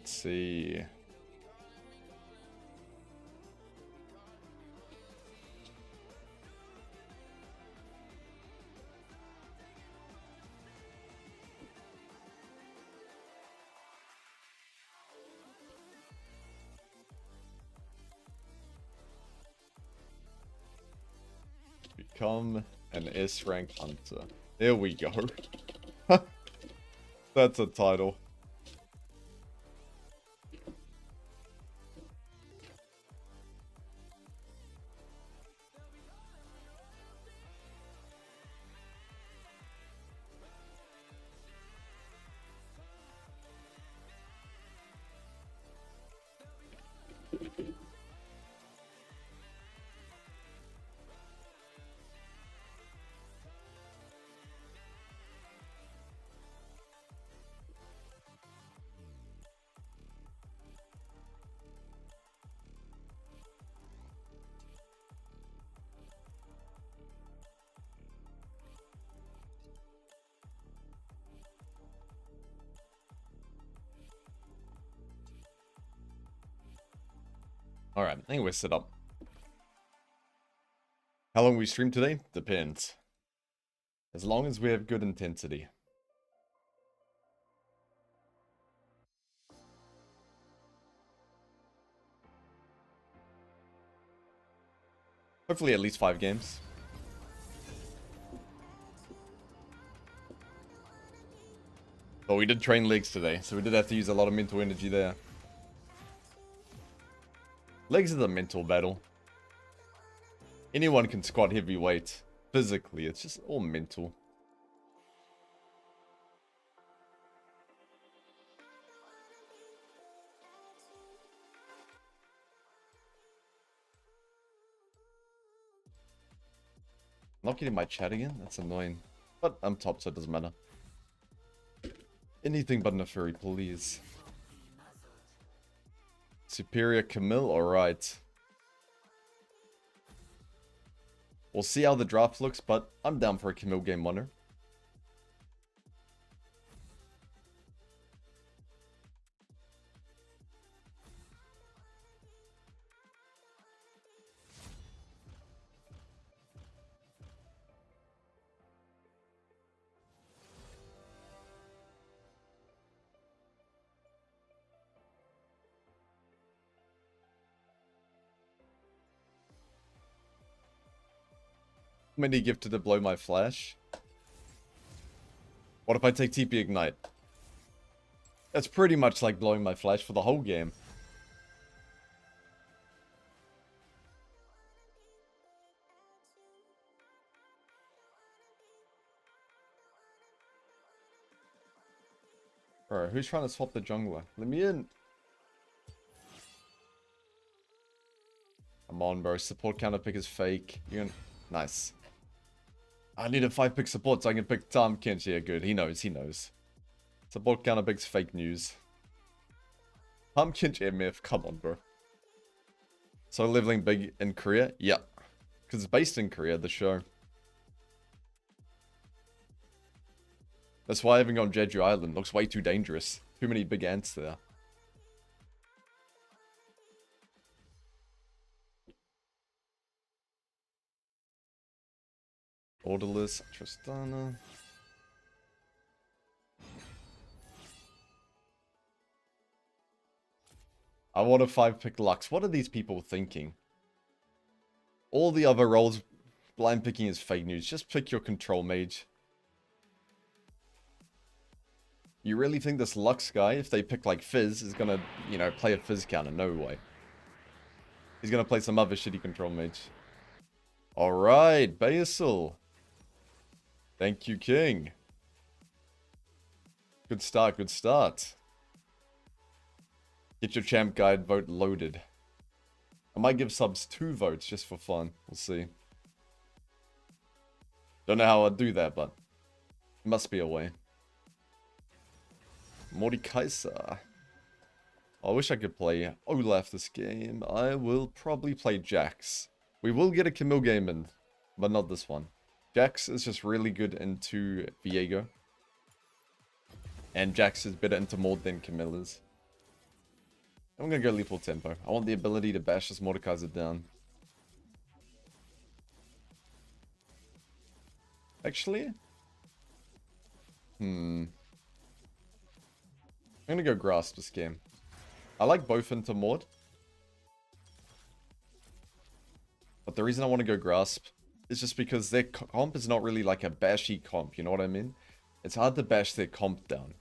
Let's see. Become an S-rank hunter. There we go. That's a title. Alright, I think we're set up. How long we stream today? Depends. As long as we have good intensity. Hopefully at least 5 games. But we did train legs today, so we did have to use a lot of mental energy there. Legs is a mental battle. Anyone can squat heavyweight. Physically, it's just all mental. Not getting my chat again? That's annoying. But I'm top, so it doesn't matter. Anything but Neferi, please. Superior Camille? Alright. We'll see how the draft looks, but I'm down for a Camille game winner. Many gifted to blow my flash. What if I take TP Ignite? That's pretty much like blowing my flash for the whole game. Bro, who's trying to swap the jungler? Let me in. Come on, bro. Support counter pick is fake. You're gonna... Nice. I need a 5-pick support so I can pick Tom Kench. Yeah, good. He knows. He knows. Support counter pick's fake news. Tom Kench MF. Come on, bro. So leveling big in Korea? Yeah. Because it's based in Korea, the show. That's why I haven't gone Jeju Island. Looks way too dangerous. Too many big ants there. Orderless, Tristana. I want a 5-pick Lux. What are these people thinking? All the other roles, blind picking is fake news. Just pick your control mage. You really think this Lux guy, if they pick like Fizz, is gonna, you know, play a Fizz counter? No way. He's gonna play some other shitty control mage. Alright, Basil. Thank you, King. Good start, good start. Get your champ guide vote loaded. I might give subs 2 votes just for fun. We'll see. Don't know how I'd do that, but it must be a way. Mordekaiser. I wish I could play Olaf this game. I will probably play Jax. We will get a Camille game in, but not this one. Jax is just really good into Viego. And Jax is better into Maud than Camille is. I'm gonna go lethal tempo. I want the ability to bash this Mordekaiser down. Actually? I'm gonna go Grasp this game. I like both into Mord. But the reason I want to go Grasp is just because their comp is not really like a bashy comp, you know what I mean? It's hard to bash their comp down.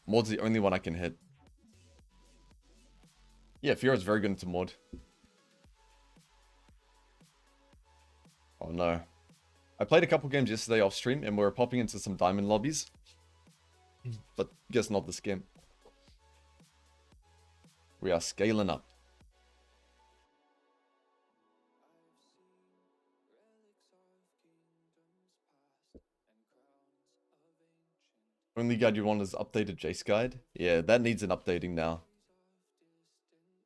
Mord's the only one I can hit. Yeah, Fiora's very good into Mord. Oh no. I played a couple games yesterday off stream and we were popping into some diamond lobbies. But guess not this game. We are scaling up. Only guide you want is updated Jace guide. Yeah, that needs an updating now.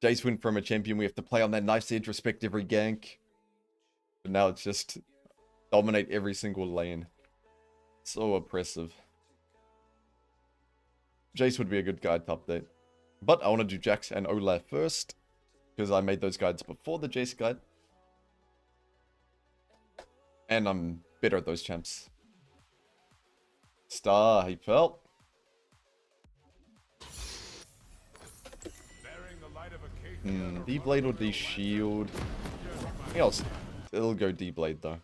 Jace went from a champion we have to play on that nice edge, respect every gank. But now it's just dominate every single lane. So oppressive. Jace would be a good guide to update. But I want to do Jax and Olaf first, because I made those guides before the Jace guide. And I'm better at those champs. Star, he fell. D-Blade or D-Shield? I think I'll still go D-Blade though.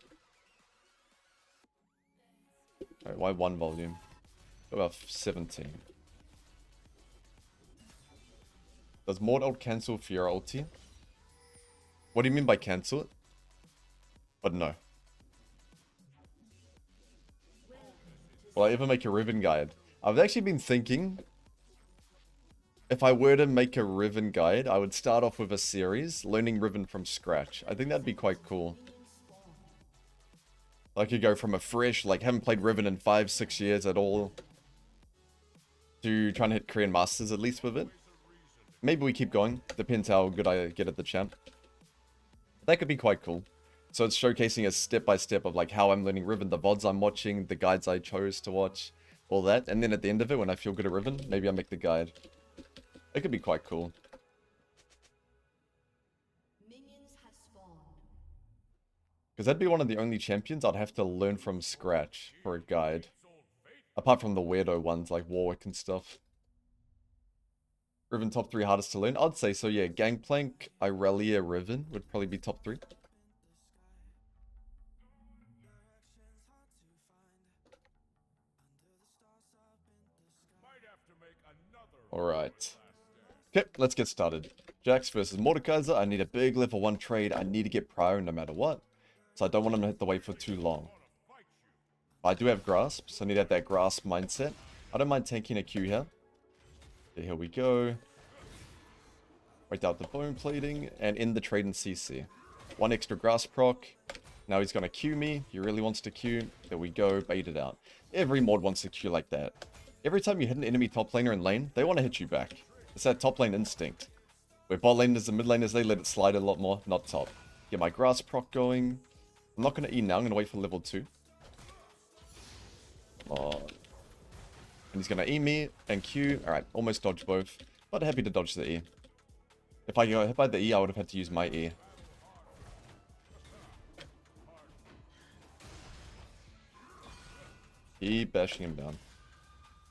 Alright, why 1 volume? Go about 17. Does Mord ult cancel Fiora ulti? What do you mean by cancel it? But no. Will I ever make a Riven guide? I've actually been thinking, if I were to make a Riven guide, I would start off with a series, learning Riven from scratch. I think that'd be quite cool. I could go from a fresh, like, haven't played Riven in 5-6 years at all, to trying to hit Korean Masters at least with it. Maybe we keep going. Depends how good I get at the champ. That could be quite cool. So it's showcasing a step-by-step of like how I'm learning Riven, the VODs I'm watching, the guides I chose to watch, all that. And then at the end of it, when I feel good at Riven, maybe I make the guide. It could be quite cool. Because that'd be one of the only champions I'd have to learn from scratch for a guide. Apart from the weirdo ones like Warwick and stuff. Riven top 3 hardest to learn? I'd say so, yeah. Gangplank, Irelia, Riven would probably be top 3. Alright. Okay, let's get started. Jax versus Mordekaiser. I need a big level 1 trade. I need to get Prio no matter what. So I don't want him to hit the wave for too long. I do have Grasp, so I need to have that Grasp mindset. I don't mind tanking a Q here. Okay, here we go. Wait out the bone plating, and end the trade in CC. 1 extra Grasp proc. Now he's going to Q me. He really wants to Q. There we go, bait it out. Every mod wants to Q like that. Every time you hit an enemy top laner in lane, they want to hit you back. It's that top lane instinct. Where bot laners and mid laners, they let it slide a lot more, not top. Get my Grasp proc going. I'm not going to E now, I'm going to wait for level 2. Oh. And he's going to E me and Q. Alright, almost dodged both. But happy to dodge the E. If I got hit by the E, I would have had to use my E. E bashing him down.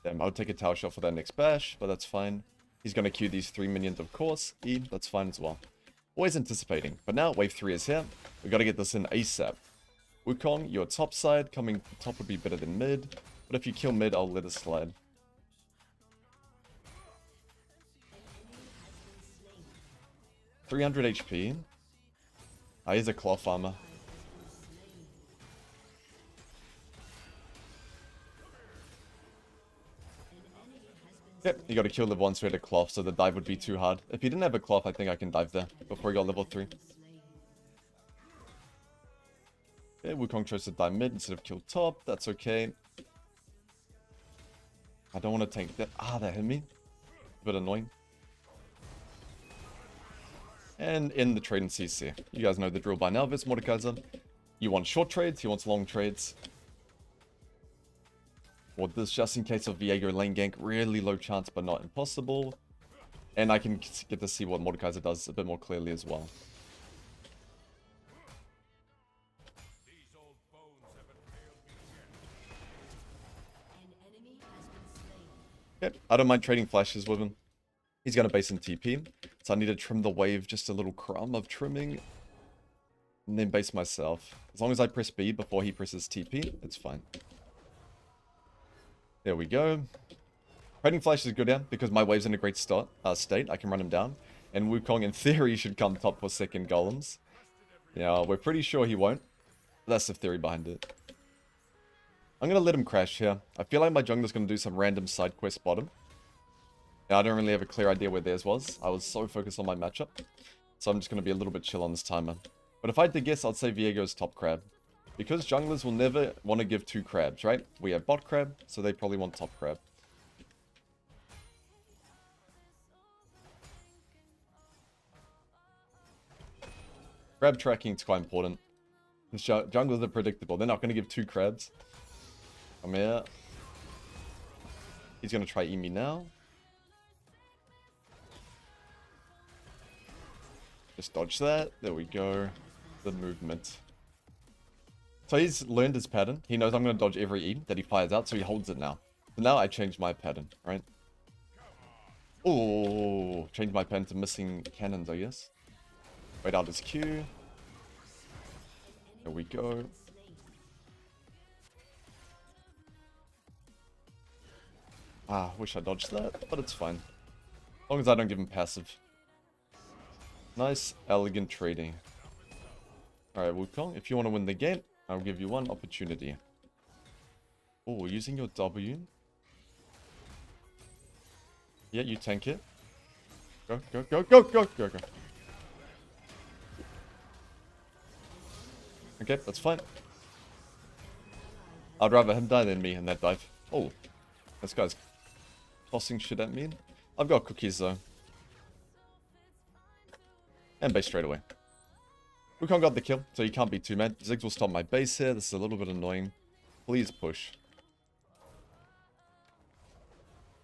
Damn, I would take a tower shot for that next bash, but that's fine. He's going to Q these 3 minions, of course. E, that's fine as well. Always anticipating. But now, wave 3 is here. We got to get this in ASAP. Wukong, your top side. Coming top would be better than mid. But if you kill mid, I'll let it slide. $300 HP. Ah, he's a cloth armor. Yep, you gotta kill level 1 straight at cloth, so the dive would be too hard. If he didn't have a cloth, I think I can dive there before he got level 3. Okay, Wukong chose to dive mid instead of kill top. That's okay. I don't want to tank that. Ah, that hit me. A bit annoying. And in the trade in CC. You guys know the drill by now, versus Mordekaiser. You want short trades, he wants long trades. Or this just in case of Viego lane gank, really low chance but not impossible. And I can get to see what Mordekaiser does a bit more clearly as well. Yep, I don't mind trading flashes with him. He's going to base in TP, so I need to trim the wave just a little crumb of trimming. And then base myself. As long as I press B before he presses TP, it's fine. There we go. Trading flash is good here, because my wave's in a great state. I can run him down. And Wukong, in theory, should come top for second golems. Yeah, we're pretty sure he won't. That's the theory behind it. I'm going to let him crash here. I feel like my jungler's going to do some random side quest bottom. Yeah, I don't really have a clear idea where theirs was. I was so focused on my matchup. So I'm just going to be a little bit chill on this timer. But if I had to guess, I'd say Viego's top crab. Because junglers will never want to give two crabs, right? We have bot crab, so they probably want top crab. Crab tracking is quite important. Junglers are predictable. They're not going to give two crabs. Come here. He's going to try eat me now. Just dodge that. There we go. The movement. So he's learned his pattern. He knows I'm going to dodge every E that he fires out, so he holds it now. So now I change my pattern, right? Oh, change my pattern to missing cannons, I guess. Wait out his Q. There we go. Ah, wish I dodged that, but it's fine. As long as I don't give him passive. Nice, elegant trading. Alright, Wukong, if you want to win the game, I'll give you one opportunity. Oh, using your W. Yeah, you tank it. Go, go, go, go, go, go, go. Okay, that's fine. I'd rather him die than me in that dive. Oh, this guy's tossing shit at me. I've got cookies though. And base straight away. Wukong got the kill, so you can't be too mad. Ziggs will stop my base here. This is a little bit annoying. Please push.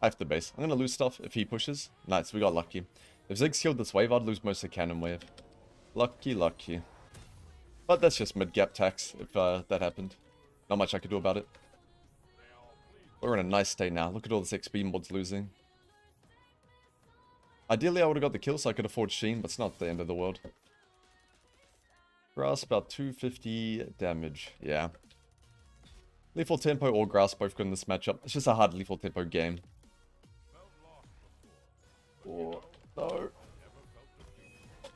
I have to base. I'm going to lose stuff if he pushes. Nice, we got lucky. If Ziggs killed this wave, I'd lose most of the cannon wave. Lucky, lucky. But that's just mid-gap tax if that happened. Not much I could do about it. We're in a nice state now. Look at all this XP Mord's losing. Ideally, I would have got the kill so I could afford Sheen, but it's not the end of the world. Grass, about 250 damage. Yeah. Lethal Tempo or Grass both good in this matchup. It's just a hard Lethal Tempo game. Oh, no.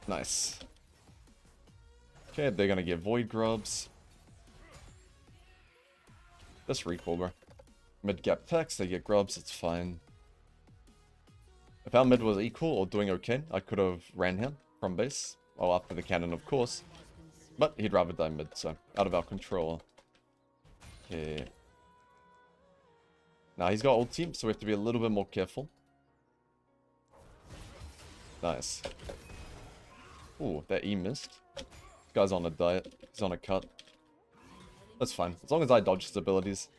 Nice. Okay, they're gonna get Void Grubs. Just recall, bro. Mid-gap tax, they get grubs, it's fine. If our mid was equal or doing okay, I could have ran him from base. Well, after the cannon, of course. But he'd rather die mid, so out of our control. Okay. Now, he's got ult team, so we have to be a little bit more careful. Nice. Ooh, that E missed. This guy's on a diet. He's on a cut. That's fine. As long as I dodge his abilities.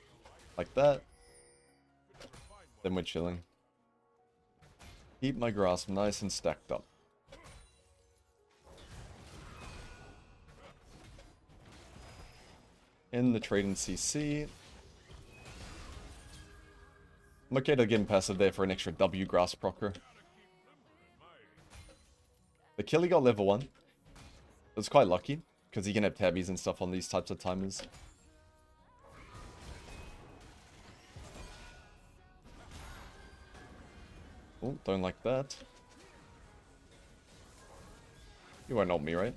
Like that. Then we're chilling. Keep my grasp nice and stacked up. In the trade in CC. I'm okay to get him passive there for an extra W grass procer. The kill he got level 1. It was quite lucky, because he can have tabbies and stuff on these types of timers. Oh, don't like that. You won't ult me, right?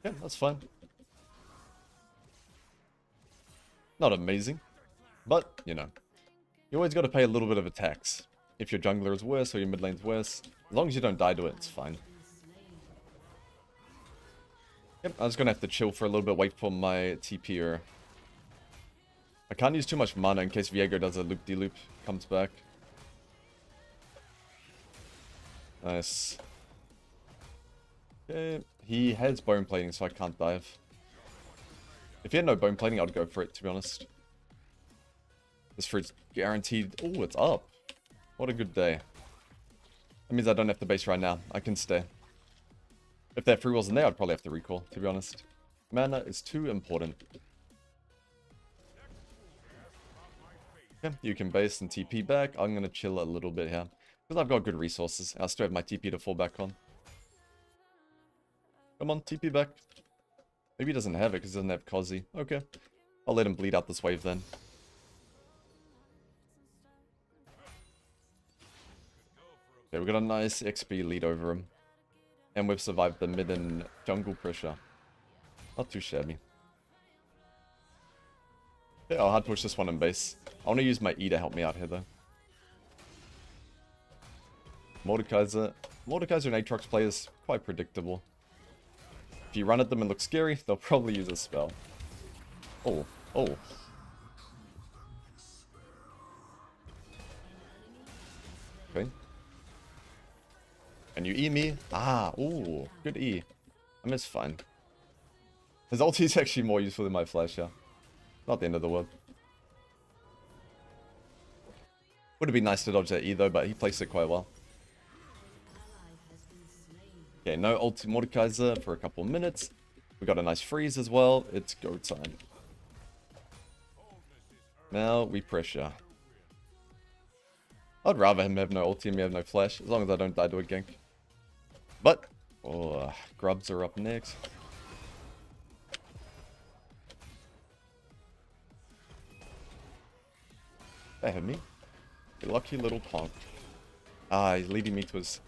Yeah, that's fine. Not amazing, but, you know. You always got to pay a little bit of a tax. If your jungler is worse or your mid lane's worse, as long as you don't die to it, it's fine. Yep, I'm just going to have to chill for a little bit, wait for my TP'er. I can't use too much mana in case Viego does a loop-de-loop, comes back. Nice. Okay, he has bone plating, so I can't dive. If he had no bone plating, I'd go for it, to be honest. This fruit's guaranteed. Oh, it's up. What a good day. That means I don't have to base right now. I can stay. If that free rolls in there, I'd probably have to recall, to be honest. Mana is too important. Okay, you can base and TP back. I'm going to chill a little bit here. Because I've got good resources. I still have my TP to fall back on. Come on, TP back. Maybe he doesn't have it because he doesn't have Kazi. Okay. I'll let him bleed out this wave then. Okay, we got a nice XP lead over him. And we've survived the mid and jungle pressure. Not too shabby. Yeah, I'll hard push this one in base. I want to use my E to help me out here though. Mordekaiser and Aatrox play is quite predictable. If you run at them and look scary, they'll probably use a spell. Oh, oh. Okay. Can you E me? Ah, ooh, good E. I miss fine. His ulti is actually more useful than my flash, yeah. Not the end of the world. Would have been nice to dodge that E though, but he placed it quite well. Okay, no ulti Mordekaiser for a couple minutes. We got a nice freeze as well. It's go time. Now we pressure. I'd rather him have no ulti and me have no flash, as long as I don't die to a gank. But, oh, grubs are up next. They have me. You lucky little punk. Ah, he's leading me to his...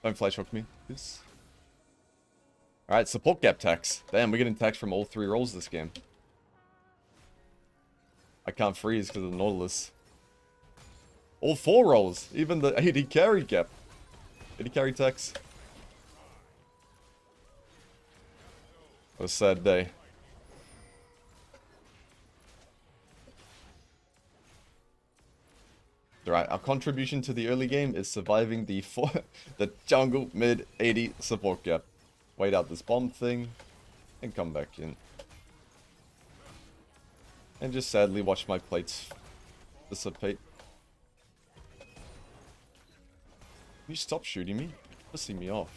Don't flash hook me, please. Alright, support gap tax. Damn, we're getting tax from all 3 rolls this game. I can't freeze because of the Nautilus. All 4 rolls, even the AD carry gap. AD carry tax. What a sad day. Alright, our contribution to the early game is surviving the the jungle mid 80 support gap. Wait out this bomb thing, and come back in. And just sadly watch my plates dissipate. Can you stop shooting me? Pissing me off.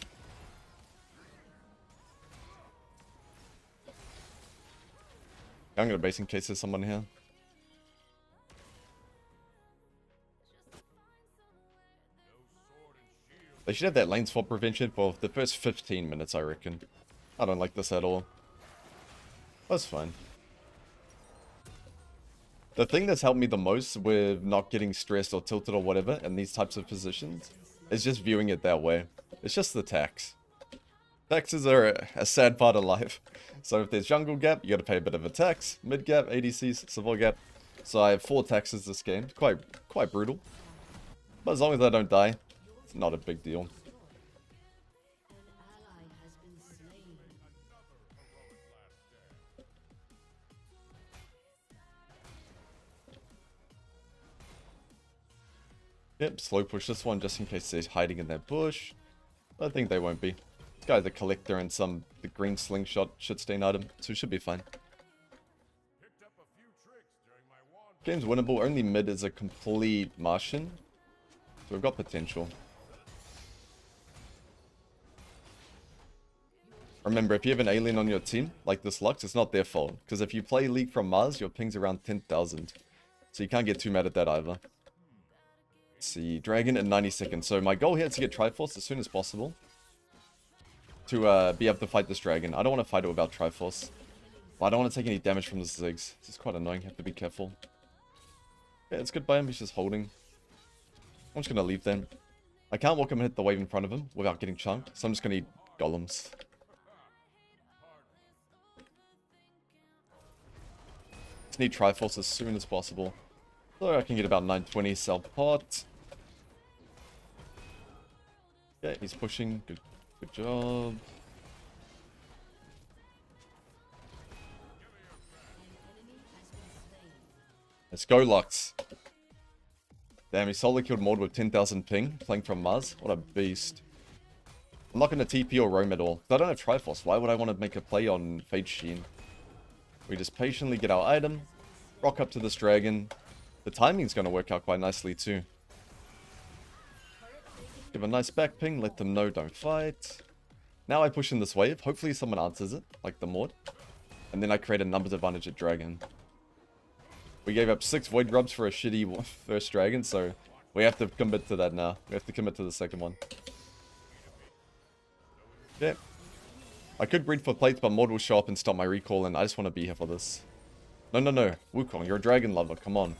I'm gonna base in case there's someone here. They should have that lane swap prevention for the first 15 minutes, I reckon. I don't like this at all. That's fine. The thing that's helped me the most with not getting stressed or tilted or whatever in these types of positions is just viewing it that way. It's just the tax. Taxes are a sad part of life. So if there's jungle gap, you gotta pay a bit of a tax. Mid gap, ADCs, support gap. So I have 4 taxes this game. Quite brutal. But as long as I don't die, it's not a big deal. Yep, slow push this one just in case they're hiding in that bush. I think they won't be. This guy's a collector and the green slingshot shit stain item, so it should be fine. Game's winnable, only mid is a complete Martian. So we've got potential. Remember, if you have an alien on your team, like this Lux, it's not their fault. Because if you play League from Mars, your ping's around 10,000. So you can't get too mad at that either. Let's see, Dragon in 90 seconds. So my goal here is to get Triforce as soon as possible. To be able to fight this Dragon. I don't want to fight it without Triforce. But I don't want to take any damage from the Ziggs. This is quite annoying, have to be careful. Yeah, it's good by him, he's just holding. I'm just going to leave then. I can't walk him and hit the wave in front of him without getting chunked. So I'm just going to eat golems. Just need Triforce as soon as possible. So I can get about 920, sell pot. Yeah, he's pushing. Good job. Let's go, Lux. Damn, he solo killed Mord with 10,000 ping, playing from Mars. What a beast. I'm not going to TP or roam at all. I don't have Triforce. Why would I want to make a play on Fade Sheen? We just patiently get our item, rock up to this dragon. The timing's going to work out quite nicely too. Give a nice back ping, let them know don't fight. Now I push in this wave. Hopefully someone answers it, like the Mord. And then I create a numbers advantage at Dragon. We gave up 6 Void Grubs for a shitty first Dragon, so we have to commit to that now. We have to commit to the second one. Yeah. I could breed for plates, but Mord will show up and stop my recall, and I just want to be here for this. No, no, no. Wukong, you're a dragon lover. Come on.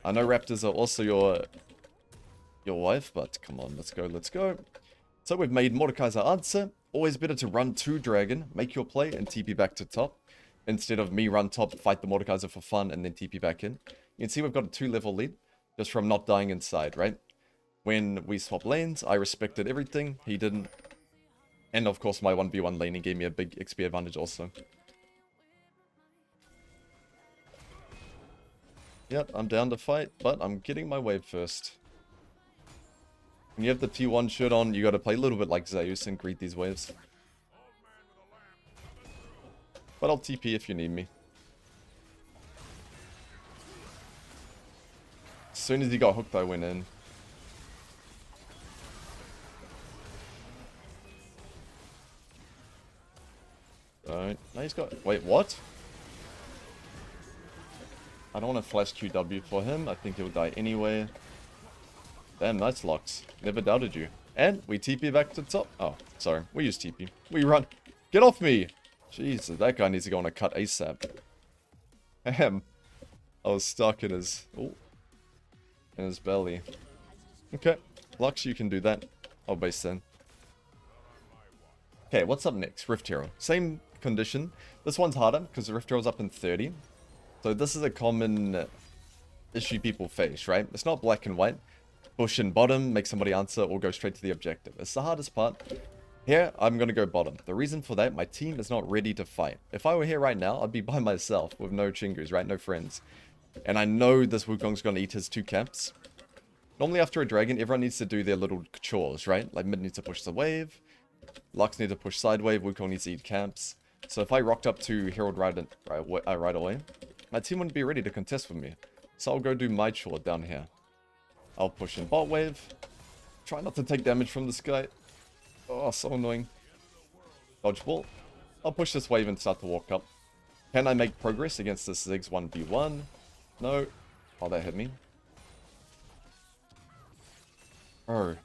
I know raptors are also your wife, but come on. Let's go, let's go. So we've made Mordekaiser's answer. Always better to run to dragon, make your play, and TP back to top. Instead of me run top, fight the Mordekaiser for fun, and then TP back in. You can see we've got a 2-level lead, just from not dying inside, right? When we swap lanes, I respected everything. He didn't. And of course my 1v1 laning gave me a big XP advantage also. Yep, I'm down to fight, but I'm getting my wave first. When you have the T1 shirt on, you gotta play a little bit like Zeus and greet these waves. But I'll TP if you need me. As soon as he got hooked, I went in. Alright, now he's got... Wait, what? I don't want to flash QW for him. I think he'll die anyway. Damn, nice locks. Never doubted you. And we TP back to the top. Oh, sorry. We use TP. We run. Get off me! Jesus, that guy needs to go on a cut ASAP. Damn. I was stuck in his... Ooh, in his belly. Okay. Lux, you can do that. I'll base then. Okay, what's up next? Rift Hero. Same condition. This one's harder because the Rift Hero's up in 30. So this is a common issue people face, right? It's not black and white. Push in bottom, make somebody answer, or go straight to the objective. It's the hardest part. Here, I'm going to go bottom. The reason for that, my team is not ready to fight. If I were here right now, I'd be by myself with no chingus, right? No friends. And I know this Wukong's going to eat his 2 camps. Normally after a dragon, everyone needs to do their little chores, right? Like mid needs to push the wave. Lux needs to push side wave. Wukong needs to eat camps. So if I rocked up to Herald right away, my team wouldn't be ready to contest with me. So I'll go do my chore down here. I'll push in bot wave. Try not to take damage from this guy. Oh, so annoying. Dodge ball. I'll push this wave and start to walk up. Can I make progress against this Ziggs 1v1? No. Oh, that hit me. Oh.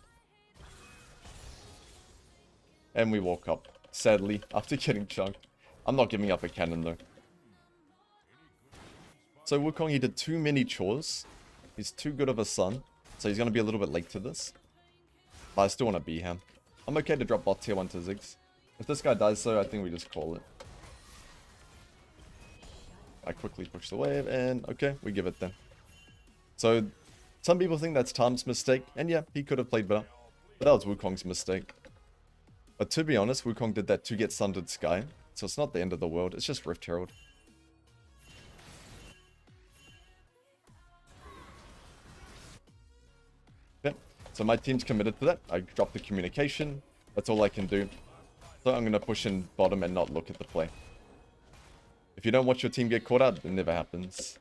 And we walk up. Sadly, after getting chunked. I'm not giving up a cannon though. So Wukong, he did too many chores. He's too good of a son. So he's going to be a little bit late to this. But I still want to be him. I'm okay to drop bot tier 1 to Ziggs. If this guy dies though, I think we just call it. I quickly push the wave and okay, we give it then. So some people think that's Tom's mistake. And yeah, he could have played better. But that was Wukong's mistake. But to be honest, Wukong did that to get Sundered Sky. So it's not the end of the world. It's just Rift Herald. Okay. So my team's committed to that. I dropped the communication. That's all I can do. So I'm going to push in bottom and not look at the play. If you don't watch your team get caught out, it never happens.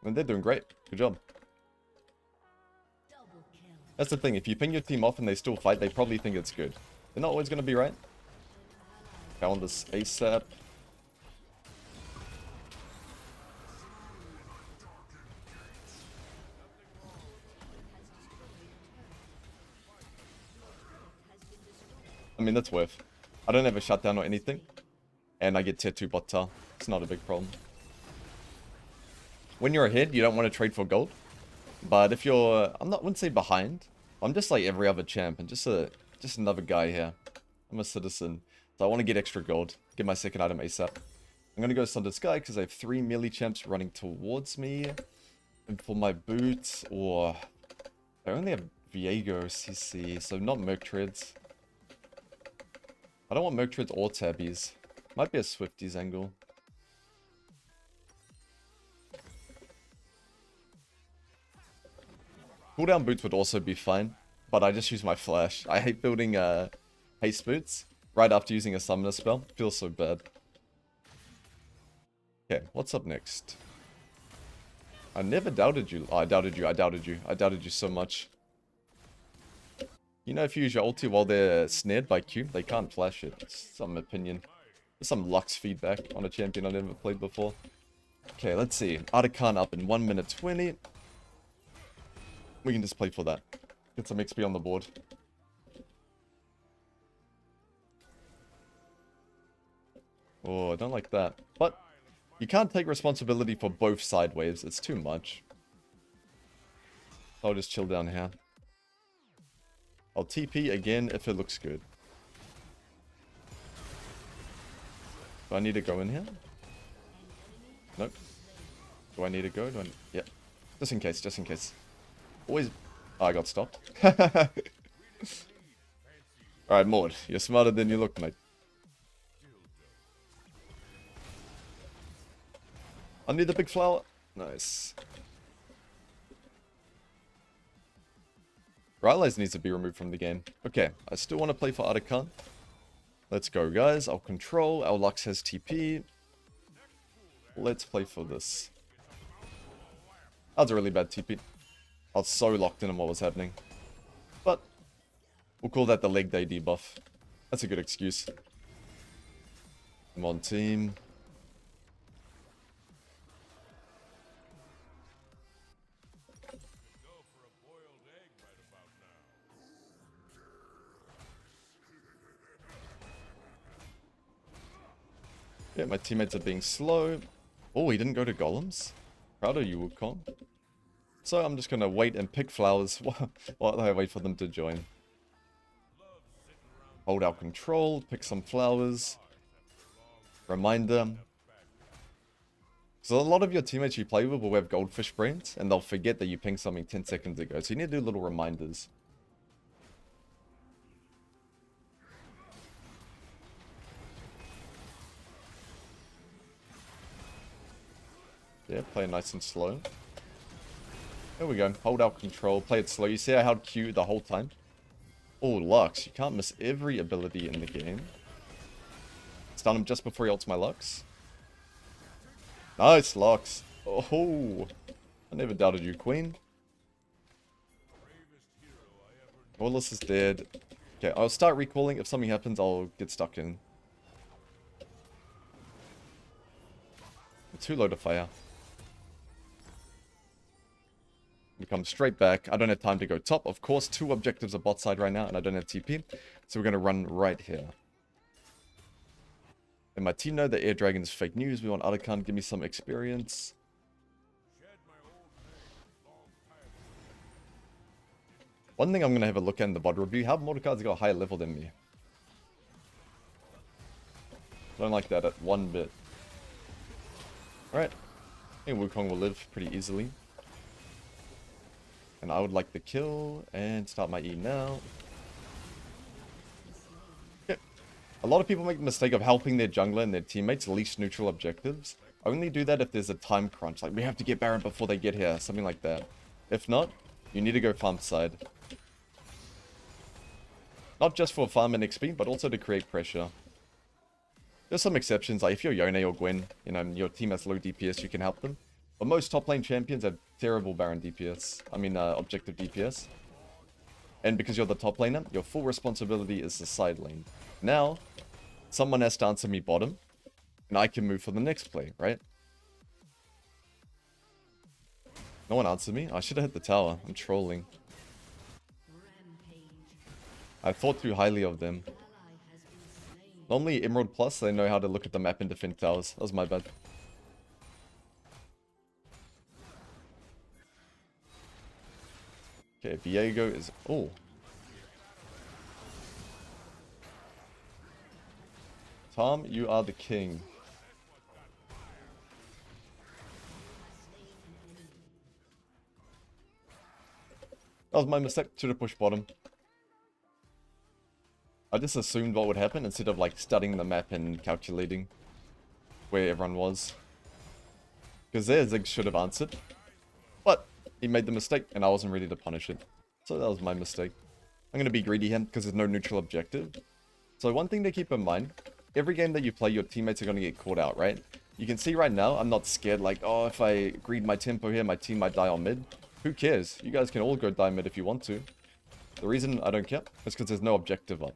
And they're doing great. Good job. That's the thing. If you ping your team off and they still fight, they probably think it's good. They're not always going to be right. Go on this ASAP. I mean, that's worth. I don't have a shutdown or anything. And I get tier 2 bot tile. It's not a big problem. When you're ahead, you don't want to trade for gold. But if you're... wouldn't say behind. I'm just like every other champ. And just another guy here. I'm a citizen. So I want to get extra gold. Get my second item ASAP. I'm going to go Sundered Sky because I have 3 melee champs running towards me. And for my boots, or... I only have Viego CC, so not Merc Treads. I don't want Merc Treads or Tabbies. Might be a Swifties angle. Cooldown boots would also be fine, but I just use my flash. I hate building haste boots right after using a summoner spell. Feels so bad. Okay, what's up next? I never doubted you. Oh, I doubted you. I doubted you. I doubted you so much. You know, if you use your ulti while they're snared by Q, they can't flash it. It's some opinion. There's some Lux feedback on a champion I've never played before. Okay, let's see. Artican up in 1 minute 20. We can just play for that. Get some XP on the board. Oh, I don't like that. But you can't take responsibility for both side waves. It's too much. I'll just chill down here. I'll TP again if it looks good. Do I need to go in here? Nope. Do I need to go? Yeah. Just in case, just in case. Always... Oh, I got stopped. Alright, Maud. You're smarter than you look, mate. I need the big flower. Nice. Rylai's needs to be removed from the game. Okay, I still want to play for Artican. Let's go, guys. I'll control. Our Lux has TP. Let's play for this. That was a really bad TP. I was so locked in on what was happening. But we'll call that the leg day debuff. That's a good excuse. Come on, team. Yeah, my teammates are being slow. Oh, he didn't go to golems? Proud of you, Wukong. So I'm just going to wait and pick flowers while I wait for them to join. Hold our control, pick some flowers. Remind them. So a lot of your teammates you play with will have goldfish brains, and they'll forget that you pinged something 10 seconds ago. So you need to do little reminders. Yeah, play it nice and slow. There we go. Hold out control. Play it slow. You see I held Q the whole time? Oh, Lux. You can't miss every ability in the game. Stun him just before he ults my Lux. Nice, Lux. Oh, I never doubted you, Queen. Wallace is dead. Okay, I'll start recalling. If something happens, I'll get stuck in. Too low to fire. We come straight back. I don't have time to go top. Of course, 2 objectives are bot side right now, and I don't have TP. So we're going to run right here. And my team know that Air Dragon is fake news. We want Artican. Give me some experience. One thing I'm going to have a look at in the bot review. How have Mordecai's got a higher level than me? I don't like that at one bit. Alright. I think Wukong will live pretty easily. And I would like the kill and start my E now. Okay. A lot of people make the mistake of helping their jungler and their teammates leash neutral objectives. Only do that if there's a time crunch. Like, we have to get Baron before they get here. Something like that. If not, you need to go farm side. Not just for farm and XP, but also to create pressure. There's some exceptions, like if you're Yone or Gwen, you know, your team has low DPS, you can help them. But most top lane champions have terrible Baron DPS. I mean, objective DPS. And because you're the top laner, your full responsibility is the side lane. Now, someone has to answer me bottom, and I can move for the next play, right? No one answered me? I should have hit the tower. I'm trolling. I thought too highly of them. Normally, Emerald Plus, they know how to look at the map and defend towers. That was my bad. Okay, Viego is... Oh. Tom, you are the king. That was my mistake. Should have pushed bottom. I just assumed what would happen instead of like studying the map and calculating where everyone was. Because there Ziggs should have answered. But he made the mistake and I wasn't ready to punish it. So that was my mistake. I'm going to be greedy here because there's no neutral objective. So one thing to keep in mind, every game that you play, your teammates are going to get caught out, right? You can see right now, I'm not scared like, oh, if I greed my tempo here, my team might die on mid. Who cares? You guys can all go die mid if you want to. The reason I don't care is because there's no objective up.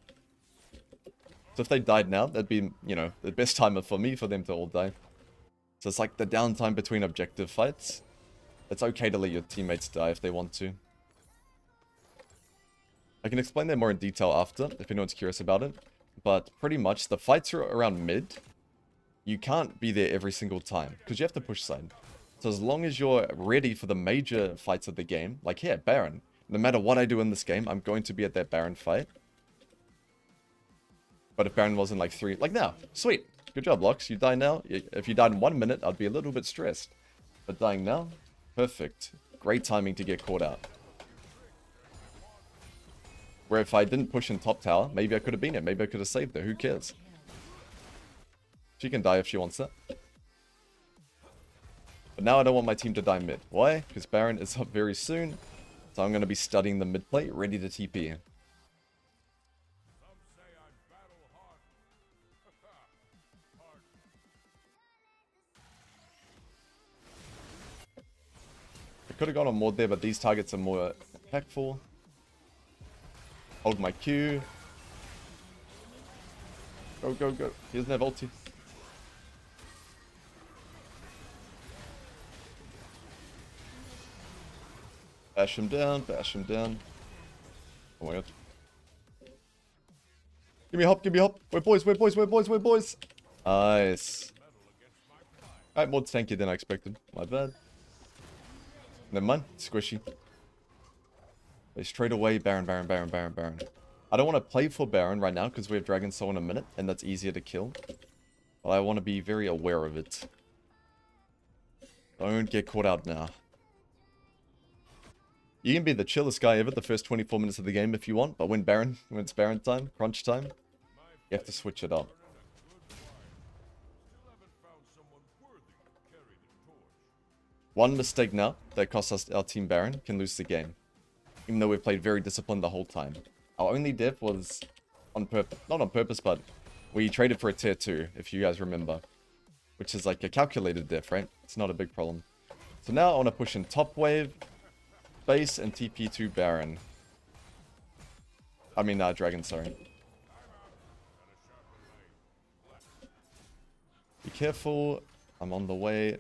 So if they died now, that'd be, you know, the best time for me for them to all die. So it's like the downtime between objective fights. It's okay to let your teammates die if they want to. I can explain that more in detail after, if anyone's curious about it. But pretty much, the fights are around mid. You can't be there every single time, because you have to push side. So as long as you're ready for the major fights of the game, like here, Baron. No matter what I do in this game, I'm going to be at that Baron fight. But if Baron wasn't like 3... Like now. Sweet. Good job, Locks. You die now. If you died in 1 minute, I'd be a little bit stressed. But dying now? Perfect. Great timing to get caught out. Where if I didn't push in top tower, maybe I could have been it. Maybe I could have saved her. Who cares? She can die if she wants it. But now I don't want my team to die mid. Why? Because Baron is up very soon. So I'm going to be studying the mid plate, ready to TP. I could have gone on more there, but these targets are more impactful. Hold my Q. Go, go, go. He doesn't have ulti. Bash him down, bash him down. Oh my god. Give me a hop, give me a hop. We're boys, we're boys, we're boys, we're boys. Nice. Alright, more tanky than I expected. My bad. Never mind. Squishy. They straight away Baron, Baron, Baron, Baron, Baron. I don't want to play for Baron right now because we have Dragon Soul in a minute and that's easier to kill. But I want to be very aware of it. Don't get caught out now. You can be the chillest guy ever the first 24 minutes of the game if you want, but when it's Baron time, crunch time, you have to switch it up. One mistake now that costs us our team Baron can lose the game. Even though we've played very disciplined the whole time. Our only diff was on purpose, not on purpose, but we traded for a tier 2, if you guys remember. Which is like a calculated diff, right? It's not a big problem. So now I want to push in top wave, base, and TP2 Baron. I mean, Dragon, sorry. Be careful. I'm on the way.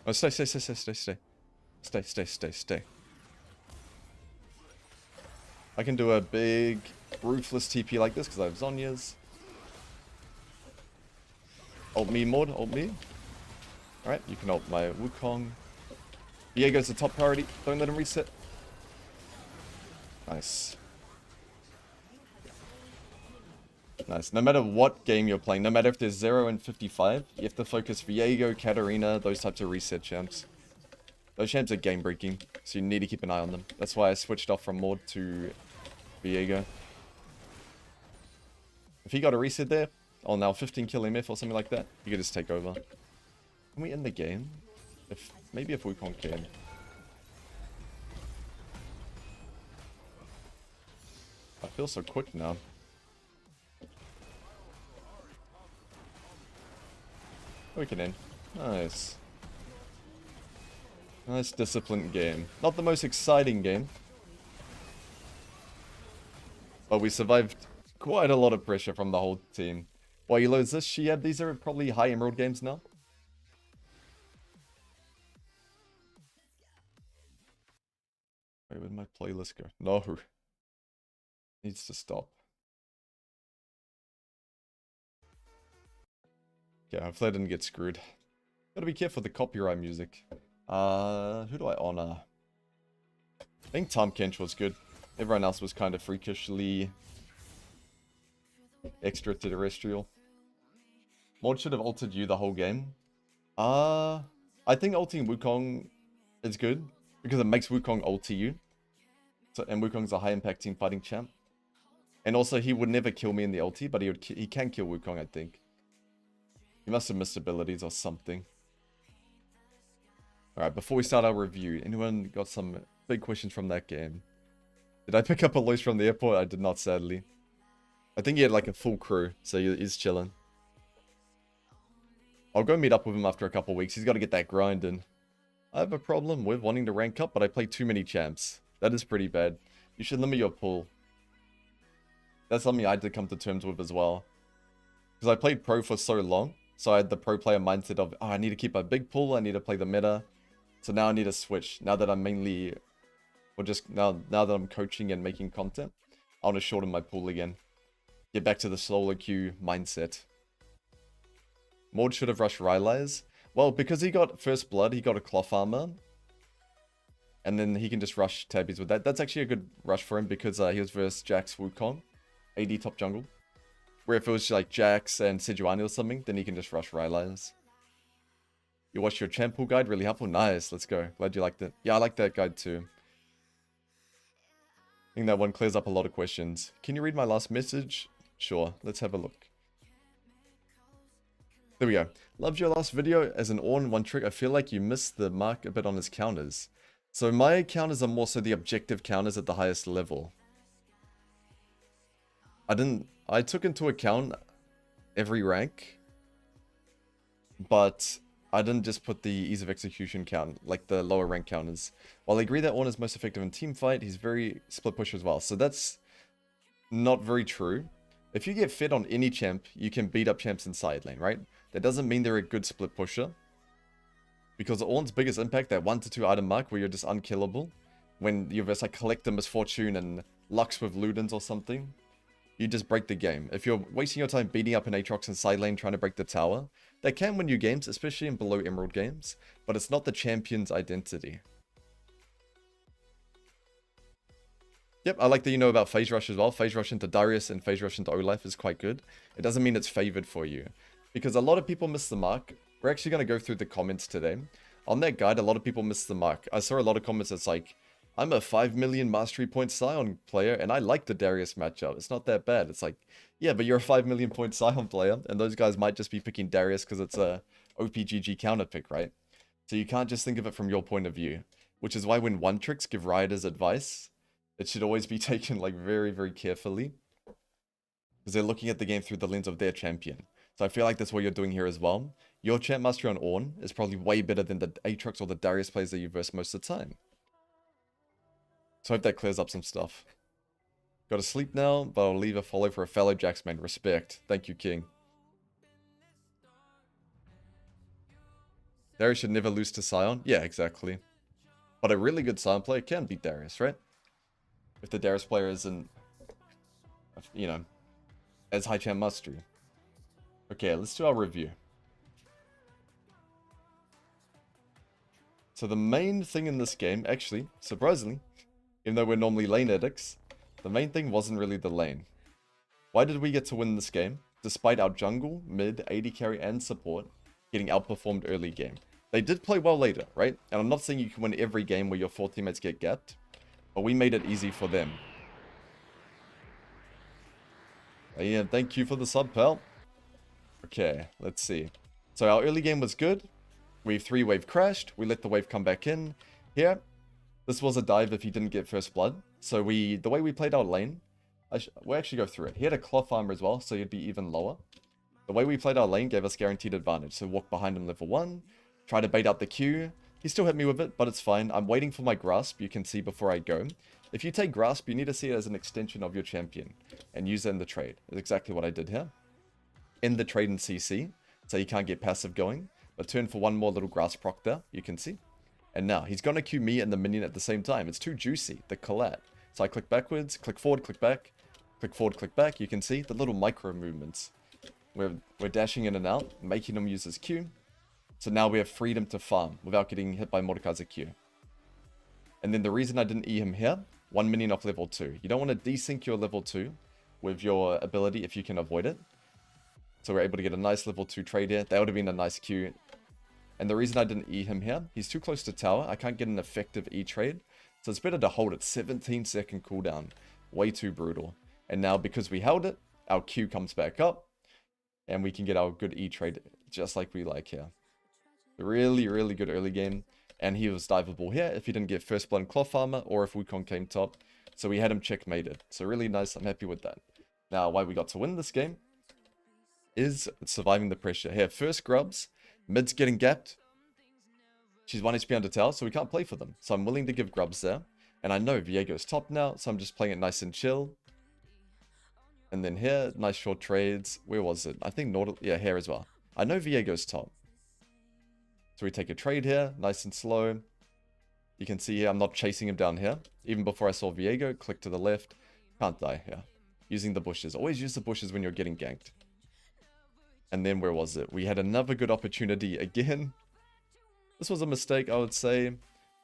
Oh, stay, stay, stay, stay, stay, stay. Stay, stay, stay, stay. I can do a big, ruthless TP like this because I have Zhonya's. Ult me, Maud. Ult me. Alright, you can ult my Wukong. Viego's the top priority. Don't let him reset. Nice. Nice. No matter what game you're playing, no matter if there's 0 and 55, you have to focus Viego, Katarina, those types of reset champs. Those champs are game breaking, so you need to keep an eye on them. That's why I switched off from Maud to Viego. If he got a reset there, oh now 15 kill MF or something like that, you could just take over. Can we end the game? Maybe if Wukong can. I feel so quick now. We can end. Nice. Nice disciplined game. Not the most exciting game. But we survived quite a lot of pressure from the whole team. Why you lose this? Yeah, these are probably high emerald games now. Wait, where'd my playlist go? No. Needs to stop. Yeah, hopefully I didn't get screwed. Gotta be careful with the copyright music. Who do I honor? I think Tom Kench was good. Everyone else was kind of freakishly extraterrestrial. Maud should have ulted you the whole game. I think ulting Wukong is good because it makes Wukong ulti you. So, and Wukong's a high impact team fighting champ. And also he would never kill me in the ulti, but he can kill Wukong, I think. He must have missed abilities or something. Alright, before we start our review, anyone got some big questions from that game? Did I pick up a loose from the airport? I did not, sadly. I think he had like a full crew, so he's chilling. I'll go meet up with him after a couple weeks. He's got to get that grind in. I have a problem with wanting to rank up, but I play too many champs. That is pretty bad. You should limit your pool. That's something I had to come to terms with as well. Because I played pro for so long, so I had the pro player mindset of, oh, I need to keep a big pool, I need to play the meta. So now I need to switch. Now that I'm mainly, or just now that I'm coaching and making content, I want to shorten my pool again. Get back to the solo queue mindset. Mord should have rushed Rylai's. Well, because he got first blood, he got a cloth armor. And then he can just rush tabbies with that. That's actually a good rush for him because he was versus Jax Wukong, AD top jungle. Where if it was like Jax and Sejuani or something, then he can just rush Rylai's. You watched your champ pool guide? Really helpful? Nice, let's go. Glad you liked it. Yeah, I like that guide too. I think that one clears up a lot of questions. Can you read my last message? Sure, let's have a look. There we go. Loved your last video. As an Ornn one trick, I feel like you missed the mark a bit on his counters. So my counters are more so the objective counters at the highest level. I took into account every rank, but I didn't just put the ease of execution count, like the lower rank counters. While I agree that Ornn is most effective in team fight, he's very split pusher as well. So that's not very true. If you get fed on any champ, you can beat up champs in side lane, right? That doesn't mean they're a good split pusher. Because Ornn's biggest impact, that 1 to 2 item mark where you're just unkillable. When you're just like Collector Misfortune and Lux with Ludens or something. You just break the game. If you're wasting your time beating up an Aatrox in side lane trying to break the tower, they can win you games, especially in below Emerald games. But it's not the champion's identity. Yep, I like that you know about Phase Rush as well. Phase Rush into Darius and Phase Rush into Olaf is quite good. It doesn't mean it's favored for you. Because a lot of people miss the mark. We're actually going to go through the comments today. On that guide, a lot of people missed the mark. I saw a lot of comments that's like, I'm a 5 million mastery point Scion player, and I like the Darius matchup. It's not that bad. It's like, yeah, but you're a 5 million point Scion player, and those guys might just be picking Darius because it's a OPGG counter pick, right? So you can't just think of it from your point of view. Which is why when one tricks give rioters advice, it should always be taken like very, very carefully. Because they're looking at the game through the lens of their champion. So I feel like that's what you're doing here as well. Your champ mastery on Ornn is probably way better than the Aatrox or the Darius plays that you verse most of the time. So I hope that clears up some stuff. Gotta sleep now, but I'll leave a follow for a fellow Jaxman. Respect. Thank you, King. Darius should never lose to Scion. Yeah, exactly. But a really good Scion player can beat Darius, right? If the Darius player isn't, you know, as high champ mastery. Okay, let's do our review. So the main thing in this game, actually, surprisingly, even though we're normally lane addicts, the main thing wasn't really the lane. Why did we get to win this game? Despite our jungle, mid, AD carry, and support getting outperformed early game. They did play well later, right? And I'm not saying you can win every game where your 4 teammates get gapped, but we made it easy for them. Yeah, thank you for the sub, pal. Okay, let's see. So our early game was good. Wave 3 wave crashed. We let the wave come back in. Here, this was a dive if he didn't get first blood. So the way we played our lane, we'll actually go through it. He had a cloth armor as well, so he'd be even lower. The way we played our lane gave us guaranteed advantage. So walk behind him level 1, try to bait out the Q. He still hit me with it, but it's fine. I'm waiting for my grasp, you can see before I go. If you take grasp, you need to see it as an extension of your champion and use it in the trade. That's exactly what I did here. In the trade in CC, so you can't get passive going. But turn for one more little grass proc there, you can see. And now, he's going to queue me and the minion at the same time. It's too juicy, the collat. So I click backwards, click forward, click back. Click forward, click back. You can see the little micro movements. We're dashing in and out, making him use his Q. So now we have freedom to farm without getting hit by Mordekaiser's Q. And then the reason I didn't E him here, 1 minion off level 2. You don't want to desync your level 2 with your ability if you can avoid it. So we're able to get a nice level 2 trade here. That would have been a nice Q. And the reason I didn't E him here, he's too close to tower. I can't get an effective E trade. So it's better to hold it. 17-second cooldown. Way too brutal. And now because we held it, our Q comes back up. And we can get our good E trade just like we like here. Really, really good early game. And he was diveable here if he didn't get first blood and cloth armor or if Wukong came top. So we had him checkmated. So really nice. I'm happy with that. Now, why we got to win this game is surviving the pressure. Here, first grubs. Mid's getting gapped. She's 1 HP under tower, so we can't play for them. So I'm willing to give grubs there. And I know Viego's top now, so I'm just playing it nice and chill. And then here, nice short trades. Where was it? I think yeah, here as well. I know Viego's top. So we take a trade here, nice and slow. You can see here, I'm not chasing him down here. Even before I saw Viego, click to the left. Can't die here. Using the bushes. Always use the bushes when you're getting ganked. And then where was it? We had another good opportunity again. This was a mistake, I would say.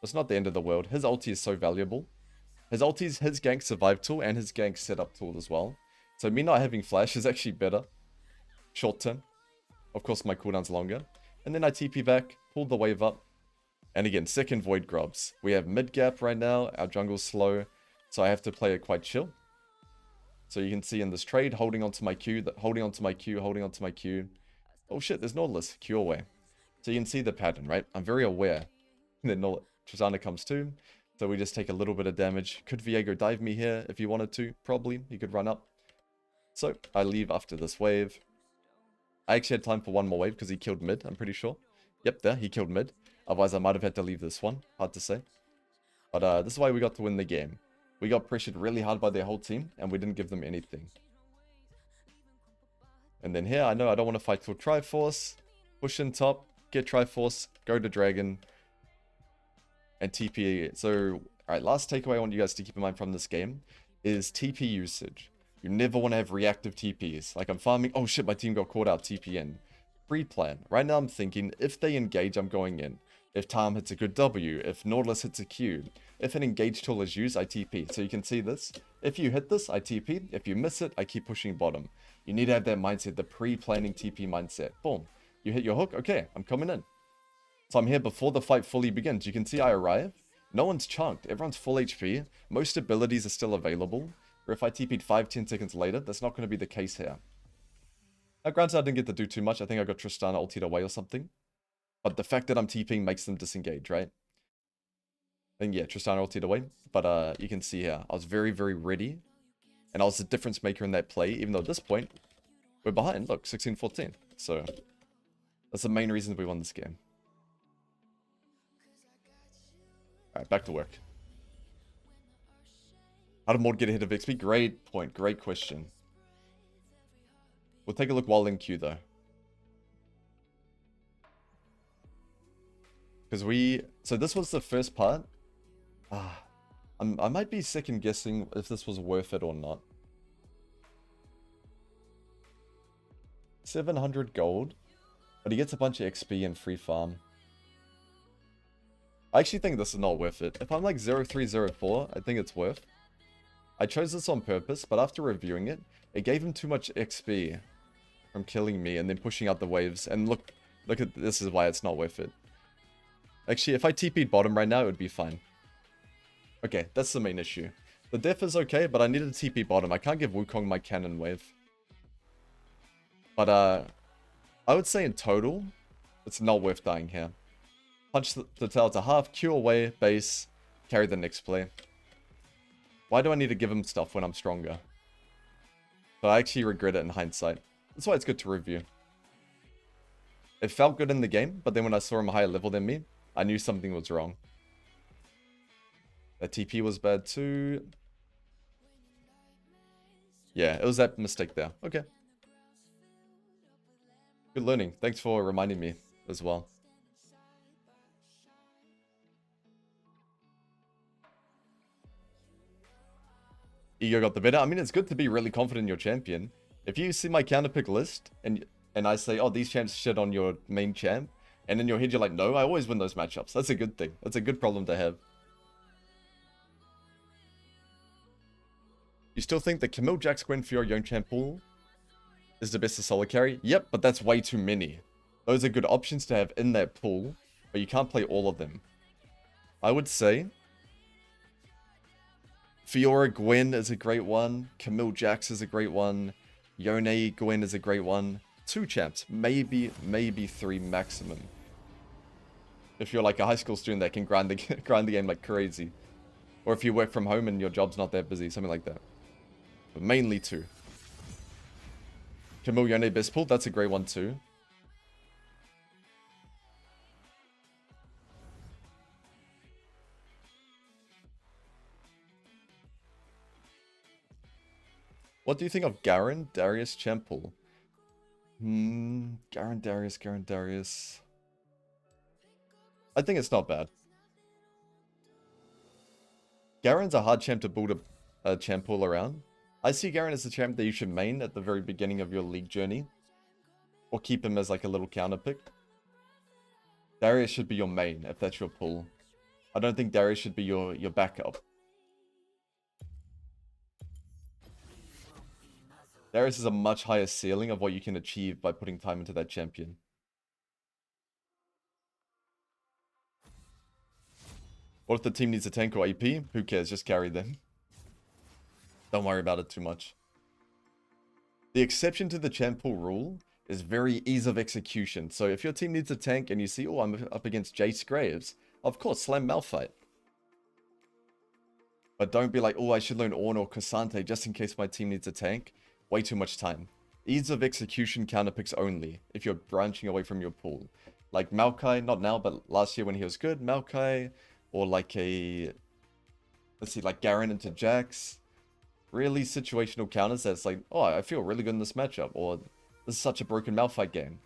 It's not the end of the world. His ulti is so valuable. His ulti is his gank survive tool and his gank setup tool as well. So me not having flash is actually better. Short term. Of course my cooldown's longer. And then I TP back, pull the wave up. And again, second void grubs. We have mid gap right now. Our jungle's slow. So I have to play it quite chill. So you can see in this trade, holding onto my Q, holding onto my Q, holding onto my Q. Oh shit, there's Nautilus. Q away. So you can see the pattern, right? I'm very aware. And then Tristana comes too. So we just take a little bit of damage. Could Viego dive me here if he wanted to? Probably. He could run up. So I leave after this wave. I actually had time for one more wave because he killed mid, I'm pretty sure. Yep, there, he killed mid. Otherwise, I might have had to leave this one. Hard to say. But this is why we got to win the game. We got pressured really hard by their whole team, and we didn't give them anything. And then here, I know I don't want to fight till Triforce. Push in top, get Triforce, go to Dragon, and TP. So, alright, last takeaway I want you guys to keep in mind from this game is TP usage. You never want to have reactive TPs. Like I'm farming, oh shit, my team got caught out, TP in. Pre-plan. Right now I'm thinking, if they engage, I'm going in. If Tom hits a good W, if Nautilus hits a Q, if an engage tool is used, I TP. So you can see this. If you hit this, I TP. If you miss it, I keep pushing bottom. You need to have that mindset, the pre-planning TP mindset. Boom. You hit your hook, okay, I'm coming in. So I'm here before the fight fully begins. You can see I arrive. No one's chunked. Everyone's full HP. Most abilities are still available. Or if I TP'd 5-10 seconds later, that's not going to be the case here. Now, granted, I didn't get to do too much. I think I got Tristana ultied away or something. But the fact that I'm TPing makes them disengage, right? And yeah, Tristana ultied away. But you can see here, I was very, very ready. And I was the difference maker in that play, even though at this point, we're behind. Look, 16-14. So, that's the main reason we won this game. Alright, back to work. How did Maud get ahead of XP? Great point. Great question. We'll take a look while in queue, though. Because so this was the first part. I might be second guessing if this was worth it or not. 700 gold. But he gets a bunch of XP and free farm. I actually think this is not worth it. If I'm like 0304, I think it's worth. I chose this on purpose, but after reviewing it, it gave him too much XP from killing me and then pushing out the waves. And look at this is why it's not worth it. Actually, if I TP'd bottom right now, it would be fine. Okay, that's the main issue. The def is okay, but I need to TP bottom. I can't give Wukong my cannon wave. But I would say in total, it's not worth dying here. Punch the tail to half, Q away, base, carry the next play. Why do I need to give him stuff when I'm stronger? So I actually regret it in hindsight. That's why it's good to review. It felt good in the game, but then when I saw him higher level than me, I knew something was wrong. That TP was bad too. Yeah, it was that mistake there. Okay. Good learning. Thanks for reminding me as well. Ego got the better. I mean, it's good to be really confident in your champion. If you see my counterpick list and I say, oh, these champs shit on your main champ, and in your head you're like, no, I always win those matchups. That's a good thing. That's a good problem to have. You still think the Camille Jax Gwen for your young champ pool is the best of solo carry? Yep, but that's way too many. Those are good options to have in that pool, but you can't play all of them. I would say Fiora Gwen is a great one. Camille Jax is a great one. Yone Gwen is a great one. 2 champs, maybe 3 maximum. If you're like a high school student that can grind the game like crazy. Or if you work from home and your job's not that busy, something like that. But mainly 2. Camille Yone best pool, that's a great one too. What do you think of Garen, Darius, Champool? Garen, Darius. I think it's not bad. Garen's a hard champ to build a champ pool around. I see Garen as a champ that you should main at the very beginning of your league journey. Or keep him as like a little counter pick. Darius should be your main, if that's your pool. I don't think Darius should be your backup. Darius is a much higher ceiling of what you can achieve by putting time into that champion. What if the team needs a tank or AP? Who cares? Just carry them. Don't worry about it too much. The exception to the champ pool rule is very ease of execution. So if your team needs a tank and you see, oh, I'm up against Jace Graves, of course, slam Malphite. But don't be like, oh, I should learn Ornn or Cassante just in case my team needs a tank. Way too much time. Ease of execution counter picks only if you're branching away from your pool. Like Maokai, not now, but last year when he was good, Maokai, or like a, let's see, like Garen into Jax. Really situational counters that's like, oh, I feel really good in this matchup, or this is such a broken Malphite game.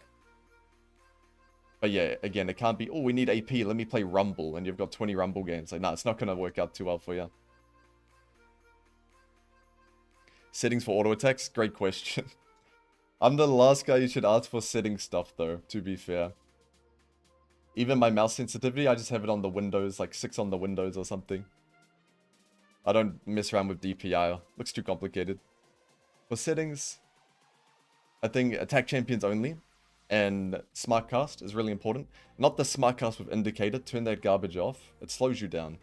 But yeah, again, it can't be, oh, we need AP, let me play Rumble, and you've got 20 Rumble games. Like, nah, it's not going to work out too well for you. Settings for auto attacks? Great question. I'm the last guy you should ask for setting stuff though, to be fair. Even my mouse sensitivity, I just have it on the Windows, like 6 on the Windows or something. I don't mess around with DPI, looks too complicated. For settings, I think attack champions only, and smart cast is really important. Not the smart cast with indicator, turn that garbage off, it slows you down.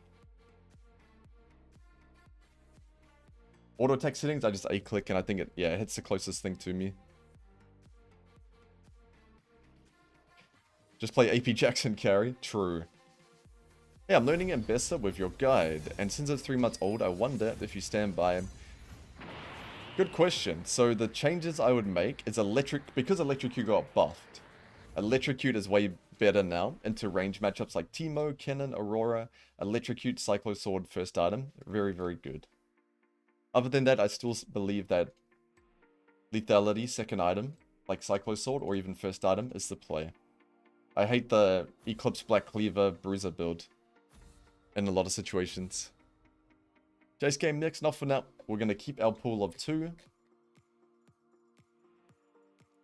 Auto attack settings, I just A-click and I think it hits the closest thing to me. Just play AP Jackson carry. True. Yeah, I'm learning Ambessa with your guide, and since it's 3 months old, I wonder if you stand by. Good question. So the changes I would make is because Electrocute got buffed. Electrocute is way better now into range matchups like Teemo, Kennen, Aurora. Electrocute, Cyclo Sword, first item. Very, very good. Other than that, I still believe that lethality, second item, like Cyclo Sword or even first item, is the play. I hate the Eclipse Black Cleaver Bruiser build in a lot of situations. Jace game next, not for now. We're going to keep our pool of 2.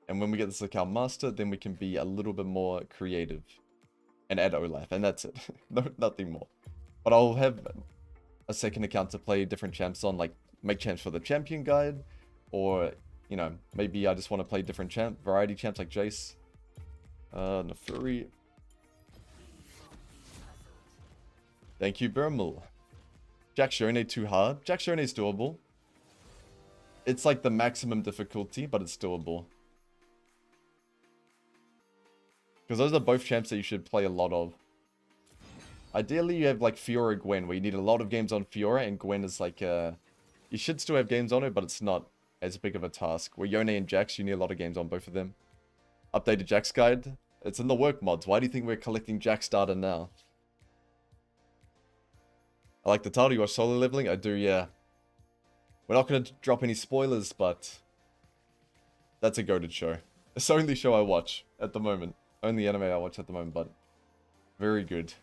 And when we get this account master, then we can be a little bit more creative. And add Olaf, and that's it. No, nothing more. But I'll have a second account to play different champs on, like make champs for the champion guide, or, you know, maybe I just want to play different variety champs like Jace. Nefuri. Thank you, Burmel. Jack Shone too hard. Jack Shone is doable. It's like the maximum difficulty, but it's doable. Because those are both champs that you should play a lot of. Ideally, you have like Fiora Gwen, where you need a lot of games on Fiora, and Gwen is like you should still have games on her, but it's not as big of a task. Where Yone and Jax, you need a lot of games on both of them. Updated Jax guide. It's in the work mods. Why do you think we're collecting Jax data now? I like the title. You watch solo leveling? I do, yeah. We're not going to drop any spoilers, but that's a goated show. It's the only show I watch at the moment. Only anime I watch at the moment, but very good.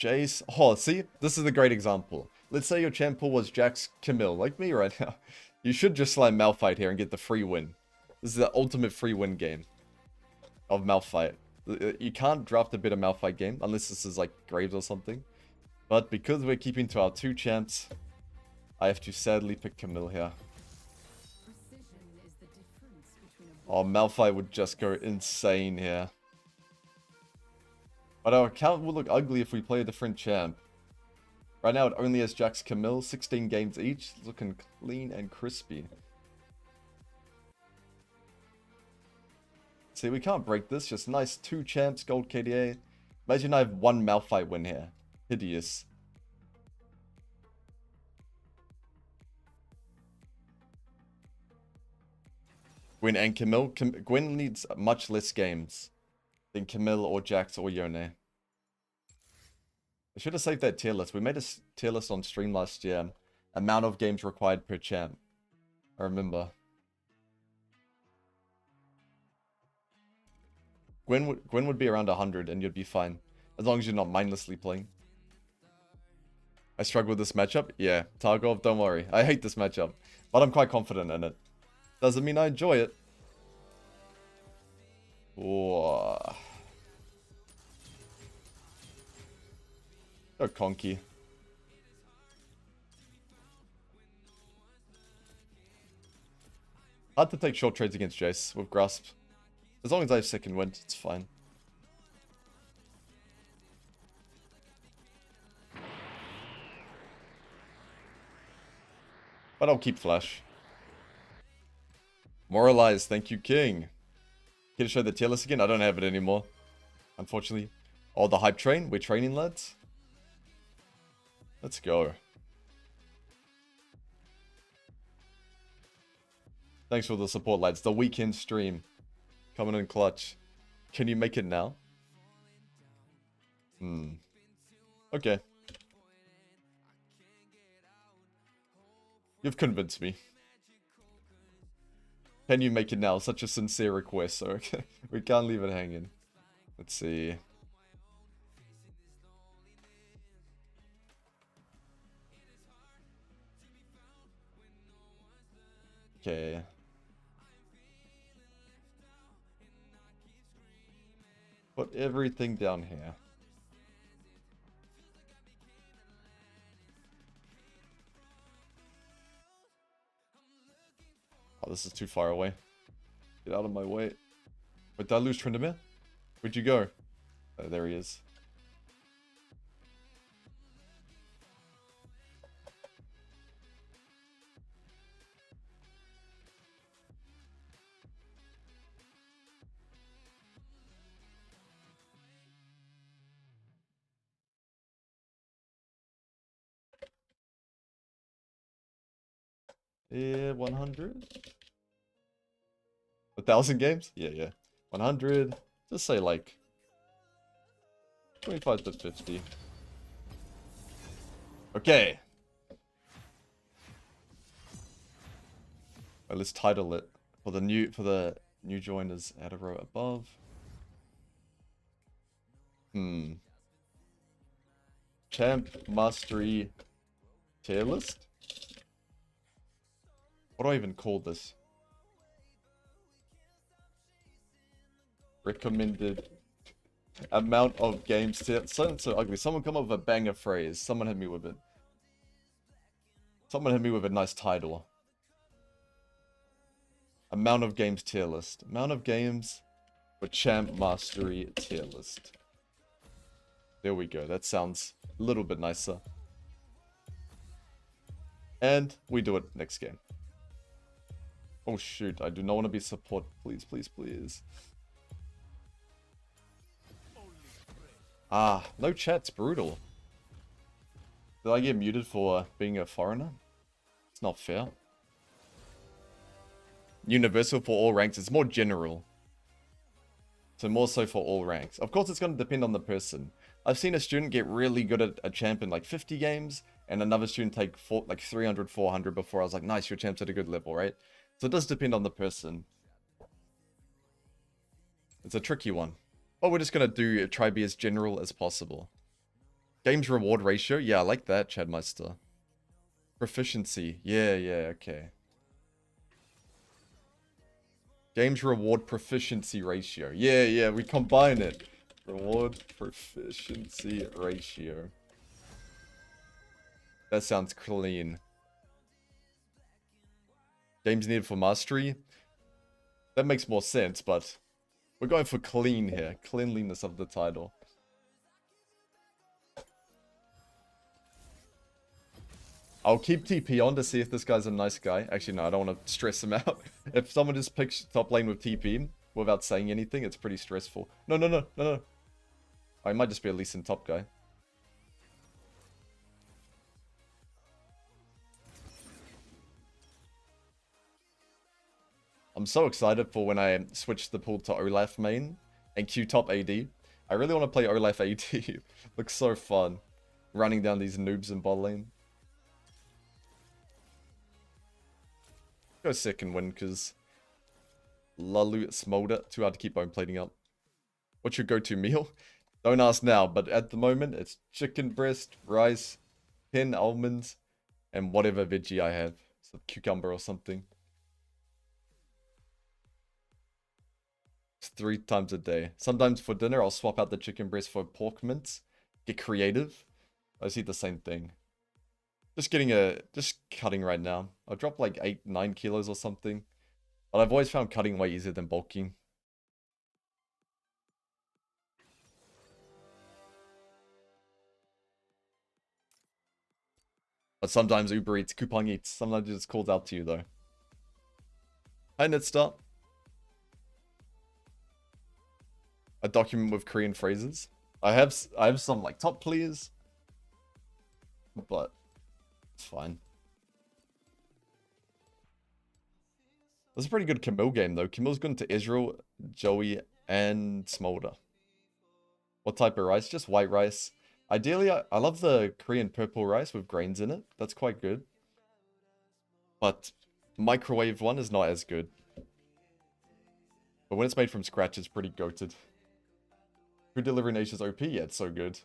Jace. Oh, see? This is a great example. Let's say your champ pool was Jax Camille, like me right now. You should just slam Malphite here and get the free win. This is the ultimate free win game of Malphite. You can't draft a better Malphite game unless this is like Graves or something. But because we're keeping to our 2 champs, I have to sadly pick Camille here. Oh, Malphite would just go insane here. But our account will look ugly if we play a different champ. Right now it only has Jax Camille, 16 games each, looking clean and crispy. See, we can't break this, just nice 2 champs, gold KDA. Imagine I have 1 Malphite win here. Hideous. Gwen and Camille. Gwen needs much less games than Camille or Jax or Yone. I should have saved that tier list. We made a tier list on stream last year. Amount of games required per champ. I remember. Gwen would be around 100 and you'd be fine. As long as you're not mindlessly playing. I struggle with this matchup? Yeah, Tarkov, don't worry. I hate this matchup. But I'm quite confident in it. Doesn't mean I enjoy it. Whoa. Go Conky. Hard to take short trades against Jace with Grasp. As long as I have second wind, it's fine. But I'll keep Flash. Moralize, thank you, King. Here to show the tier list again? I don't have it anymore. Unfortunately. Oh, the hype train? We're training, lads? Let's go. Thanks for the support, lads. The weekend stream. Coming in clutch. Can you make it now? Okay. You've convinced me. Can you make it now? Such a sincere request, so okay. We can't leave it hanging. Let's see. Okay. Put everything down here. Oh, this is too far away. Get out of my way. Wait, did I lose Tryndamere? Where'd you go? Oh, there he is. Yeah, 100? 1,000 games? Yeah, yeah. 100. Just say like 25 to 50. Okay. Well, let's title it for the new joiners at a row above. Champ Mastery tier list? What do I even call this? Recommended amount of games tier. So ugly. Someone come up with a banger phrase. Someone hit me with it. Someone hit me with a nice title. Amount of games tier list. Amount of games for Champ Mastery tier list. There we go. That sounds a little bit nicer. And we do it next game. Oh shoot, I do not want to be support. Please, please, please. Ah, no chat's brutal. Did I get muted for being a foreigner? It's not fair. Universal for all ranks. It's more general. So more so for all ranks. Of course, it's going to depend on the person. I've seen a student get really good at a champ in like 50 games, and another student take like 300, 400 before I was like, nice, your champ's at a good level, right? So it does depend on the person. It's a tricky one. But we're just going to try be as general as possible. Games reward ratio. Yeah, I like that, Chadmeister. Proficiency. Yeah, okay. Games reward proficiency ratio. Yeah, we combine it. Reward proficiency ratio. That sounds clean. Games needed for mastery. That makes more sense, but we're going for clean here. Cleanliness of the title. I'll keep TP on to see if this guy's a nice guy. Actually, no, I don't want to stress him out. If someone just picks top lane with TP without saying anything, it's pretty stressful. No. I might just be a Lee Sin top guy. I'm so excited for when I switch the pool to Olaf main and Q top AD. I really want to play Olaf AD. Looks so fun. Running down these noobs in bot lane. Go second win, because Lalu Smolder, too hard to keep bone plating up. What's your go-to meal? Don't ask now, but at the moment, it's chicken breast, rice, 10 almonds, and whatever veggie I have. So cucumber or something. It's 3 times a day. Sometimes for dinner, I'll swap out the chicken breast for pork mince. Get creative. I just eat the same thing. Just cutting right now. I dropped like 8-9 kilos or something. But I've always found cutting way easier than bulking. But sometimes Uber Eats, Coupon Eats. Sometimes it just calls out to you though. Hi Nitstar. A document with Korean phrases. I have some like top players. But it's fine. This is a pretty good Camille game though. Camille's gone to Israel, Joey, and Smolder. What type of rice? Just white rice. Ideally, I love the Korean purple rice with grains in it. That's quite good. But microwave one is not as good. But when it's made from scratch, it's pretty goated. Food delivery nation's OP? Yeah, it's so good.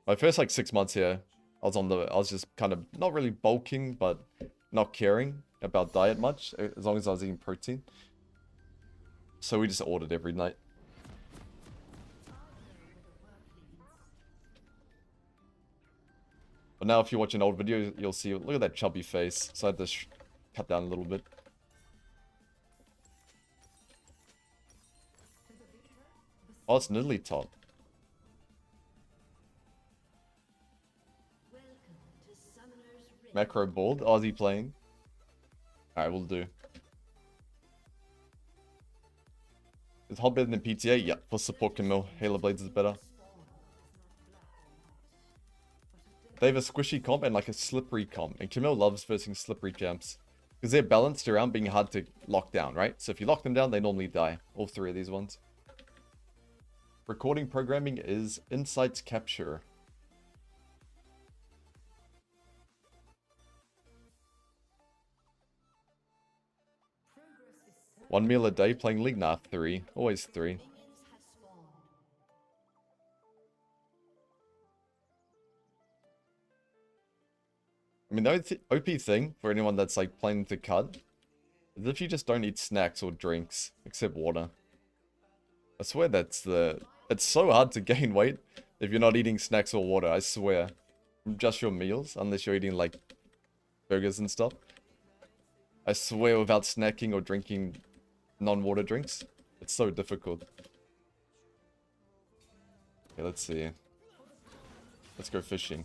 My first like 6 months here, I was just kind of not really bulking, but not caring about diet much, as long as I was eating protein. So we just ordered every night. But now if you watch an old video, you'll see, look at that chubby face. So I had to cut down a little bit. Oh, it's Nidalee top. Macro bold. Oh, is he playing? Alright, we'll do. Is Hot better than PTA? Yeah, for support Camille. Halo Blades is better. They have a squishy comp and like a slippery comp. And Camille loves versing slippery champs. Because they're balanced around being hard to lock down, right? So if you lock them down, they normally die. All 3 of these ones. Recording programming is insights capture. One meal a day playing League? Nah, 3. Always 3. I mean, the OP thing for anyone that's like planning to cut is if you just don't eat snacks or drinks, except water. I swear that's it's so hard to gain weight if you're not eating snacks or water, I swear. From just your meals, unless you're eating like burgers and stuff. I swear without snacking or drinking non-water drinks, it's so difficult. Okay, let's see. Let's go fishing.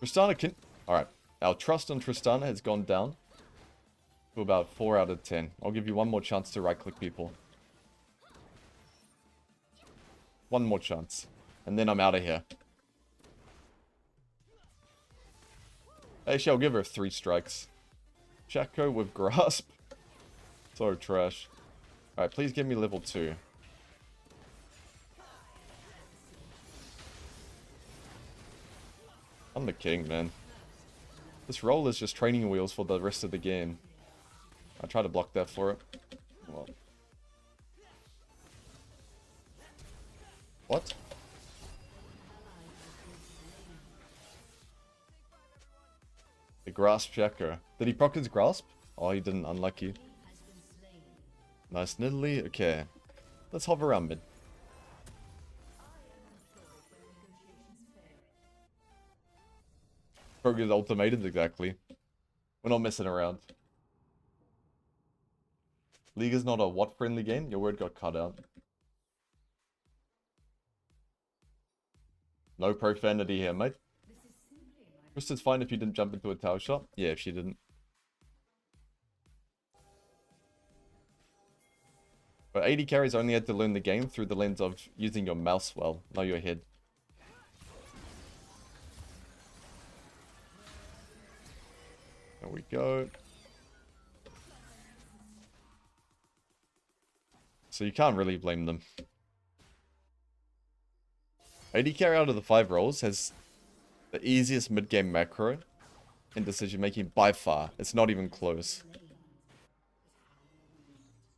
Tristana can... Alright. Our trust on Tristana has gone down to about 4 out of 10. I'll give you one more chance to right-click people. One more chance. And then I'm out of here. Actually, I'll give her 3 strikes. Chaco with grasp. So trash. Alright, please give me level 2. I'm the king, man. This roll is just training wheels for the rest of the game. I try to block that for it. Well. What? The grasp checker. Did he proc his grasp? Oh, he didn't. Unlucky. Nice Nidalee. Okay. Let's hover around mid. Kroger's ultimatums, exactly. We're not messing around. League is not a what-friendly game? Your word got cut out. No profanity here, mate. Krista's fine if you didn't jump into a tower shot. Yeah, if she didn't. But 80 carries only had to learn the game through the lens of using your mouse well, not your head. There we go. So you can't really blame them. 80 carry out of the 5 rolls has The easiest mid-game macro in decision making by far. It's not even close.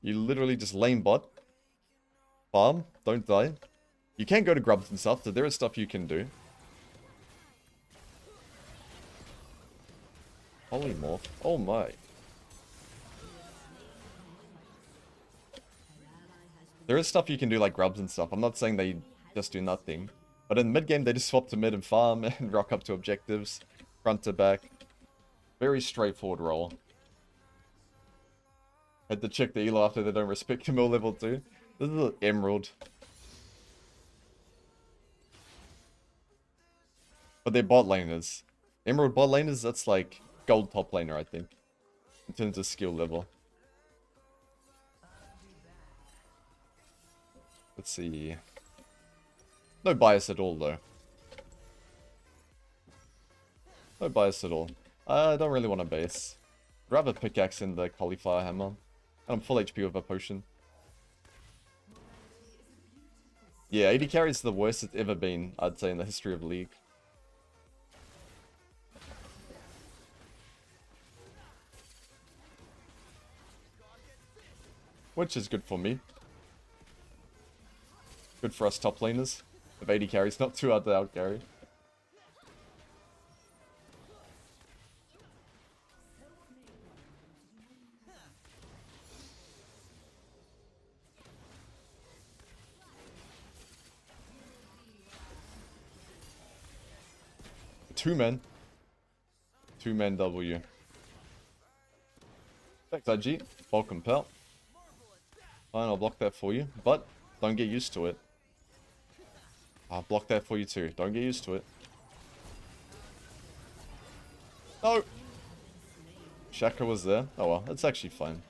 You literally just lane bot, farm, don't die. You can go to grubs and stuff, so there is stuff you can do. Polymorph. Oh my. There is stuff you can do like grubs and stuff. I'm not saying they just do nothing. But in mid-game, they just swap to mid and farm and rock up to objectives. Front to back. Very straightforward role. Had to check the elo after they don't respect Camille level 2. This is an emerald. But they're bot laners. Emerald bot laners, that's like gold top laner, I think. In terms of skill level. Let's see. No bias at all, though. No bias at all. I don't really want a base. I'd rather pickaxe in the cauliflower hammer. And I'm full HP with a potion. Yeah, AD carry is the worst it's ever been, I'd say, in the history of League. Which is good for me. Good for us top laners. If AD carry's not too hard to out carry. Two-man. Two-man W. Thanks, IG. Welcome, pal. Fine, I'll block that for you, but don't get used to it. I'll block that for you too. Don't get used to it. No! Shaka was there. Oh well, it's actually fine.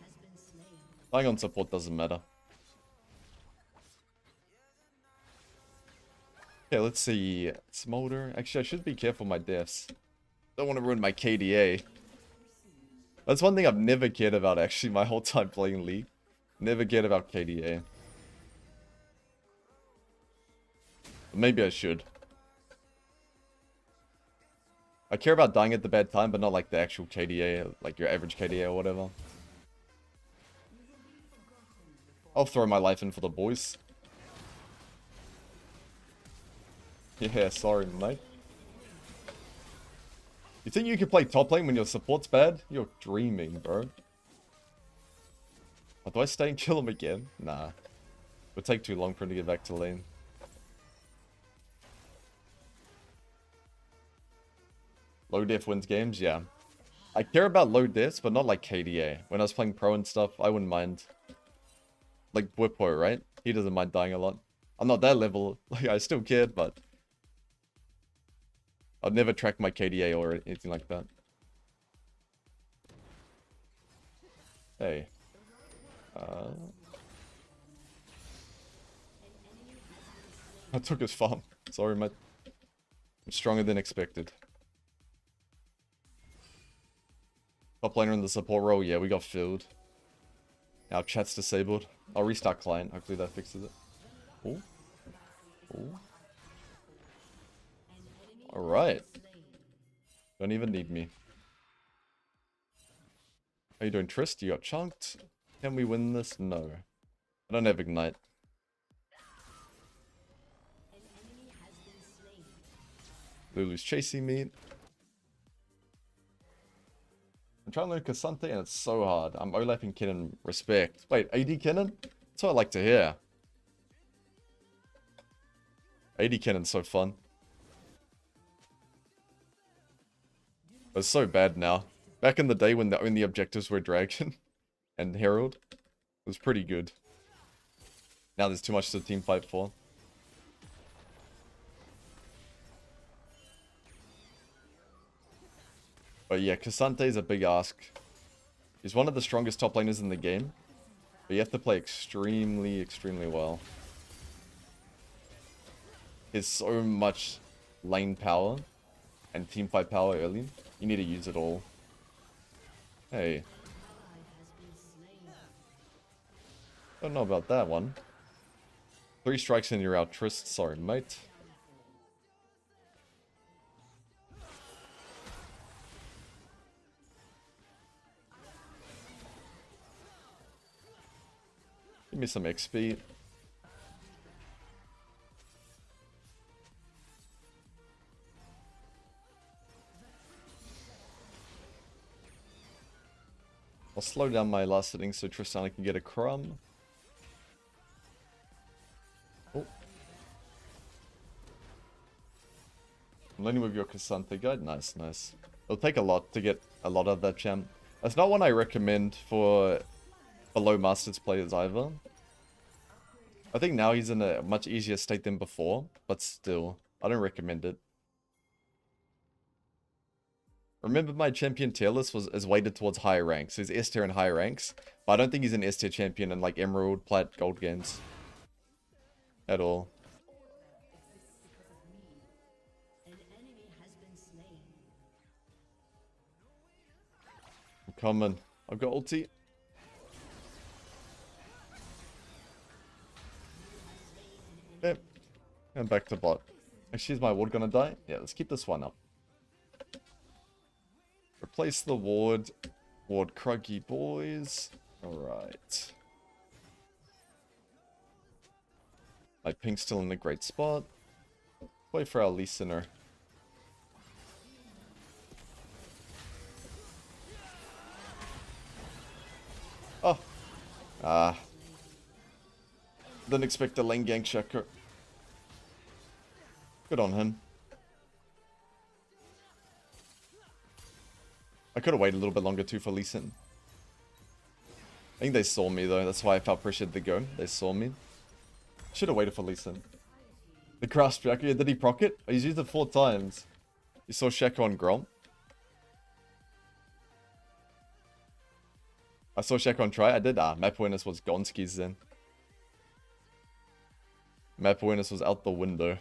Dying on support doesn't matter. Okay, let's see. Smolder. Actually, I should be careful with my deaths. Don't want to ruin my KDA. That's one thing I've never cared about, actually, my whole time playing League. Never cared about KDA. Maybe I should. I care about dying at the bad time, but not like the actual KDA, like your average KDA or whatever. I'll throw my life in for the boys. Yeah, sorry, mate. You think you can play top lane when your support's bad? You're dreaming, bro. Oh, do I stay and kill him again? Nah. It would take too long for him to get back to lane. Low def wins games? Yeah. I care about low defs, but not like KDA. When I was playing pro and stuff, I wouldn't mind. Like Whippo, right? He doesn't mind dying a lot. I'm not that level. Like, I still cared, but I'd never track my KDA or anything like that. Hey. I took his farm. Sorry, mate. I'm stronger than expected. Top laner in the support role. Yeah, we got filled. Our chat's disabled. I'll restart client. Hopefully that fixes it. Ooh. Ooh. Alright. Don't even need me. How you doing, Trist? You got chunked. Can we win this? No. I don't have Ignite. Lulu's chasing me. I'm trying to learn Cassante and it's so hard. I'm Olafing Kennen. Respect. Wait, AD Kennen? That's what I like to hear. AD Kennen's so fun. But it's so bad now. Back in the day when the only objectives were Dragon and Herald, it was pretty good. Now there's too much to team fight for. But yeah, Cassante is a big ask. He's one of the strongest top laners in the game. But you have to play extremely, extremely well. He has so much lane power and team fight power early. You need to use it all. Hey. Don't know about that one. 3 strikes and you're out, Trist. Sorry, mate. me some XP. I'll slow down my last hitting so Tristana can get a crumb. Oh. I'm learning with your Cassandra guide. Nice, nice. It'll take a lot to get a lot of that champ. That's not one I recommend for below Masters players either. I think now he's in a much easier state than before, but still, I don't recommend it. Remember, my champion tier list is weighted towards higher ranks. He's S tier and higher ranks, but I don't think he's an S tier champion in like Emerald, Plat, Gold games. At all. I'm coming. I've got ulti. Yep. And back to bot. Actually, is my ward gonna die? Yeah, let's keep this one up. Replace the ward. Ward Kruggy boys. Alright. My ping's still in a great spot. Play for our listener. Oh. Ah. Didn't expect a lane gank checker. Good on him. I could have waited a little bit longer too for Lee Sin. I think they saw me though, that's why I felt pressured to go. They saw me. Should have waited for Lee Sin. The Grasp Jacker, yeah, did he proc it? He's used it 4 times. You saw Shaco on Grom. I saw Shaco on try, I did. Map awareness was Gonski's then. Map awareness was out the window.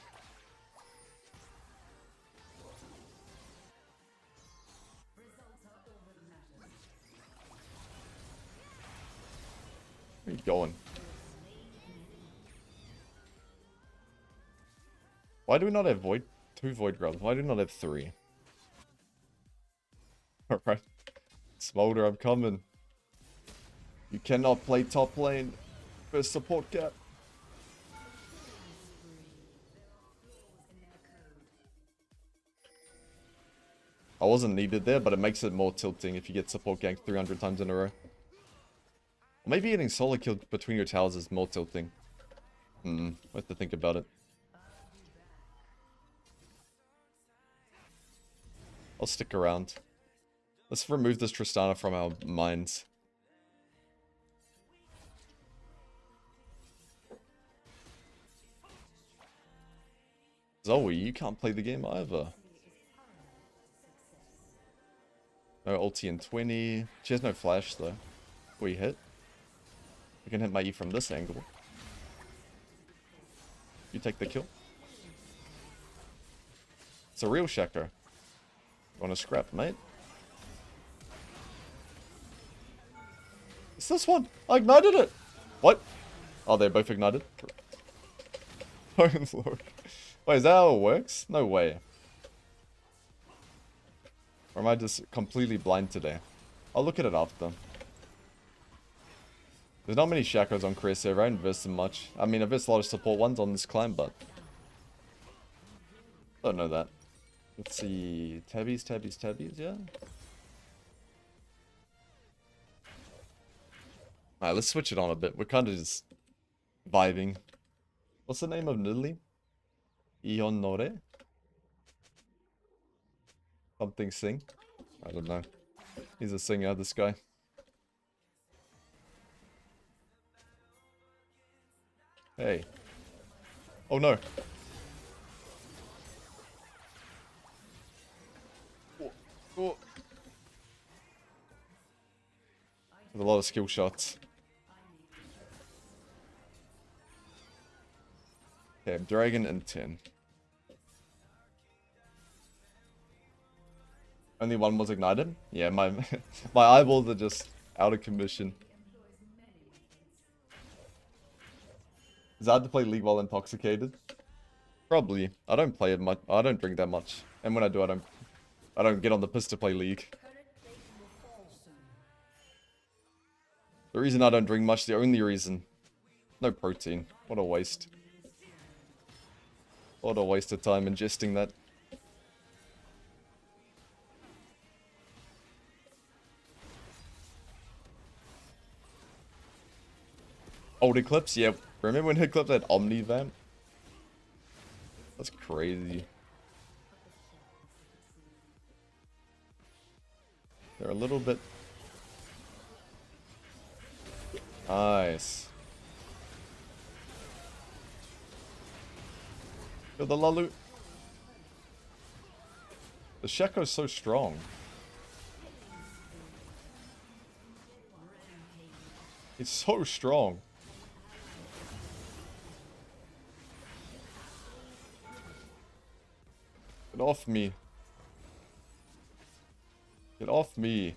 Where are you going? Why do we not have 2 Void Grubs? Why do we not have 3? Alright. Smolder, I'm coming. You cannot play top lane for support cap. I wasn't needed there, but it makes it more tilting if you get support ganked 300 times in a row. Or maybe getting solo killed between your towers is more tilting. I have to think about it. I'll stick around. Let's remove this Tristana from our minds. Zoe, you can't play the game either. No ulti in 20. She has no flash though. We hit. We can hit my E from this angle. You take the kill. It's a real Shaco. Want to scrap, mate? It's this one! I ignited it! What? Oh, they're both ignited? Oh, Lord. Wait, is that how it works? No way. Or am I just completely blind today? I'll look at it after. There's not many Shacos on career server. I haven't invested much. I mean, I've invested a lot of support ones on this climb, but... don't know that. Let's see. Tabbies, yeah? Alright, let's switch it on a bit. We're kind of just vibing. What's the name of Nidalee? Ion Nore? Something sing? I don't know. He's a singer, this guy. Hey. Oh no. Oh. With a lot of skill shots. Okay, Dragon and 10. Only one was ignited? Yeah, my my eyeballs are just out of commission. Is it hard to play League while intoxicated? Probably. I don't play it much. I don't drink that much. And when I do, I don't get on the piss to play League. The reason I don't drink much, the only reason, No protein. What a waste. What a waste of time ingesting that. Old Eclipse? Yeah. Remember when Eclipse had Omni Vamp? That's crazy. They're a little bit... Nice. Yo, the Lalu... The Shaco's so strong. It's so strong. Get off me. Get off me.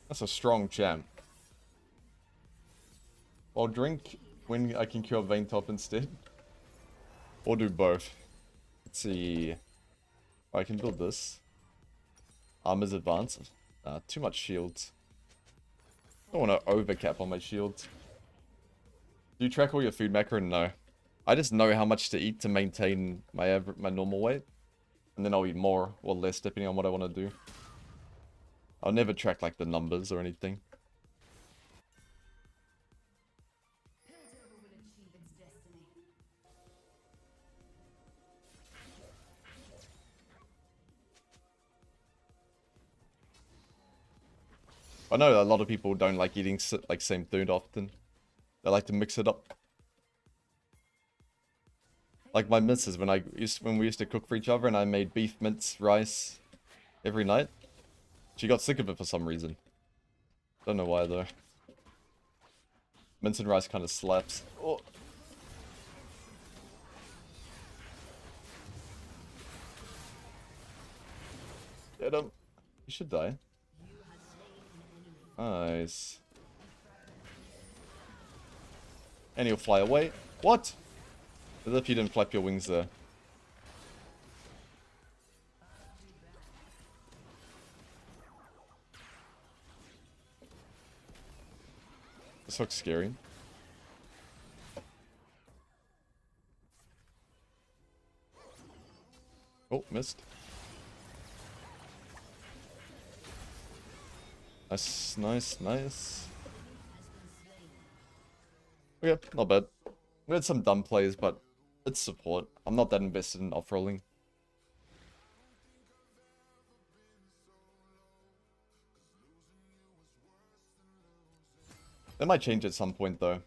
That's a strong champ. I'll drink when I can cure Vein Top instead. Or do both. Let's see. I can build this. Armor's advanced. Too much shields. I don't want to overcap on my shields. Do you track all your food macro? No. I just know how much to eat to maintain my normal weight. And then I'll eat more or less depending on what I want to do. I'll never track like the numbers or anything. I know a lot of people don't like eating like same food often. They like to mix it up. Like my missus, when we used to cook for each other and I made beef mince rice every night, she got sick of it for some reason. Don't know why though. Mince and rice kind of slaps. Oh. Get him. He should die. Nice. And he'll fly away. What? As if you didn't flap your wings there. This looks scary. Oh, missed. Nice, nice, nice. Okay, not bad. We had some dumb plays, but it's support. I'm not that invested in off-rolling. That might change at some point, though.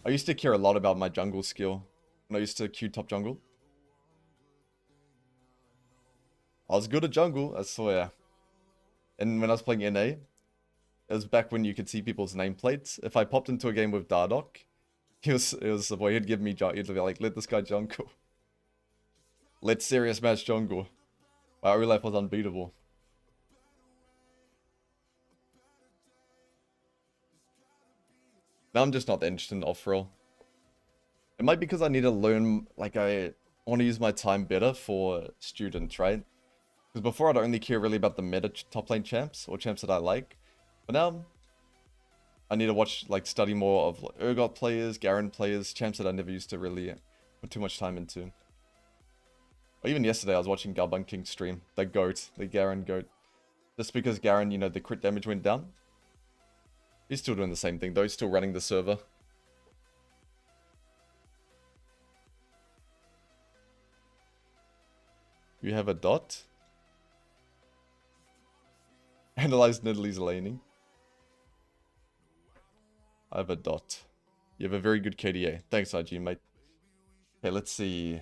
I used to care a lot about my jungle skill when I used to queue top jungle. I was good at jungle, I swear. And when I was playing NA, it was back when you could see people's nameplates. If I popped into a game with Dardoch, it was the boy, he'd give me, he'd be like, let this guy jungle. Let serious match jungle. My real life was unbeatable. Now I'm just not interested in off-roll. It might be because I need to learn, like I want to use my time better for students, right? Because before I'd only care really about the meta top lane champs, or champs that I like. But now, I need to watch, like, study more of like, Urgot players, Garen players, champs that I never used to really put too much time into. Or even yesterday, I was watching Garbun King stream, the GOAT, the Garen GOAT. Just because Garen, you know, the crit damage went down. He's still doing the same thing though, he's still running the server. You have a dot? Analyze Nidalee's laning. I have a dot. You have a very good KDA. Thanks, IG, mate. Okay, let's see.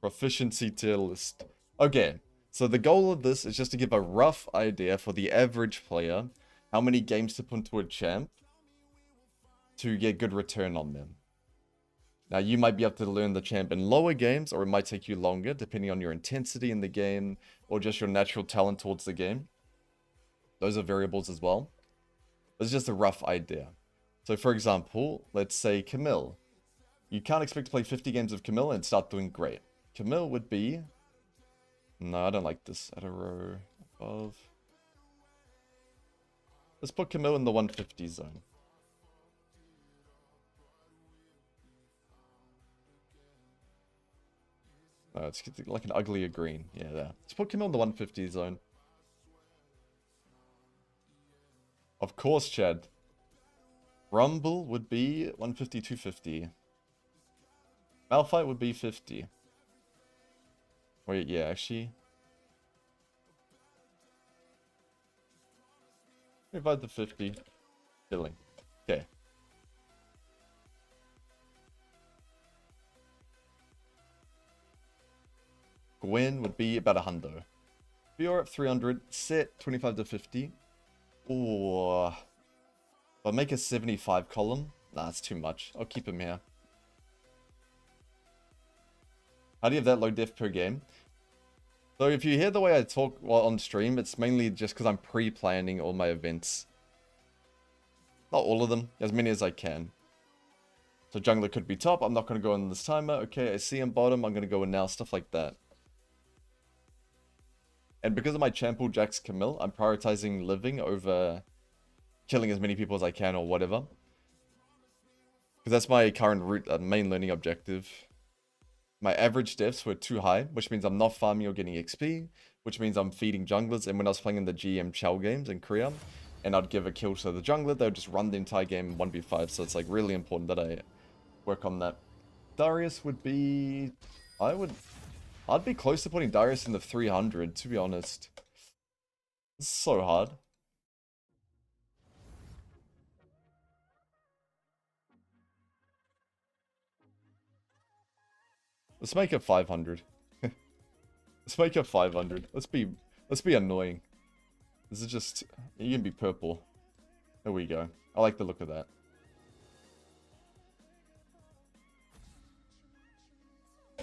Proficiency tier list. Okay, so the goal of this is just to give a rough idea for the average player how many games to put into a champ to get good return on them. Now, you might be able to learn the champ in lower games, or it might take you longer, depending on your intensity in the game, or just your natural talent towards the game. Those are variables as well. It's just a rough idea. So, for example, let's say Camille. You can't expect to play 50 games of Camille and start doing great. Camille would be... No, I don't like this. At a row above. Let's put Camille in the 150 zone. No, it's like an uglier green. Yeah, there. Let's put Camille in the 150 zone. Of course, Chad. Rumble would be 150, 250. Malphite would be 50. Wait, yeah, actually. 25 to 50. Killing. Okay. Gwen would be about 100. Fiora at 300. Set 25 to 50. Ooh. If I make a 75 column. Nah, that's too much. I'll keep him here. How do you have that low def per game? So if you hear the way I talk while on stream, it's mainly just because I'm pre-planning all my events. Not all of them, as many as I can. So jungler could be top, I'm not going to go in this timer. Okay, I see him bottom, I'm going to go in now, stuff like that. And because of my champ pool Jax Camille, I'm prioritizing living over killing as many people as I can or whatever. Because that's my current route, main learning objective. My average deaths were too high, which means I'm not farming or getting XP, which means I'm feeding junglers. And when I was playing in the GM Chow games in Korea, and I'd give a kill to the jungler, they would just run the entire game 1v5. So it's like really important that I work on that. Darius would be... I'd be close to putting Darius in the 300, to be honest. It's so hard. Let's make it 500. Let's make it 500. Let's be annoying. This is just... You can be purple. There we go. I like the look of that.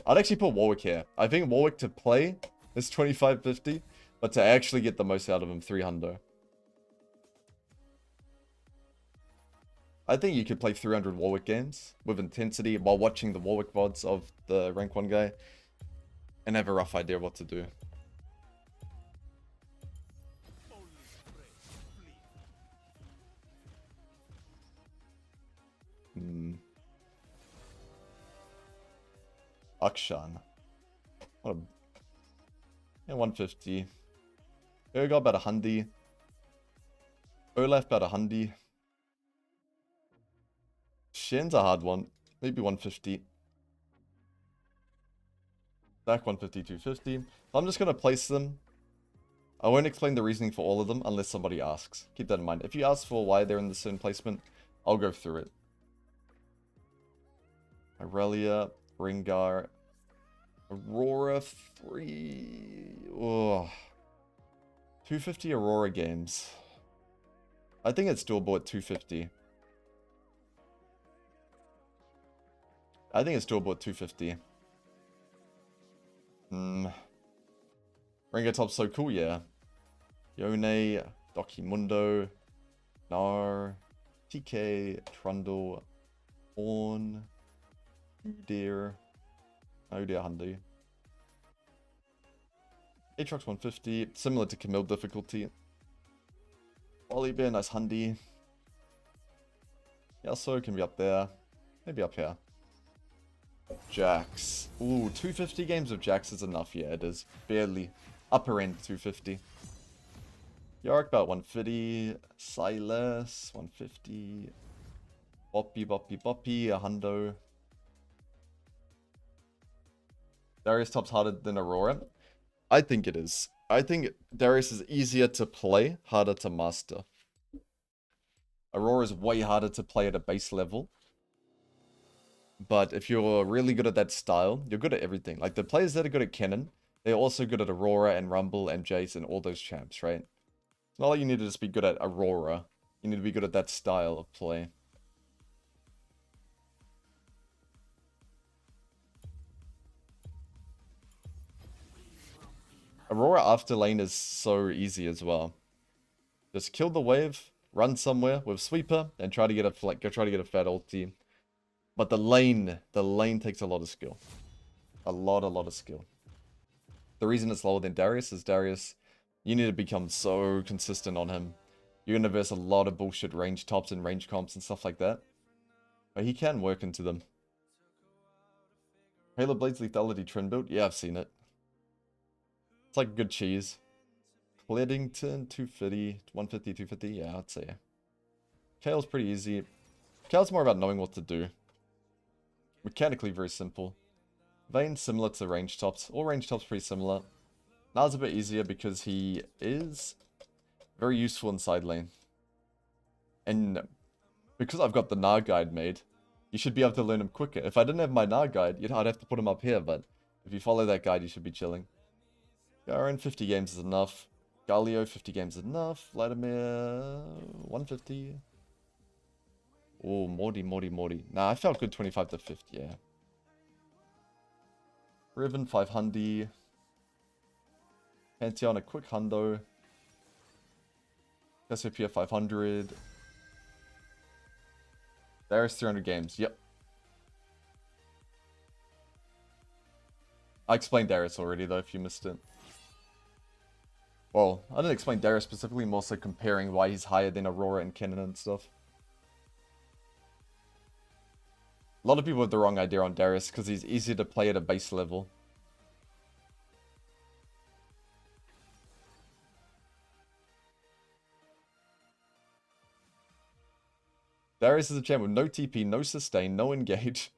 I'd actually put Warwick here. I think Warwick to play is 2550, but to actually get the most out of him, 300. I think you could play 300 Warwick games with intensity while watching the Warwick VODs of the rank 1 guy and have a rough idea of what to do. Akshan. What a... Yeah, 150. Urgot about 100. Olaf about 100. Shen's a hard one. Maybe 150. Back 150, 250. I'm just going to place them. I won't explain the reasoning for all of them unless somebody asks. Keep that in mind. If you ask for why they're in the certain placement, I'll go through it. Aurelia, Ringar, Aurora 3. Oh. 250 Aurora games. I think it's doable at 250. I think it's doable at 250. Ringo Top's so cool, yeah. Yone, Dokimundo, Nar, TK, Trundle, Orn, Udyr, Udyr Handy. Aatrox 150, similar to Camille difficulty. Olibear, nice Handy. Yasuo can be up there. Maybe up here. Jax. Ooh, 250 games of Jax is enough. Yeah, it is. Barely. Upper end 250. Yorick about 150. Silas 150. Boppy, a hundo. Darius top's harder than Aurora. I think it is. I think Darius is easier to play, harder to master. Aurora is way harder to play at a base level. But if you're really good at that style, you're good at everything. Like the players that are good at Kennen, they're also good at Aurora and Rumble and Jace and all those champs, right? It's not like you need to just be good at Aurora. You need to be good at that style of play. Aurora after lane is so easy as well. Just kill the wave, run somewhere with sweeper, and try to get a fat ulti. But the lane takes a lot of skill. A lot of skill. The reason it's lower than Darius is Darius, you need to become so consistent on him. You're gonna verse a lot of bullshit range tops and range comps and stuff like that. But he can work into them. Halo Blade's lethality trend build? Yeah, I've seen it. It's like good cheese. Cleddington, 250, 150, 250, yeah, I'd say. Kale's pretty easy. Kale's more about knowing what to do. Mechanically very simple. Vayne's similar to range tops. All range tops pretty similar. Now's a bit easier because he is very useful in side lane. And because I've got the Gnar guide made, you should be able to learn him quicker. If I didn't have my Gnar guide, I'd have to put him up here, but if you follow that guide, you should be chilling. Garen, 50 games is enough. Galio, 50 games is enough. Vladimir, 150. Oh, Morty. Nah, I felt good 25 to 50, yeah. Riven, 500. Pantheon, a quick hundo. Cassiopeia, 500. There's 300 games, yep. I explained Darius already, though, if you missed it. Well, I didn't explain Darius specifically, more so comparing why he's higher than Aurora and Kennen and stuff. A lot of people have the wrong idea on Darius, because he's easier to play at a base level. Darius is a champ with no TP, no sustain, no engage.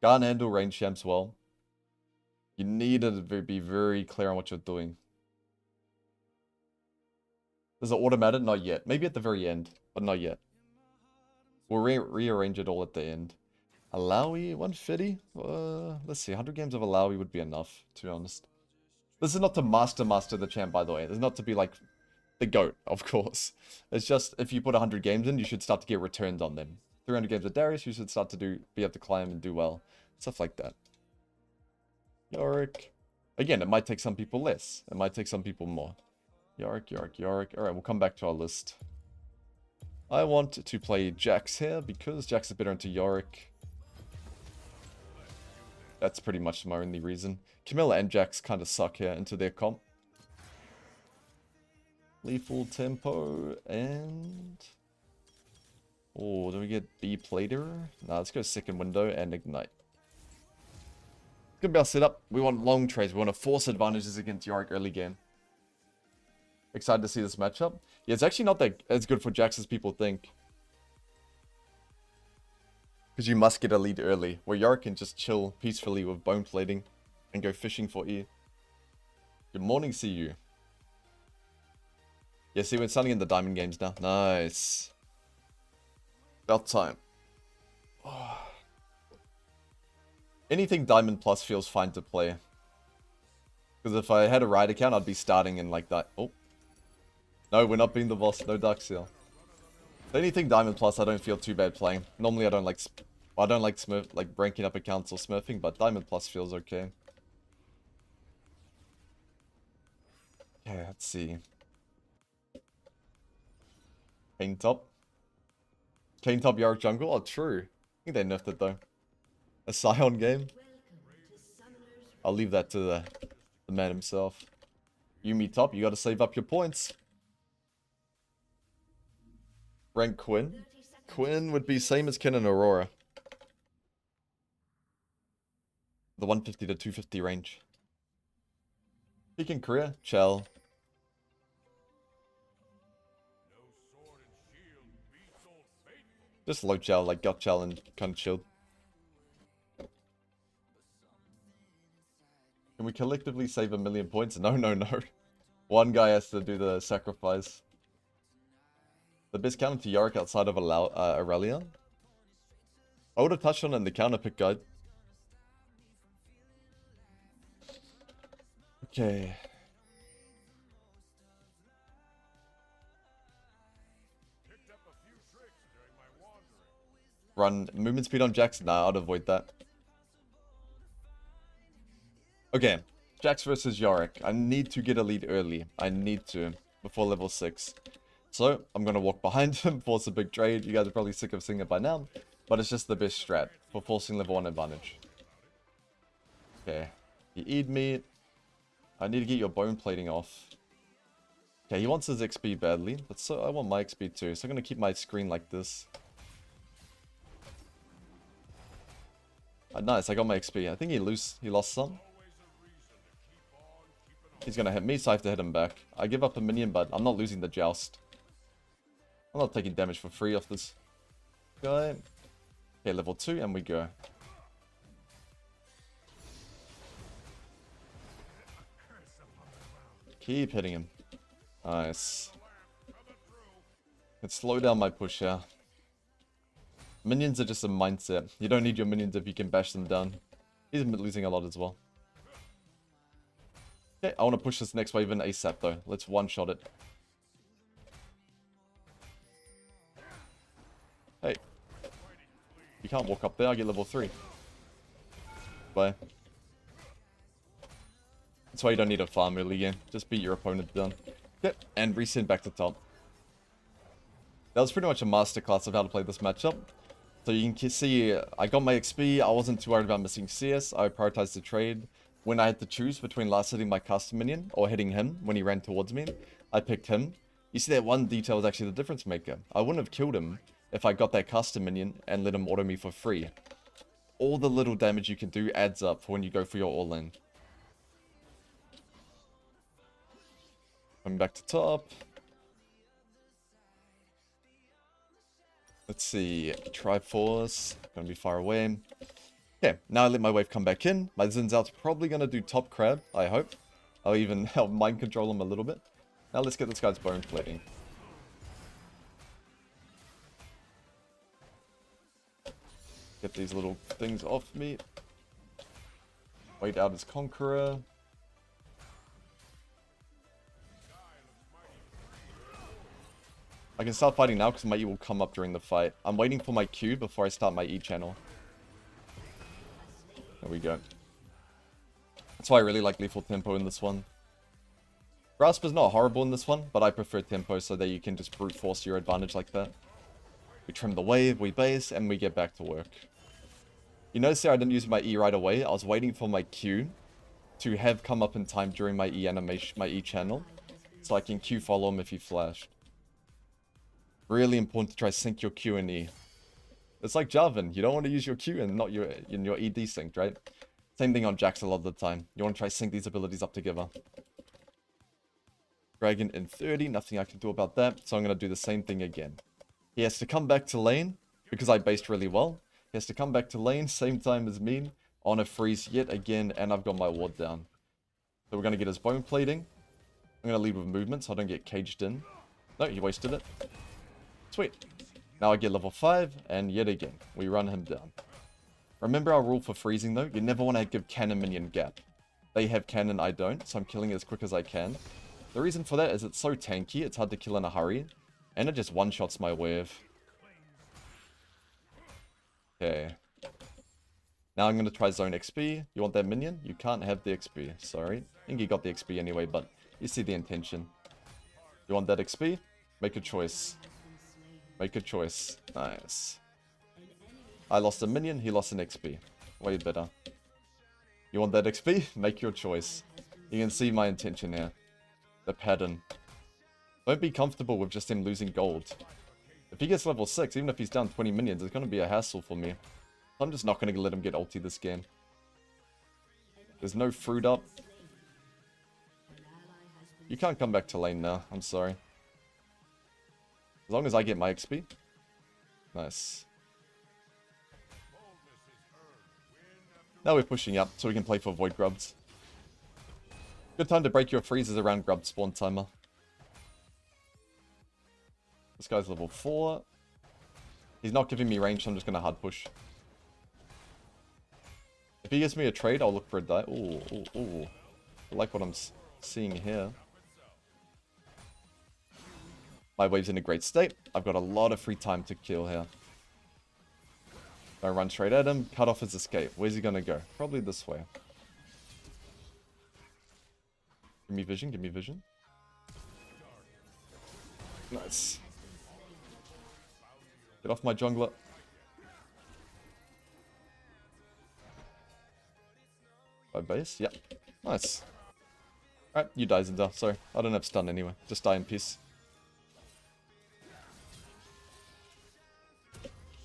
Can't handle range champs well. You need to be very clear on what you're doing. Does it automate it? Not yet. Maybe at the very end, but not yet. We'll rearrange it all at the end. Alawi, 150? Let's see, 100 games of Alawi would be enough, to be honest. This is not to master the champ, by the way. This is not to be like the GOAT, of course. It's just, if you put 100 games in, you should start to get returns on them. 300 games with Darius, you should start to be able to climb and do well. Stuff like that. Yorick. Again, it might take some people less. It might take some people more. Yorick. Alright, we'll come back to our list. I want to play Jax here, because Jax is better into Yorick. That's pretty much my only reason. Camilla and Jax kind of suck here into their comp. Lethal tempo and... Oh, do we get B plater? Nah, let's go second window and ignite. It's gonna be our setup. We want long trades. We want to force advantages against Yorick early game. Excited to see this matchup. Yeah, it's actually not that as good for Jax as people think. Because you must get a lead early, where Yorick can just chill peacefully with bone plating and go fishing for E. Good morning, see you. Yeah, see, we're starting in the diamond games now. Nice. About time. Oh. Anything diamond plus feels fine to play. Because if I had a ride account, I'd be starting in like that. Oh. No, we're not being the boss. No Dark Seal. Anything diamond plus, I don't feel too bad playing. Normally, I don't like smurf, like ranking up accounts or smurfing, but diamond plus feels okay. Okay, let's see. Cane top. Cane top Yorick jungle? Oh, true. I think they nerfed it though. A Scion game? I'll leave that to the man himself. Yumi top, you gotta save up your points. Rank Quinn. Quinn would be same as Ken and Aurora. The 150 to 250 range. Peak in career, Chell. Just low Chell, like got Chell and kind of chilled. Can we collectively save 1,000,000 points? No. One guy has to do the sacrifice. The best counter to Yorick outside of Aurelia? I would have touched on it in the counter pick guide. Okay. Run movement speed on Jax? Nah, I'd avoid that. Okay. Jax versus Yorick. I need to get a lead early. I need to. Before level 6. So, I'm going to walk behind him, force a big trade. You guys are probably sick of seeing it by now. But it's just the best strat for forcing level 1 advantage. Okay. You eat me. I need to get your bone plating off. Okay, he wants his XP badly, but so I want my XP too, so I'm gonna keep my screen like this. Nice, I got my XP. I think he lost some. He's gonna hit me, so I have to hit him back. I give up a minion, but I'm not losing the joust. I'm not taking damage for free off this guy. Okay, level 2, and we go. Keep hitting him. Nice. Let's slow down my push here. Minions are just a mindset. You don't need your minions if you can bash them down. He's losing a lot as well. Okay, I want to push this next wave in ASAP though. Let's one-shot it. Hey. You can't walk up there, I get level 3. Bye. That's why you don't need a farm early game. Just beat your opponent down. Yep, and resend back to top. That was pretty much a masterclass of how to play this matchup. So you can see, I got my XP, I wasn't too worried about missing CS, I prioritized the trade. When I had to choose between last hitting my custom minion or hitting him when he ran towards me, I picked him. You see that one detail was actually the difference maker. I wouldn't have killed him if I got that custom minion and let him auto me for free. All the little damage you can do adds up for when you go for your all-in. Coming back to top. Let's see. Triforce. Gonna be far away. Okay, now I let my wave come back in. My Zin's out's probably gonna do top crab, I hope. I'll even help mind control him a little bit. Now let's get this guy's bone plating. Get these little things off me. Wait out his Conqueror. I can start fighting now because my E will come up during the fight. I'm waiting for my Q before I start my E channel. There we go. That's why I really like lethal tempo in this one. Grasp is not horrible in this one, but I prefer tempo so that you can just brute force your advantage like that. We trim the wave, we base, and we get back to work. You notice here I didn't use my E right away. I was waiting for my Q to have come up in time during my E animation, my E channel, so I can Q follow him if he flashed. Really important to try sync your Q and E. It's like Jarvan. You don't want to use your Q and not your E desynced, right? Same thing on Jax a lot of the time. You want to try sync these abilities up together. Dragon in 30. Nothing I can do about that. So I'm going to do the same thing again. He has to come back to lane because I based really well. He has to come back to lane same time as me on a freeze yet again, and I've got my ward down. So we're going to get his bone plating. I'm going to lead with movement so I don't get caged in. No, he wasted it. Sweet. Now I get level 5, and yet again, we run him down. Remember our rule for freezing though? You never want to give cannon minion gap. They have cannon, I don't, so I'm killing it as quick as I can. The reason for that is it's so tanky, it's hard to kill in a hurry. And it just one-shots my wave. Okay. Now I'm going to try zone XP. You want that minion? You can't have the XP. Sorry. I think you got the XP anyway, but you see the intention. You want that XP? Make a choice. Make a choice. Nice. I lost a minion, he lost an XP. Way better. You want that XP? Make your choice. You can see my intention here. The pattern. Don't be comfortable with just him losing gold. If he gets level 6, even if he's down 20 minions, it's going to be a hassle for me. I'm just not going to let him get ulti this game. There's no fruit up. You can't come back to lane now. I'm sorry. As long as I get my XP. Nice. Now we're pushing up so we can play for Void Grubs. Good time to break your freezes around Grub spawn timer. This guy's level 4. He's not giving me range, so I'm just going to hard push. If he gives me a trade, I'll look for a die. Ooh, ooh, ooh. I like what I'm seeing here. My wave's in a great state. I've got a lot of free time to kill here. Don't run straight at him. Cut off his escape. Where's he going to go? Probably this way. Give me vision. Give me vision. Nice. Get off my jungler. base. Yep. Nice. Alright, you die, Zinda. Sorry, I don't have stun anyway. Just die in peace.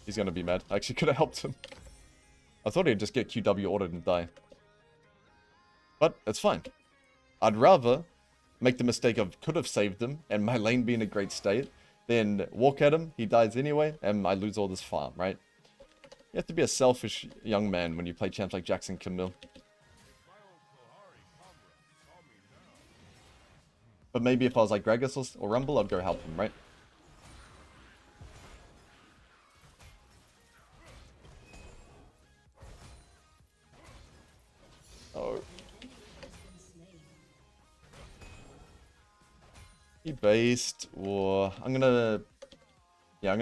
He's gonna be mad. I actually could have helped him. I thought he'd just get QW ordered and die. But, it's fine. I'd rather make the mistake of could have saved him, and my lane be in a great state, than walk at him, he dies anyway, and I lose all this farm, right? You have to be a selfish young man when you play champs like Jackson Camille. But maybe if I was like Gragas or Rumble, I'd go help him, right? Oh. He based, or I'm gonna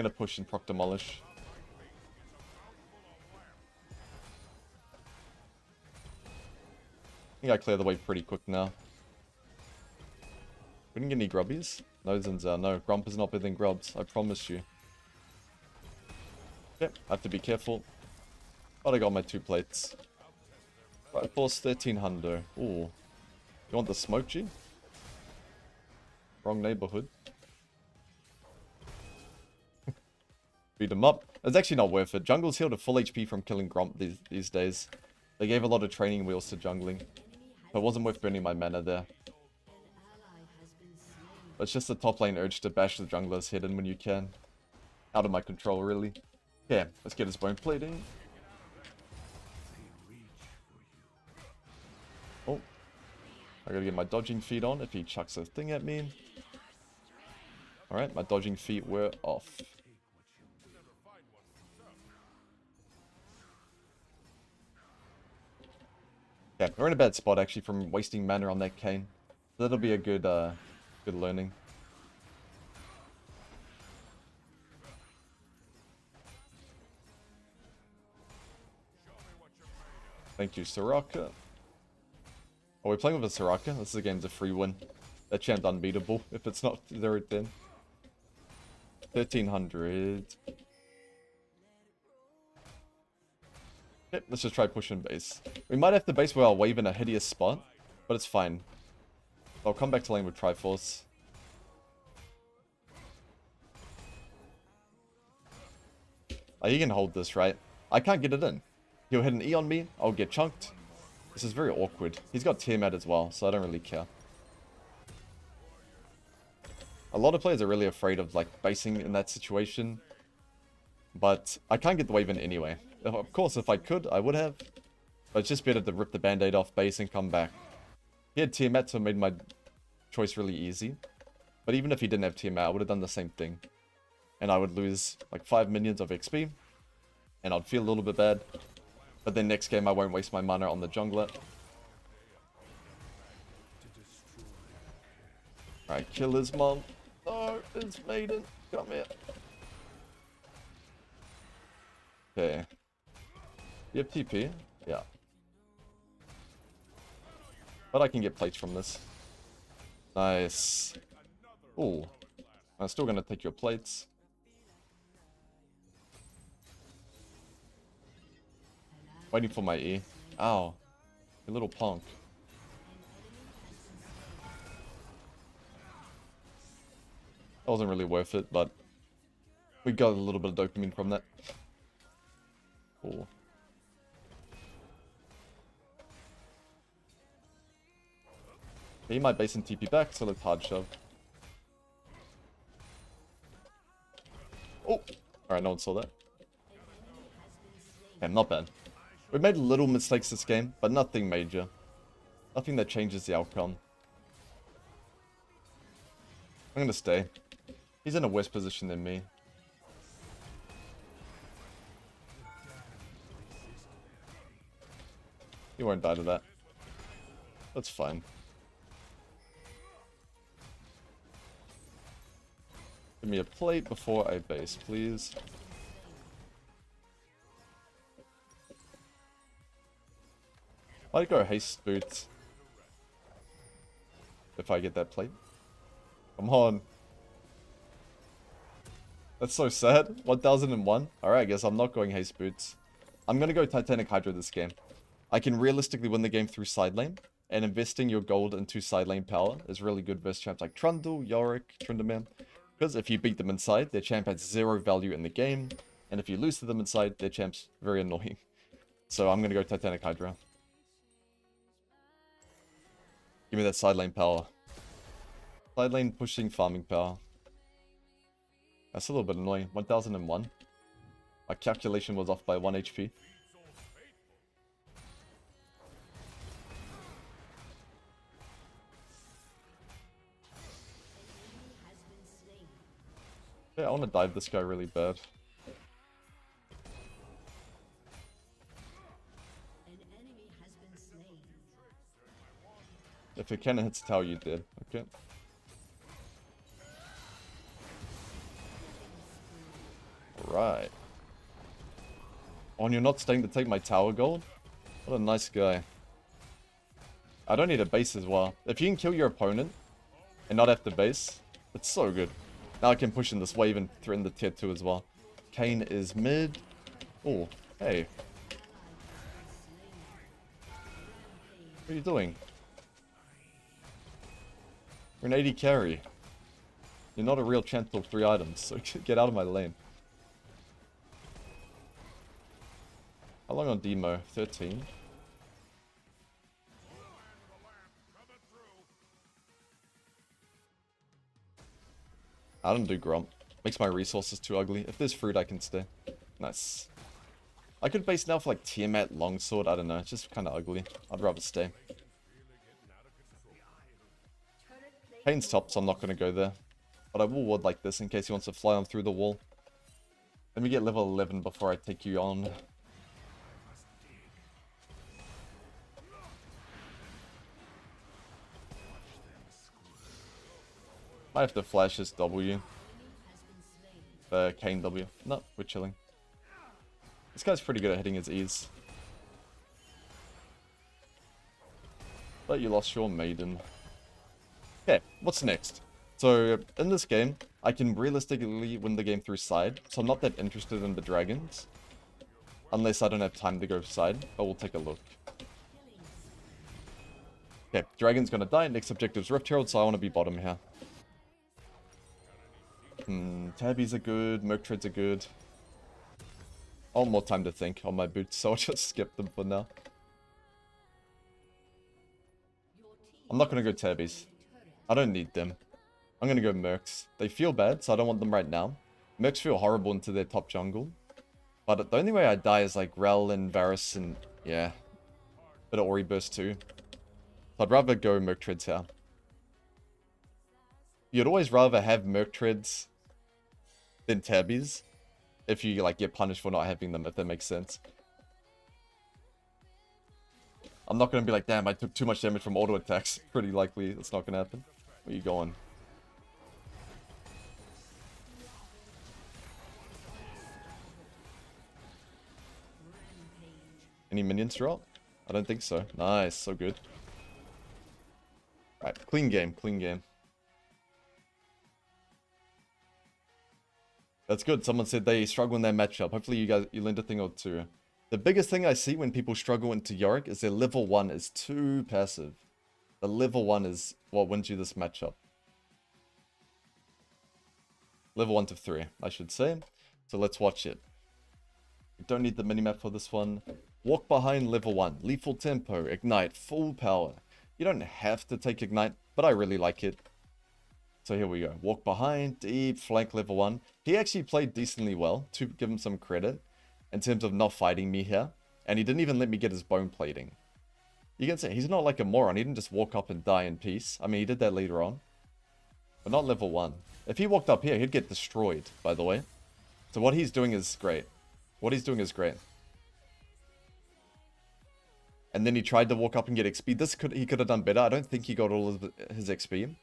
push and proc demolish. I think I clear the way pretty quick now. We didn't get any grubbies? No, Zinza. No, Grump is not better than grubs. I promise you. Okay, I have to be careful. But I got my 2 plates. Right, force 1300. Ooh. You want the smoke, G? Wrong neighborhood. Beat him up. It's actually not worth it. Jungle's healed to full HP from killing Grump these days. They gave a lot of training wheels to jungling. So it wasn't worth burning my mana there. But it's just the top lane urge to bash the jungler's head in when you can. Out of my control, really. Yeah, let's get his bone plating. Oh. I gotta get my dodging feet on if he chucks a thing at me. Alright, my dodging feet were off. Yeah, we're in a bad spot actually from wasting mana on that Kayn. So that'll be a good good learning. Thank you, Soraka. Oh, we're playing with a Soraka? This is a game's a free win. That champ unbeatable if it's not 0-10. 1300. Okay, let's just try pushing base. We might have to base with our wave in a hideous spot, but it's fine. I'll come back to lane with Triforce. Oh, he can hold this, right? I can't get it in. He'll hit an E on me, I'll get chunked. This is very awkward. He's got Tiamat as well, so I don't really care. A lot of players are really afraid of like basing in that situation. But I can't get the wave in anyway. Of course, if I could, I would have. But it's just better to rip the band-aid off base and come back. He had Tiamat, so it made my choice really easy. But even if he didn't have Tiamat, I would have done the same thing. And I would lose like 5 minions of XP. And I'd feel a little bit bad. But then next game I won't waste my mana on the jungler. Alright, kill his mom. Oh, his maiden. Come here. Okay. You have TP? Yeah. But I can get plates from this. Nice. Ooh. I'm still gonna take your plates. Waiting for my E. Ow. You little punk. That wasn't really worth it, but we got a little bit of dopamine from that. Cool. He might base and TP back, so let's hard shove. Oh! Alright, no one saw that. Okay, not bad. We made little mistakes this game, but nothing major. Nothing that changes the outcome. I'm gonna stay. He's in a worse position than me. He won't die to that. That's fine. Give me a plate before I base, please. I'd go haste boots. If I get that plate. Come on. That's so sad. 1001. Alright, I guess I'm not going haste boots. I'm gonna go Titanic Hydra this game. I can realistically win the game through side lane, and investing your gold into side lane power is really good versus champs like Trundle, Yorick, Tryndamere. Because if you beat them inside, their champ has 0 value in the game, and if you lose to them inside, their champ's very annoying. So I'm going to go Titanic Hydra. Give me that side lane power. Side lane pushing farming power. That's a little bit annoying. 1001. My calculation was off by 1 HP. Yeah, I want to dive this guy really bad. If it kinda hits tower, you did. Okay. Right. Oh, and you're not staying to take my tower gold? What a nice guy. I don't need a base as well. If you can kill your opponent and not have to base, it's so good. Now I can push in this wave and threaten the tier 2 as well. Kayn is mid. Oh, hey. What are you doing? You're an 80 carry. You're not a real champ till 3 items, so get out of my lane. How long on demo? 13. I don't do Gromp. Makes my resources too ugly. If there's fruit, I can stay. Nice. I could base now for like Tiamat Longsword. I don't know. It's just kind of ugly. I'd rather stay. Kayn's top, so I'm not going to go there. But I will ward like this in case he wants to fly on through the wall. Let me get level 11 before I take you on. I have to flash his W. Kayn W. No, we're chilling. This guy's pretty good at hitting his E's. But you lost your maiden. Okay, what's next? So, in this game, I can realistically win the game through side, so I'm not that interested in the dragons. Unless I don't have time to go side, but we'll take a look. Okay, dragon's gonna die, next objective's Rift Herald, so I want to be bottom here. Tabbies are good, Merc Treads are good. I want more time to think on my boots, so I'll just skip them for now. I'm not gonna go Tabbies. I don't need them. I'm gonna go Mercs. They feel bad, so I don't want them right now. Mercs feel horrible into their top jungle. But the only way I die is like Rel and Varus and, yeah. Bit of Ori Burst too. So I'd rather go Merc Treads here. You'd always rather have Merc Treads than Tabbies. If you like get punished for not having them, if that makes sense. I'm not going to be like, damn, I took too much damage from auto attacks. Pretty likely that's not going to happen. Where are you going? Any minions drop? I don't think so. Nice, so good. Right, clean game, clean game. That's good. Someone said they struggle in their matchup. Hopefully you learned a thing or two. The biggest thing I see when people struggle into Yorick is their level 1 is too passive. The level 1 is what wins you this matchup. Level 1 to 3, I should say. So let's watch it. We don't need the minimap for this one. Walk behind level 1. Lethal tempo. Ignite. Full power. You don't have to take Ignite, but I really like it. So here we go. Walk behind. Deep. Flank level 1. He actually played decently well, to give him some credit, in terms of not fighting me here. And he didn't even let me get his bone plating. You can say, he's not like a moron. He didn't just walk up and die in peace. I mean, he did that later on. But not level 1. If he walked up here, he'd get destroyed, by the way. So what he's doing is great. What he's doing is great. And then he tried to walk up and get XP. He could have done better. I don't think he got all of his XP.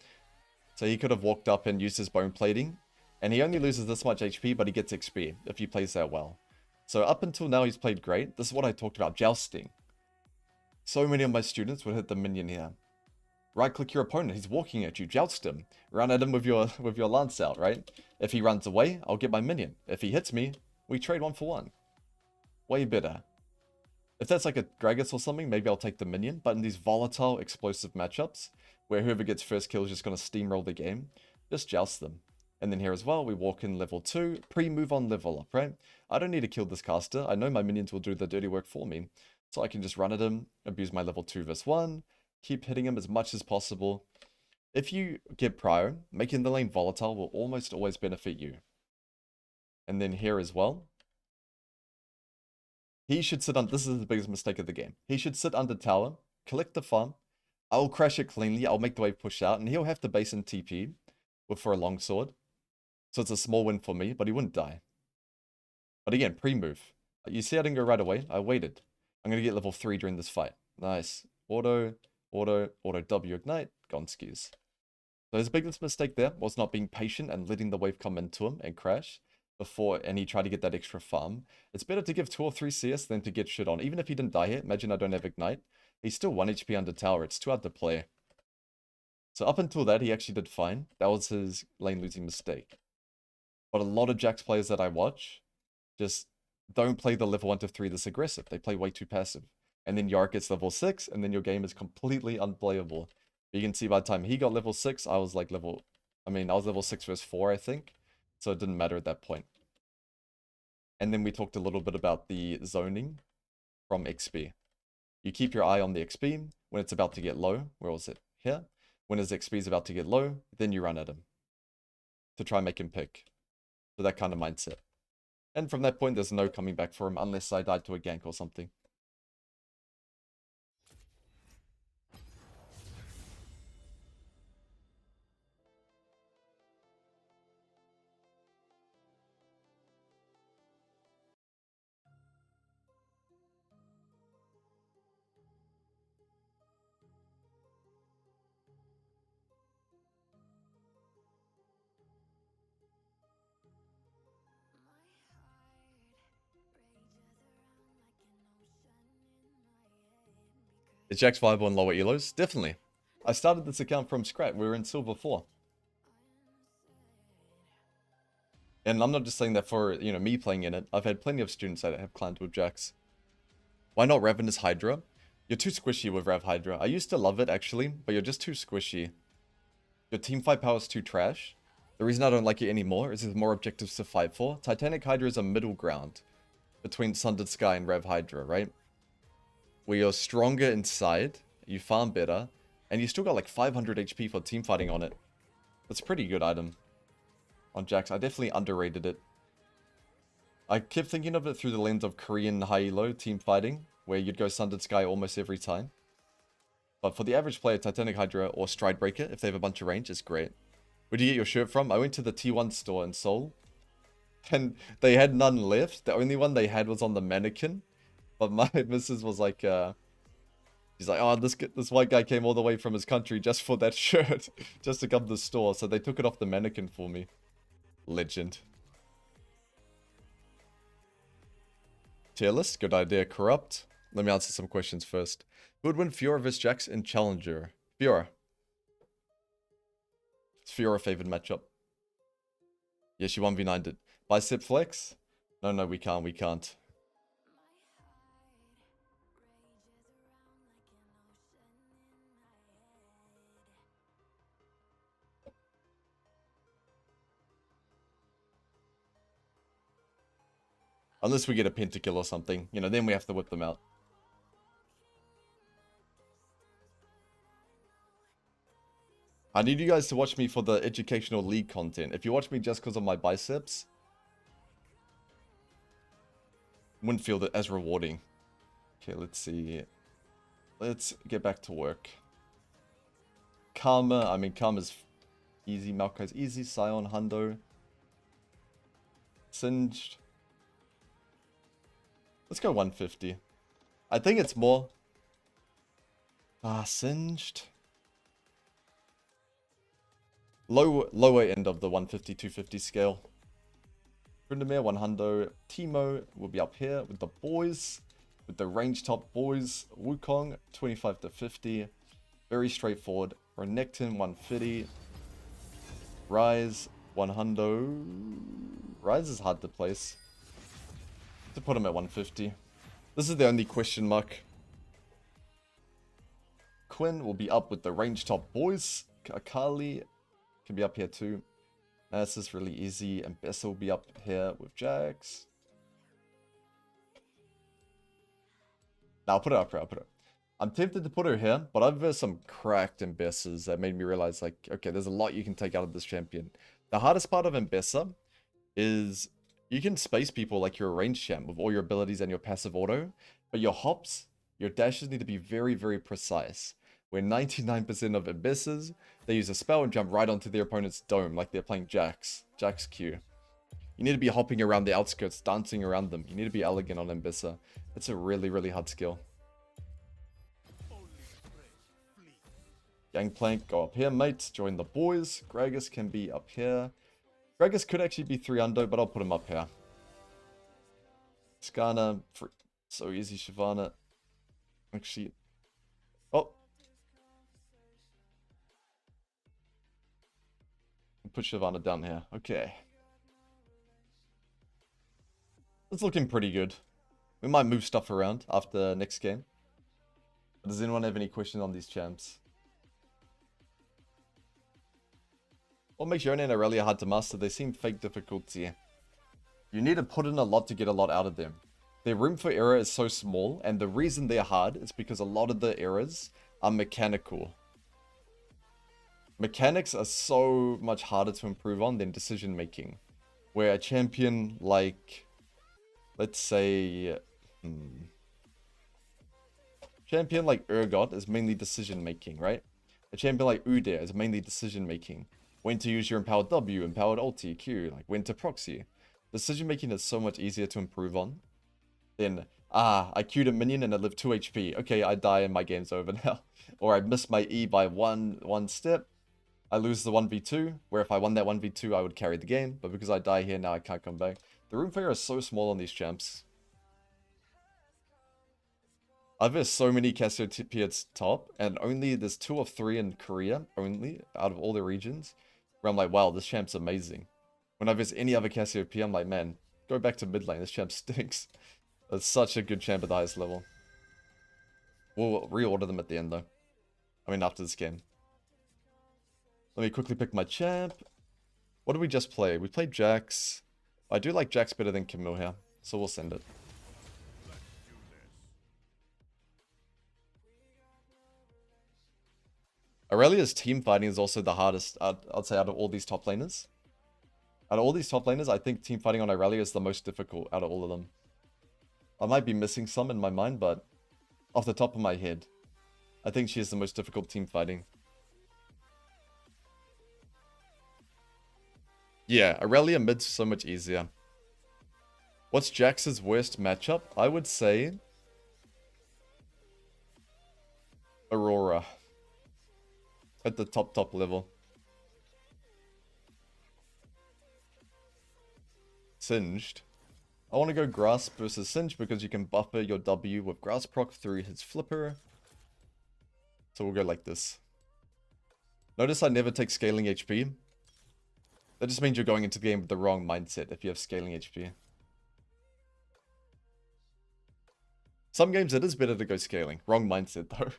So he could have walked up and used his bone plating. And he only loses this much HP, but he gets XP if he plays that well. So up until now, he's played great. This is what I talked about, jousting. So many of my students would hit the minion here. Right-click your opponent. He's walking at you. Joust him. Run at him with your lance out, right? If he runs away, I'll get my minion. If he hits me, we trade 1 for 1. Way better. If that's like a Gragas or something, maybe I'll take the minion. But in these volatile, explosive matchups, where whoever gets first kill is just going to steamroll the game, just joust them. And then here as well, we walk in level 2, pre-move on level up, right? I don't need to kill this caster. I know my minions will do the dirty work for me. So I can just run at him, abuse my level 2 versus 1, keep hitting him as much as possible. If you get prio, making the lane volatile will almost always benefit you. And then here as well, he should sit on, this is the biggest mistake of the game. He should sit under tower, collect the farm. I'll crash it cleanly, I'll make the wave push out, and he'll have to base in TP for a longsword. So it's a small win for me, but he wouldn't die. But again, pre-move. You see I didn't go right away, I waited. I'm going to get level 3 during this fight. Nice. Auto, W ignite, gone skis. So his biggest mistake there was not being patient and letting the wave come into him and crash before, and he tried to get that extra farm. It's better to give 2 or 3 CS than to get shit on. Even if he didn't die here, imagine I don't have ignite. He's still 1 HP under tower, it's too hard to play. So up until that, he actually did fine. That was his lane losing mistake. But a lot of Jax players that I watch just don't play the level 1 to 3 this aggressive. They play way too passive. And then Yark gets level 6, and then your game is completely unplayable. You can see by the time he got level 6, I was like I was level 6 versus 4, I think. So it didn't matter at that point. And then we talked a little bit about the zoning from XP. You keep your eye on the XP. When it's about to get low, where was it? Here. When his XP is about to get low, then you run at him to try and make him pick. So that kind of mindset. And from that point, there's no coming back for him unless I died to a gank or something. Is Jax viable in lower elos? Definitely. I started this account from scratch. We were in Silver 4. And I'm not just saying that for, me playing in it. I've had plenty of students that have clanned with Jax. Why not Ravenous Hydra? You're too squishy with Rav Hydra. I used to love it, actually, but you're just too squishy. Your teamfight power is too trash. The reason I don't like it anymore is there's more objectives to fight for. Titanic Hydra is a middle ground between Sundered Sky and Rav Hydra, right? Where you're stronger inside, you farm better, and you still got like 500 HP for teamfighting on it. That's a pretty good item on Jax. I definitely underrated it. I kept thinking of it through the lens of Korean high-elo teamfighting, where you'd go Sundered Sky almost every time. But for the average player, Titanic Hydra or Stridebreaker, if they have a bunch of range, is great. Where'd you get your shirt from? I went to the T1 store in Seoul, and they had none left. The only one they had was on the mannequin. But my missus was like, she's like, oh, this white guy came all the way from his country just for that shirt, just to come to the store. So they took it off the mannequin for me. Legend. Tier list, good idea. Corrupt. Let me answer some questions first. Who would win Fiora vs Jax in Challenger? Fiora. It's Fiora favored matchup. Yeah, she 1v9'd it. Bicep flex? No, we can't. Unless we get a pentakill or something. Then we have to whip them out. I need you guys to watch me for the educational league content. If you watch me just because of my biceps, wouldn't feel that as rewarding. Okay, let's see. Let's get back to work. Karma's easy. Malkai's easy. Sion, Hundo. Singed. Let's go 150. I think it's more... Singed. Lower end of the 150-250 scale. Brindamere, 100. Timo will be up here with the boys. With the range top boys. Wukong, 25-50. Very straightforward. Renekton, 150. Rise, 100. Rise is hard to place. To put him at 150. This is the only question mark. Quinn will be up with the range top boys. Akali can be up here too. This is really easy. And Bessa will be up here with Jax. Now I'll put it up here. I'll put it. I'm tempted to put her here, but I've versed some cracked Mbessas that made me realize, like, okay, there's a lot you can take out of this champion. The hardest part of Mbessa is you can space people like you're a range champ with all your abilities and your passive auto, but your hops, your dashes need to be very, very precise. Where 99% of Mbessas, they use a spell and jump right onto their opponent's dome like they're playing Jax Q. You need to be hopping around the outskirts, dancing around them. You need to be elegant on Mbessa. It's a really, really hard skill. Gangplank, go up here, mate. Join the boys. Gragas can be up here. Gragas could actually be 3 under, but I'll put him up here. Skana, so easy, Shyvana. Actually, oh. Put Shyvana down here. Okay. It's looking pretty good. We might move stuff around after next game. But does anyone have any questions on these champs? What makes Yone and Aurelia hard to master? They seem fake difficulty. You need to put in a lot to get a lot out of them. Their room for error is so small, and the reason they're hard is because a lot of the errors are mechanical. Mechanics are so much harder to improve on than decision making. Where a champion like, let's say, champion like Urgot is mainly decision making, right? A champion like Udyr is mainly decision making. When to use your empowered W, empowered ulti, Q, like when to proxy. Decision making is so much easier to improve on. Then, I Q'd a minion and I live 2 HP. Okay, I die and my game's over now. Or I miss my E by one step. I lose the 1v2, where if I won that 1v2, I would carry the game. But because I die here, now I can't come back. The room for error is so small on these champs. I've had so many Cassiopeia's top, and only there's 2 or 3 in Korea, only, out of all the regions, where I'm like, wow, this champ's amazing. When I've any other Cassiopeia, I'm like, man, go back to mid lane, this champ stinks. That's such a good champ at the highest level. We'll reorder them at the end, though. I mean, after this game. Let me quickly pick my champ. What did we just play? We played Jax. I do like Jax better than Camille here, so we'll send it. Aurelia's team fighting is also the hardest, I'd say, out of all these top laners. Out of all these top laners, I think team fighting on Aurelia is the most difficult out of all of them. I might be missing some in my mind, but off the top of my head, I think she is the most difficult team fighting. Yeah, Aurelia mid's so much easier. What's Jax's worst matchup? I would say Aurora. At the top level. Singed. I want to go Grasp versus Singe because you can buffer your W with Grasp proc through his flipper. So we'll go like this. Notice I never take scaling HP. That just means you're going into the game with the wrong mindset if you have scaling HP. Some games it is better to go scaling. Wrong mindset though.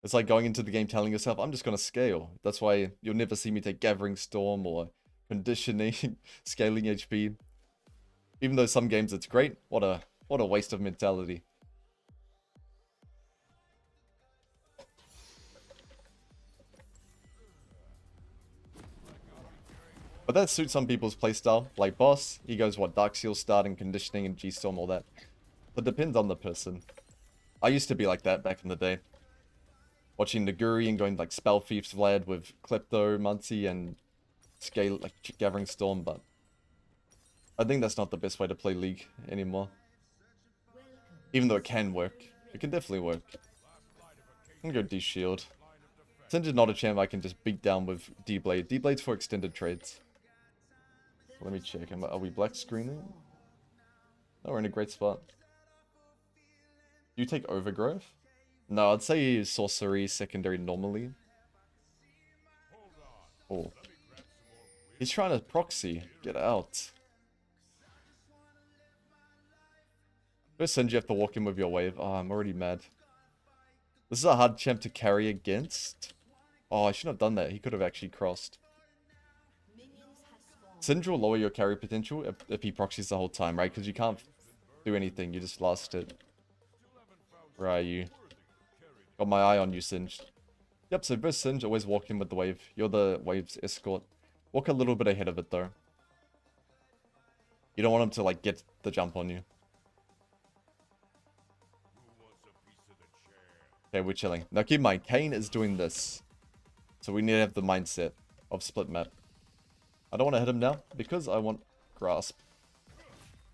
It's like going into the game telling yourself, I'm just going to scale. That's why you'll never see me take Gathering Storm or Conditioning, Scaling HP. Even though some games it's great, what a waste of mentality. But that suits some people's playstyle. Like Boss, he goes, what, Dark Seal starting, Conditioning, and G-Storm, all that. But depends on the person. I used to be like that back in the day. Watching Naguri and going like Spell Thief's Vlad with Klepto, Muncie, and Scale, like Gathering Storm, but I think that's not the best way to play League anymore. Even though it can work. It can definitely work. I'm gonna go D-Shield. Since it's not a champ I can just beat down with D-Blade. D-Blade's for extended trades. Let me check. Are we black screening? No, we're in a great spot. You take Overgrowth? No, I'd say Sorcery, Secondary normally. Oh. He's trying to proxy. Get out. First Singe, you have to walk in with your wave. Oh, I'm already mad. This is a hard champ to carry against. Oh, I shouldn't have done that. He could have actually crossed. Singe will lower your carry potential if he proxies the whole time, right? Because you can't do anything. You just lost it. Where are you? Got my eye on you, Singe. Yep, so versus Singe, always walk in with the wave. You're the wave's escort. Walk a little bit ahead of it, though. You don't want him to, like, get the jump on you. Okay, we're chilling. Now keep in mind, Kane is doing this. So we need to have the mindset of split map. I don't want to hit him now because I want grasp.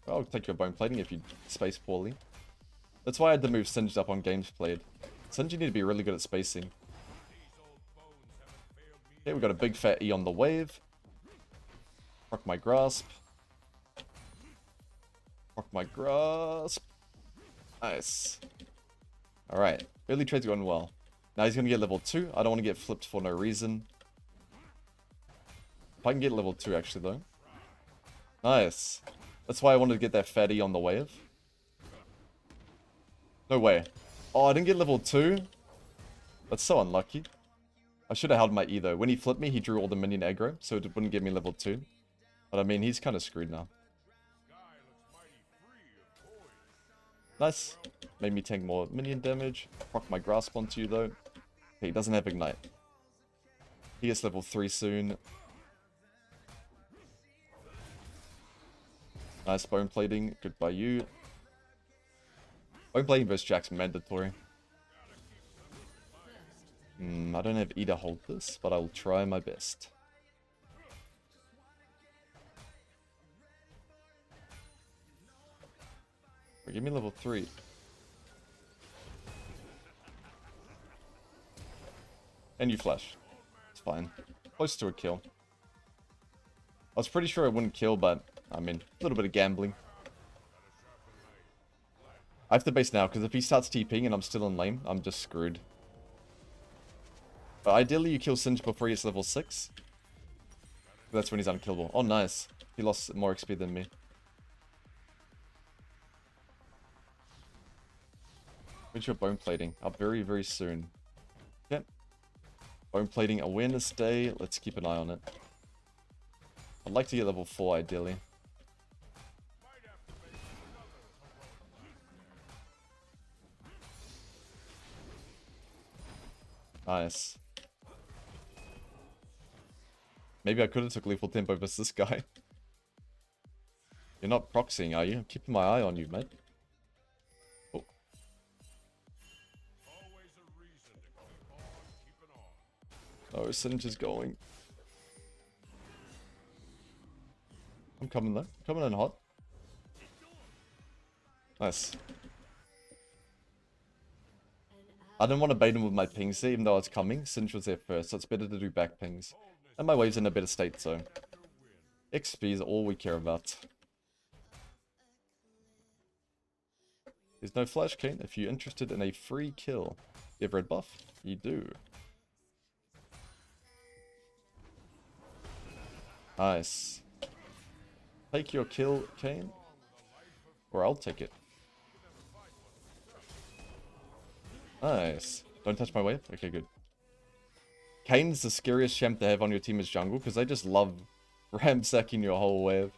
I'll take your bone plating if you space poorly. That's why I had to move Singed up on games played. Singed, you need to be really good at spacing. Okay, we got a big fat E on the wave. Proc my grasp. Proc my grasp. Nice. Alright, early trade's going well. Now he's going to get level 2. I don't want to get flipped for no reason. If I can get level 2 actually though. Nice. That's why I wanted to get that fatty on the wave. No way. Oh, I didn't get level 2? That's so unlucky. I should have held my E though. When he flipped me, he drew all the minion aggro, so it wouldn't give me level 2. But I mean, he's kind of screwed now. Nice. Made me tank more minion damage. Proc my grasp onto you though. Okay, he doesn't have ignite. He gets level 3 soon. Nice bone plating. Good by you. Bone plating versus Jack's mandatory. I don't have E to hold this, but I'll try my best. Give me level 3. And you flash. It's fine. Close to a kill. I was pretty sure I wouldn't kill, but, I mean, a little bit of gambling. I have to base now, because if he starts TPing and I'm still in lane, I'm just screwed. But ideally, you kill Singe before he gets level 6. That's when he's unkillable. Oh, nice. He lost more XP than me. When's your bone plating? Up very, very soon. Yep. Bone plating awareness day. Let's keep an eye on it. I'd like to get level 4 ideally. Nice. Maybe I could have took lethal tempo versus this guy. You're not proxying, are you? I'm keeping my eye on you, mate. Oh. Oh, Singe is going. I'm coming though. Coming in hot. Nice. I didn't want to bait him with my pings there, even though I was coming. Singe was there first, so it's better to do back pings. And my wave's in a better state, so XP is all we care about. There's no flash, Kane. If you're interested in a free kill, you have red buff? You do. Nice. Take your kill, Kane. Or I'll take it. Nice. Don't touch my wave? Okay, good. Kane's the scariest champ to have on your team as jungle, because they just love ransacking your whole wave.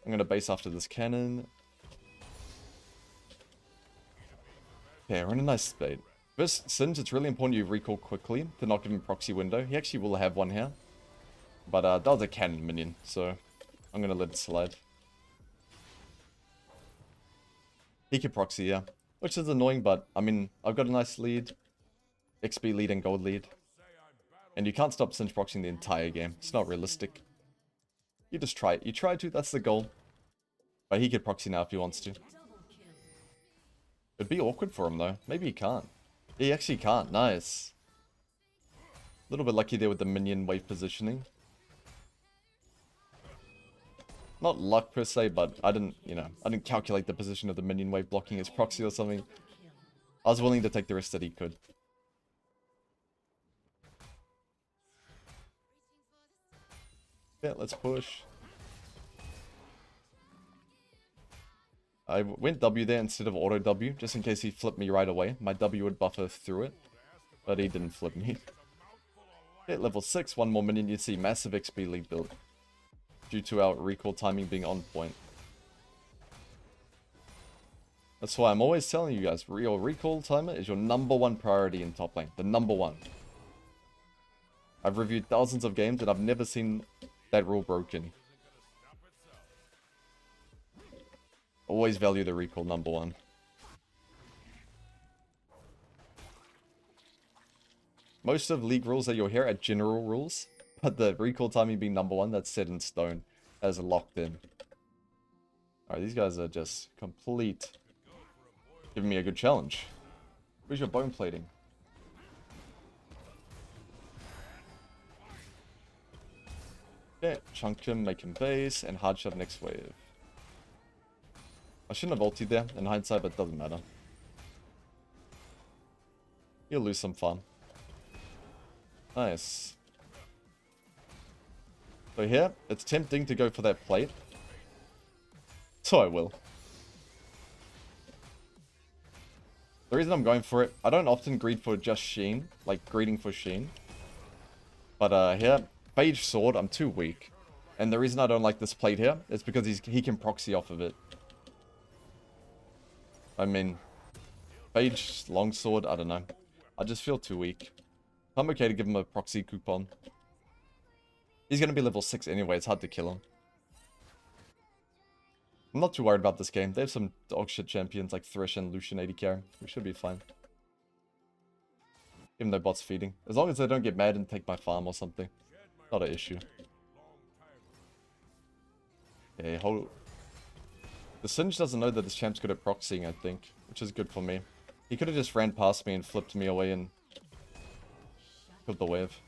I'm going to base after this cannon. Okay, we're in a nice spade. Versus Singe, it's really important you recall quickly to not give him proxy window. He actually will have one here. But that was a cannon minion, so I'm going to let it slide. He can proxy, yeah. Which is annoying, but, I mean, I've got a nice lead. XP lead and gold lead. And you can't stop Singe proxying the entire game. It's not realistic. You just try it. You try to, that's the goal. But he could proxy now if he wants to. It'd be awkward for him, though. Maybe he can't. He actually can't. Nice. A little bit lucky there with the minion wave positioning. Not luck per se, but I didn't, you know, I didn't calculate the position of the minion wave blocking his proxy or something. I was willing to take the risk that he could. Yeah, let's push. I went W there instead of auto W, just in case he flipped me right away. My W would buffer through it, but he didn't flip me. Hit level 6, one more minion, you see massive XP lead build. Due to our recall timing being on point. That's why I'm always telling you guys, your recall timer is your #1 priority in top lane. The #1. I've reviewed thousands of games and I've never seen that rule broken. Always value the recall #1. Most of league rules that you'll hear are general rules, but the recall timing being #1, that's set in stone. That is locked in. Alright, these guys are just complete. Giving me a good challenge. Where's your bone plating? Okay, chunk him, make him base, and hard shove next wave. I shouldn't have ulted there in hindsight, but it doesn't matter. You'll lose some farm. Nice. So here, it's tempting to go for that plate. So I will. The reason I'm going for it, I don't often greed for just Sheen, like greeding for Sheen. But here, Phage Sword, I'm too weak. And the reason I don't like this plate here is because he can proxy off of it. I mean, Phage Longsword, I don't know. I just feel too weak. I'm okay to give him a proxy coupon. He's going to be level 6 anyway, it's hard to kill him. I'm not too worried about this game. They have some dog shit champions like Thresh and Lucian 80k. We should be fine. Even though bots feeding. As long as they don't get mad and take my farm or something. Not an issue. Okay, hold. The Singe doesn't know that this champ's good at proxying, I think. Which is good for me. He could have just ran past me and flipped me away and killed the wave.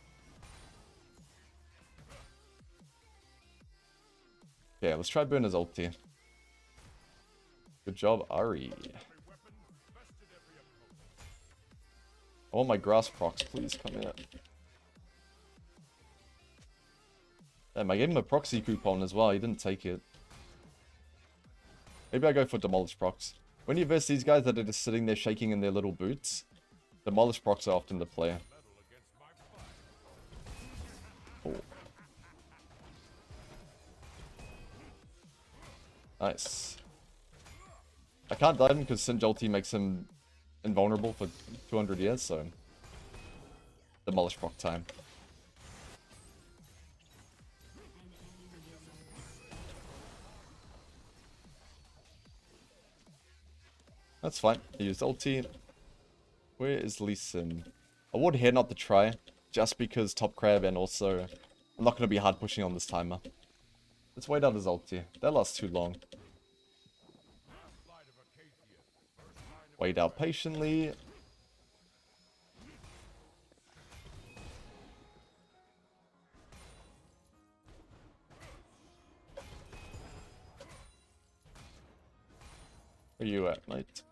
Okay, let's try burn his ulti. Good job, Ari. I want my grass procs, please come here. Damn, I gave him a proxy coupon as well, he didn't take it. Maybe I go for demolish procs. When you verse these guys that are just sitting there shaking in their little boots, demolish procs are often the play. Oh. Nice. I can't dive him because Singe ulti makes him invulnerable for 200 years, so... Demolish proc time. That's fine. I used ulti. Where is Lee Sin? I would here not to try, just because top crab and also... I'm not going to be hard pushing on this timer. Let's wait out his ulti. That lasts too long. Wait out patiently. Where you at, mate?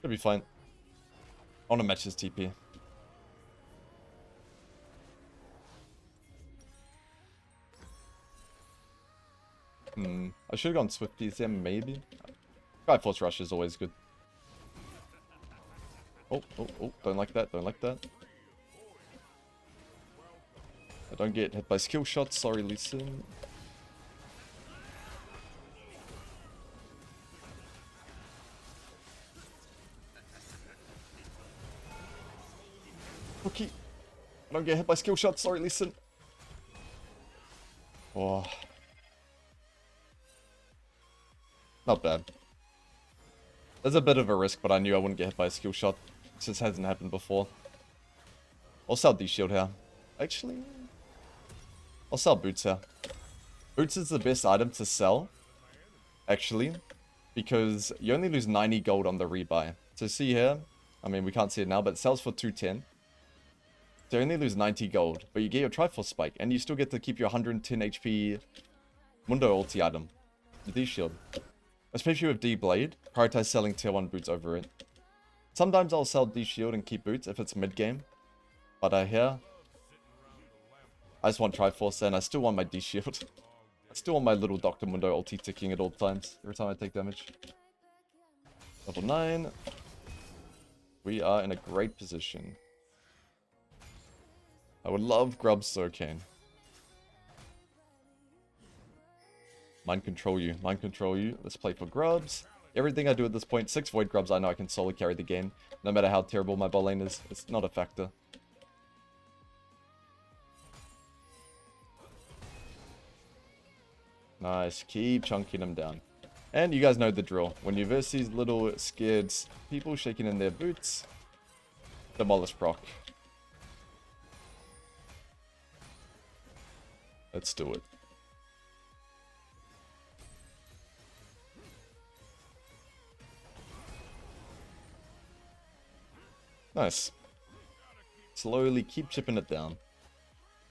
Should be fine. I want to match his TP. I should have gone Swift PCM, maybe. Triforce Rush is always good. Oh, don't like that, don't like that. I don't get hit by skill shots, sorry Lee Sin. Okay. I don't get hit by skill shots, sorry Lee Sin. Oh. Not bad. There's a bit of a risk, but I knew I wouldn't get hit by a skill shot. It just hasn't happened before. I'll sell D-Shield here. Actually, I'll sell Boots here. Boots is the best item to sell, actually, because you only lose 90 gold on the rebuy. So see here, I mean, we can't see it now, but it sells for 210. So you only lose 90 gold, but you get your Triforce Spike, and you still get to keep your 110 HP Mundo ulti item. The D-Shield. Especially with D-Blade, prioritize selling tier 1 boots over it. Sometimes I'll sell D-Shield and keep boots if it's mid-game. But I just want Triforce and I still want my D-Shield. I still want my little Dr. Mundo ulti ticking at all times, every time I take damage. Level 9. We are in a great position. I would love Grubs so Kane. Mind control you. Mind control you. Let's play for Grubs. Everything I do at this point, 6 Void Grubs, I know I can solo carry the game. No matter how terrible my bot lane is. It's not a factor. Nice. Keep chunking them down. And you guys know the drill. When you verse these little scared people shaking in their boots, demolish proc. Let's do it. Nice. Slowly keep chipping it down.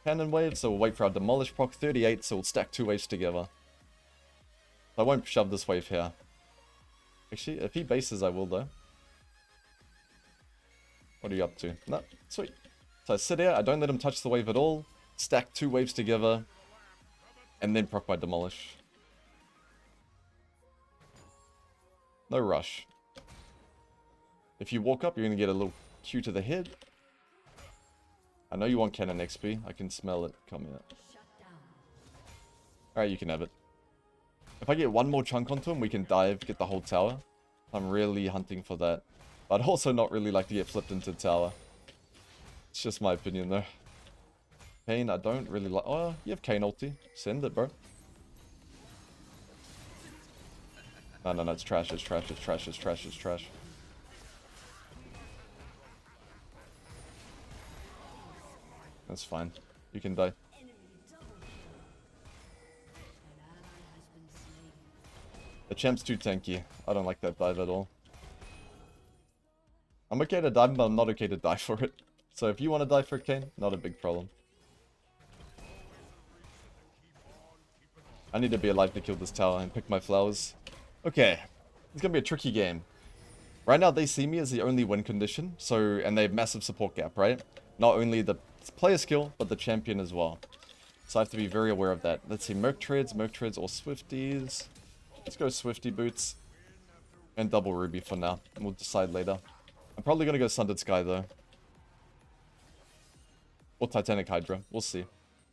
Cannon wave, so we'll wait for our demolish proc. 38, so we'll stack 2 waves together. I won't shove this wave here. Actually, if he bases, I will though. What are you up to? No, sweet. So I sit here, I don't let him touch the wave at all. Stack 2 waves together. And then proc my demolish. No rush. If you walk up, you're going to get a little Q to the head. I know you want cannon XP. I can smell it coming out. Alright, you can have it. If I get one more chunk onto him, we can dive, get the whole tower. I'm really hunting for that. But I'd also not really like to get flipped into tower. It's just my opinion though. Kane, I don't really like... Oh, you have Kane ulti. Send it, bro. No, it's trash, it's trash, it's trash, it's trash, it's trash. That's fine. You can die. The champ's too tanky. I don't like that dive at all. I'm okay to dive, but I'm not okay to die for it. So if you want to die for Kane, not a big problem. I need to be alive to kill this tower and pick my flowers. Okay. It's gonna be a tricky game. Right now they see me as the only win condition, so and they have massive support gap, right? Not only the player skill, but the champion as well. So I have to be very aware of that. Let's see, Merc Treads or Swifties. Let's go Swifty Boots. And double Ruby for now. We'll decide later. I'm probably gonna go Sundered Sky though. Or Titanic Hydra. We'll see.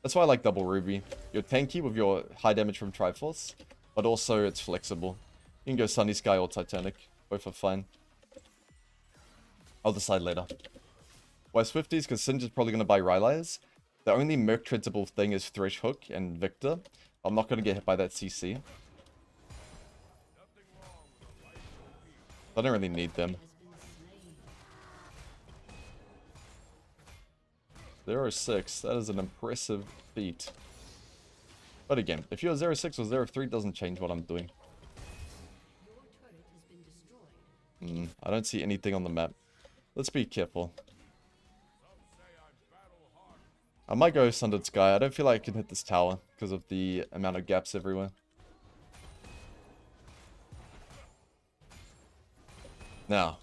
That's why I like double Ruby. You're tanky with your high damage from Triforce, but also it's flexible. You can go Sunny Sky or Titanic. Both are fine. I'll decide later. Why Swifties? Because Singe is probably going to buy Rylai's. The only Merc Treadsable thing is Thresh Hook and Victor. I'm not going to get hit by that CC. I don't really need them. 0-6. That is an impressive feat. But again, if you're 0-6 or 0-3, it doesn't change what I'm doing. I don't see anything on the map. Let's be careful. I might go Sundered Sky. I don't feel like I can hit this tower because of the amount of gaps everywhere. Now,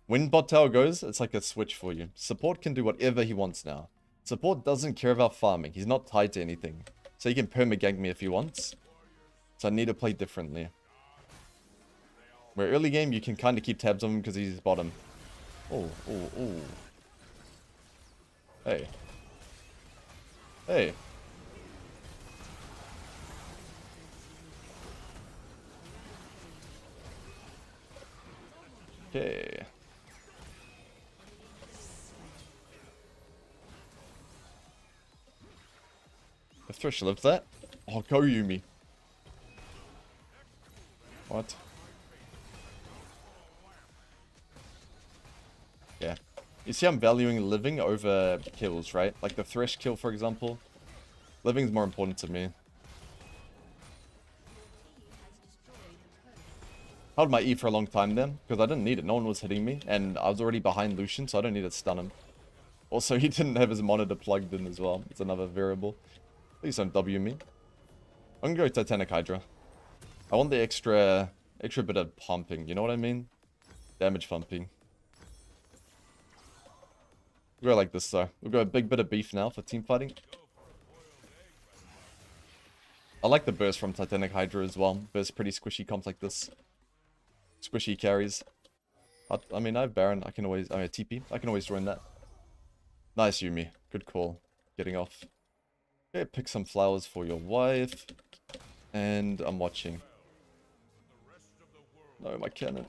when bot tower goes, it's like a switch for you. Support can do whatever he wants now. Support doesn't care about farming. He's not tied to anything. So he can perma-gank me if he wants. So I need to play differently. Where early game, you can kind of keep tabs on him because he's bottom. Oh. Hey. Hey. Okay. If Thresh lived that, oh, go Yumi. What? Yeah. You see I'm valuing living over kills, right? Like the Thresh kill, for example. Living's more important to me. Held my E for a long time then, because I didn't need it. No one was hitting me, and I was already behind Lucian, so I don't need to stun him. Also, he didn't have his monitor plugged in as well. It's another variable. Please don't W me. I'm gonna go Titanic Hydra. I want the extra extra bit of pumping, you know what I mean? Damage pumping. We'll go like this though. We'll go a big bit of beef now for team fighting. I like the burst from Titanic Hydra as well. Burst pretty squishy comps like this. Squishy carries. I mean, I have Baron. I mean, TP. I can always join that. Nice, Yuumi. Good call. Getting off. Okay, pick some flowers for your wife. And I'm watching. No, my cannon.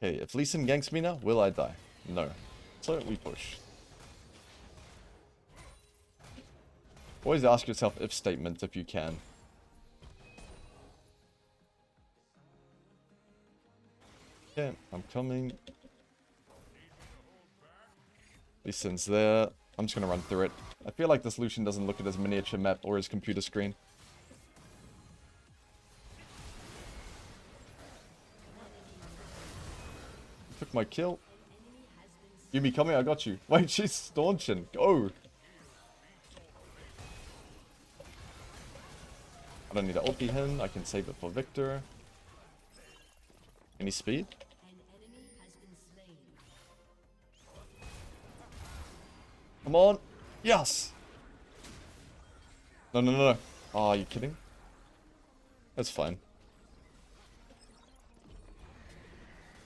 Okay, if Lee Sin ganks me now, will I die? No. So we push. Always ask yourself if statement if you can. Okay, I'm coming. Lee Sin's there. I'm just gonna run through it. I feel like this Lucian doesn't look at his miniature map or his computer screen. Took my kill. Yuumi, come here, I got you. Wait, she's staunching. Go! I don't need to ulti him. I can save it for Victor. Any speed? Come on! Yes! No, no, no, no. Oh, are you kidding? That's fine.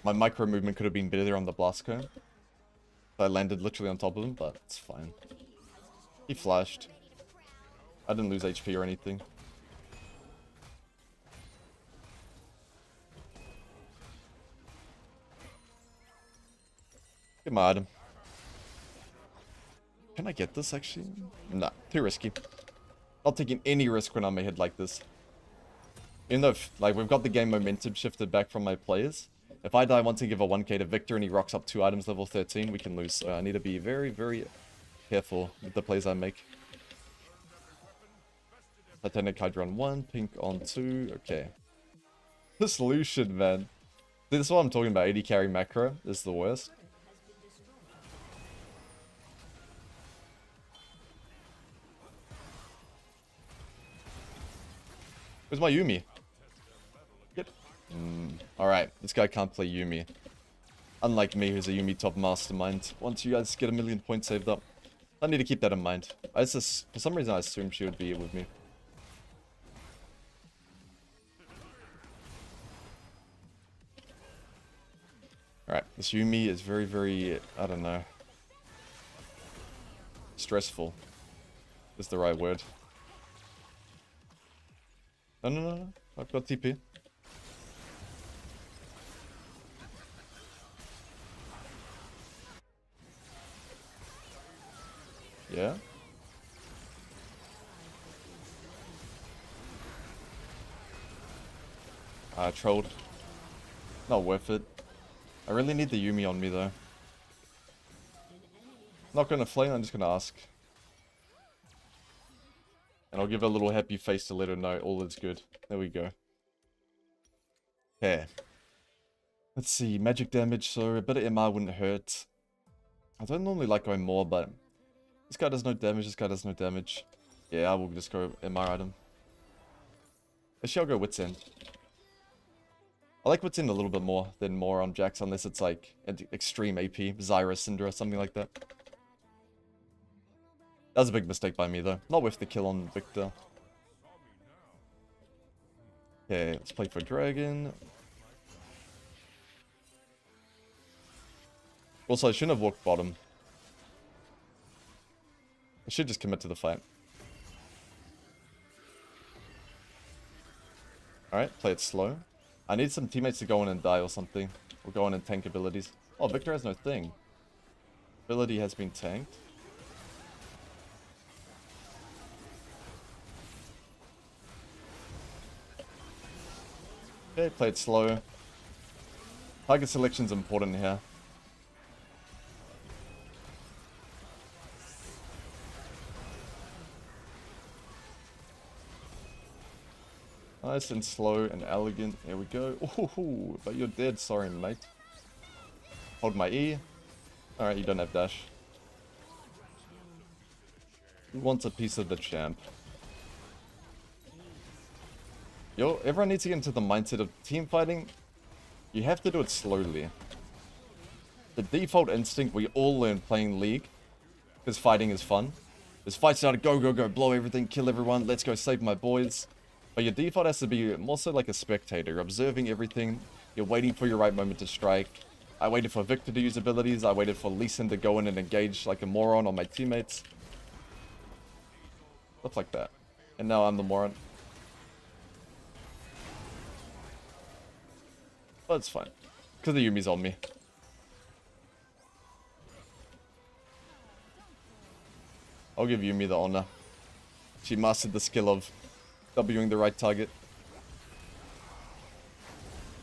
My micro movement could have been better on the blast cone. I landed literally on top of him, but it's fine. He flashed. I didn't lose HP or anything. Get my item. Can I get this actually? Nah, too risky. Not taking any risk when I'm ahead like this. Even though, like, we've got the game momentum shifted back from my players. If I die once and give a 1k to Victor and he rocks up 2 items level 13, we can lose. So I need to be very, very careful with the plays I make. Titanic Hydra on 1, pink on 2. Okay. This Lucian, man. This is what I'm talking about. 80 carry macro is the worst. Where's my Yuumi? Get. Alright, this guy can't play Yuumi. Unlike me, who's a Yuumi top mastermind. Once you guys get a million points saved up. I need to keep that in mind. For some reason I assumed she would be here with me. Alright, this Yuumi is very, very, I don't know. Stressful is the right word. No, no, no, no. I've got TP. Yeah. I trolled. Not worth it. I really need the Yuumi on me though. Not gonna flame, I'm just gonna ask. And I'll give her a little happy face to let her know all is good. There we go. Okay. Let's see, magic damage, so a bit of MR wouldn't hurt. I don't normally like going more, but this guy does no damage, this guy does no damage. Yeah, I will just go MR item. Actually, I'll go Wits End. I like Wits End a little bit more than more on Jax, unless it's like extreme AP, Zyra, Syndra, something like that. That was a big mistake by me though. Not worth the kill on Victor. Okay, let's play for Dragon. Also, I shouldn't have walked bottom. I should just commit to the fight. Alright, play it slow. I need some teammates to go in and die or something. Or go in and tank abilities. Oh, Victor has no thing. Ability has been tanked. Okay, play it slow. Target selection's important here. Nice and slow and elegant. There we go. Ooh, but you're dead. Sorry, mate. Hold my E. Alright, you don't have dash. Who wants a piece of the champ? Everyone needs to get into the mindset of team fighting. You have to do it slowly. The default instinct we all learn playing League, because fighting is fun, is fight started, go, go, go, blow everything, kill everyone, let's go save my boys. But your default has to be more so like a spectator. You're observing everything. You're waiting for your right moment to strike. I waited for Victor to use abilities. I waited for Lee Sin to go in and engage like a moron on my teammates. Stuff like that. And now I'm the moron. But it's fine. Because the Yumi's on me. I'll give Yumi the honor. She mastered the skill of Wing the right target.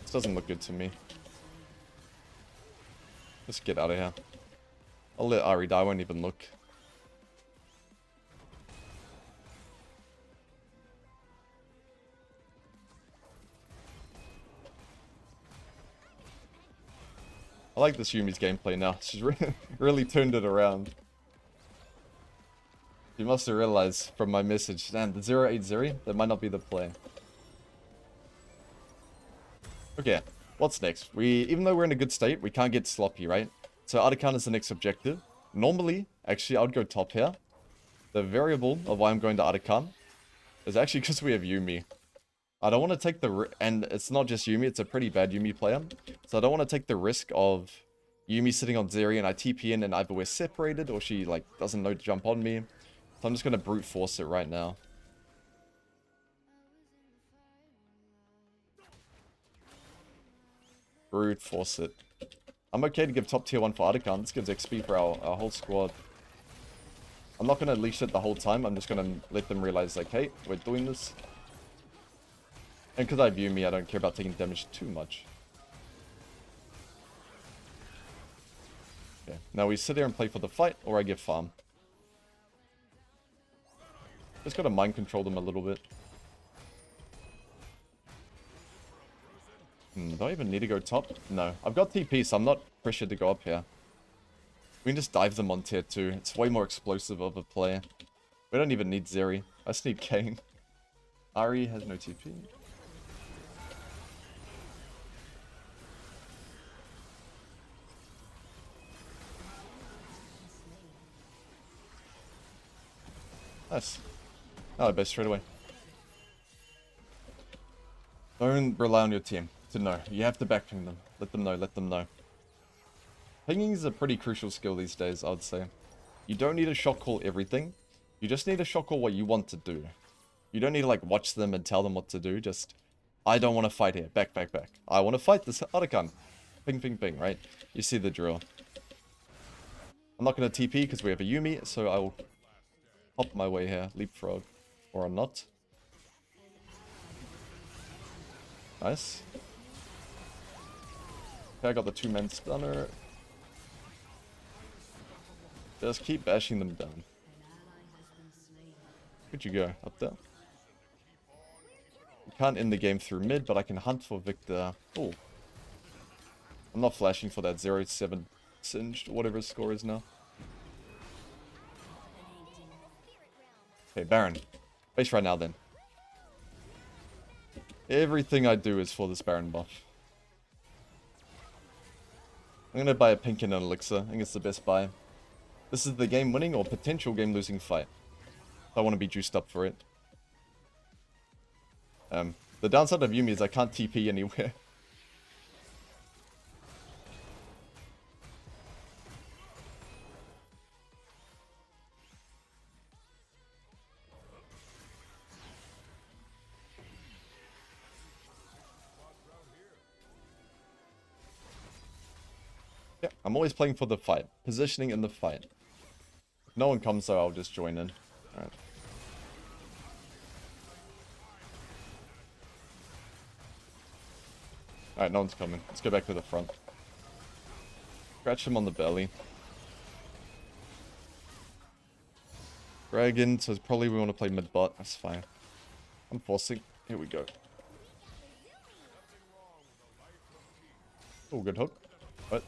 This doesn't look good to me. Let's get out of here. I'll let Ari die, I won't even look. I like this Yumi's gameplay now. She's really turned it around. You must have realized from my message, damn, the 080, that might not be the play. Okay, what's next? Even though we're in a good state, we can't get sloppy, right? So Artican is the next objective. Normally, actually, I would go top here. The variable of why I'm going to Artican is actually because we have Yumi. I don't want to take the and it's not just Yumi, it's a pretty bad Yumi player. So I don't want to take the risk of Yumi sitting on Zeri and I TP in and either we're separated or she like doesn't know to jump on me. So I'm just going to brute force it right now. Brute force it. I'm okay to give top tier 1 for Artican. This gives XP for our whole squad. I'm not going to leash it the whole time. I'm just going to let them realize like, hey, we're doing this. And because I have Yumi, I don't care about taking damage too much. Okay, now we sit here and play for the fight, or I give farm. Just gotta mind control them a little bit. Do I even need to go top? No. I've got TP, so I'm not pressured to go up here. We can just dive them on tier 2. It's way more explosive of a play. We don't even need Zeri. I just need Kane. Ari has no TP. Nice. Oh, I bet straight away. Don't rely on your team to know. You have to backping them. Let them know, let them know. Pinging is a pretty crucial skill these days, I would say. You don't need to shock call everything. You just need to shock call what you want to do. You don't need to like watch them and tell them what to do. Just, I don't want to fight here. Back, back, back. I want to fight this Artican. Ping, ping, ping, right? You see the drill. I'm not going to TP because we have a Yumi, so I will hop my way here. Leapfrog. Or not. Nice. Okay, I got the 2-man stunner. Just keep bashing them down. Where'd you go? Up there? You can't end the game through mid, but I can hunt for Victor. Oh. I'm not flashing for that 0-7 singed, whatever his score is now. Okay, Baron. Base right now then. Everything I do is for this Baron buff. I'm gonna buy a pink and an elixir. I think it's the best buy. This is the game winning or potential game losing fight. I want to be juiced up for it. The downside of Yumi is I can't TP anywhere. Yeah, I'm always playing for the fight. Positioning in the fight. If no one comes though, I'll just join in. Alright. Alright, no one's coming. Let's go back to the front. Scratch him on the belly. Dragon, so probably we want to play mid-bot. That's fine. I'm forcing. Here we go. Oh, good hook. What?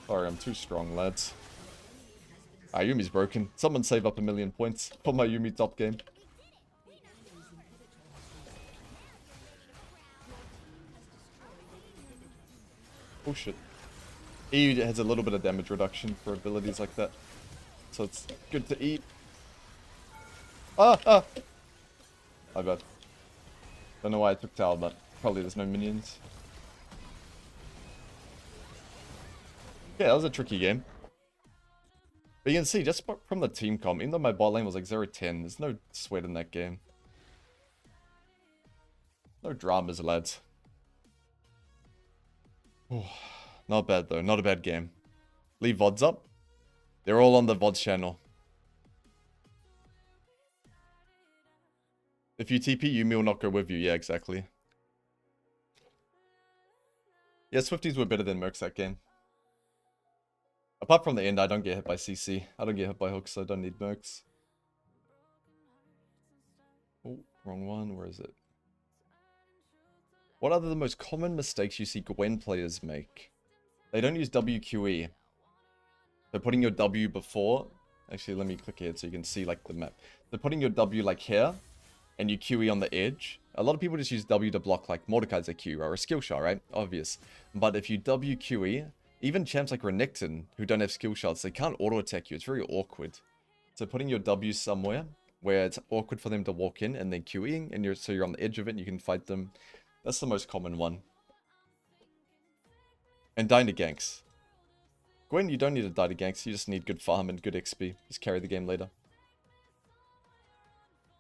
Sorry, I'm too strong, lads. Ah, Yumi's broken. Someone save up 1,000,000 points for my Yumi top game. Oh shit. E has a little bit of damage reduction for abilities like that. So it's good to eat. Ah! My bad. Don't know why I took tower, but probably there's no minions. Yeah, that was a tricky game. But you can see, just from the team comp, even though my bot lane was like 0-10, there's no sweat in that game. No dramas, lads. Oh, not bad though, not a bad game. Leave VODs up. They're all on the VODs channel. If you TP, Yumi will not go with you. Yeah, exactly. Yeah, Swifties were better than Mercs that game. Apart from the end, I don't get hit by CC. I don't get hit by hooks, so I don't need Mercs. Oh, wrong one. Where is it? What are the most common mistakes you see Gwen players make? They don't use WQE. They're putting your W before. Actually, let me click here so you can see like the map. They're putting your W like here, and you QE on the edge. A lot of people just use W to block like Mordekaiser's Q or a skill shot, right? Obvious. But if you WQE, even champs like Renekton, who don't have skill shots, they can't auto-attack you. It's very awkward. So putting your W somewhere where it's awkward for them to walk in and then QEing, and so you're on the edge of it and you can fight them. That's the most common one. And dying to ganks. Gwen, you don't need to die to ganks. You just need good farm and good XP. Just carry the game later.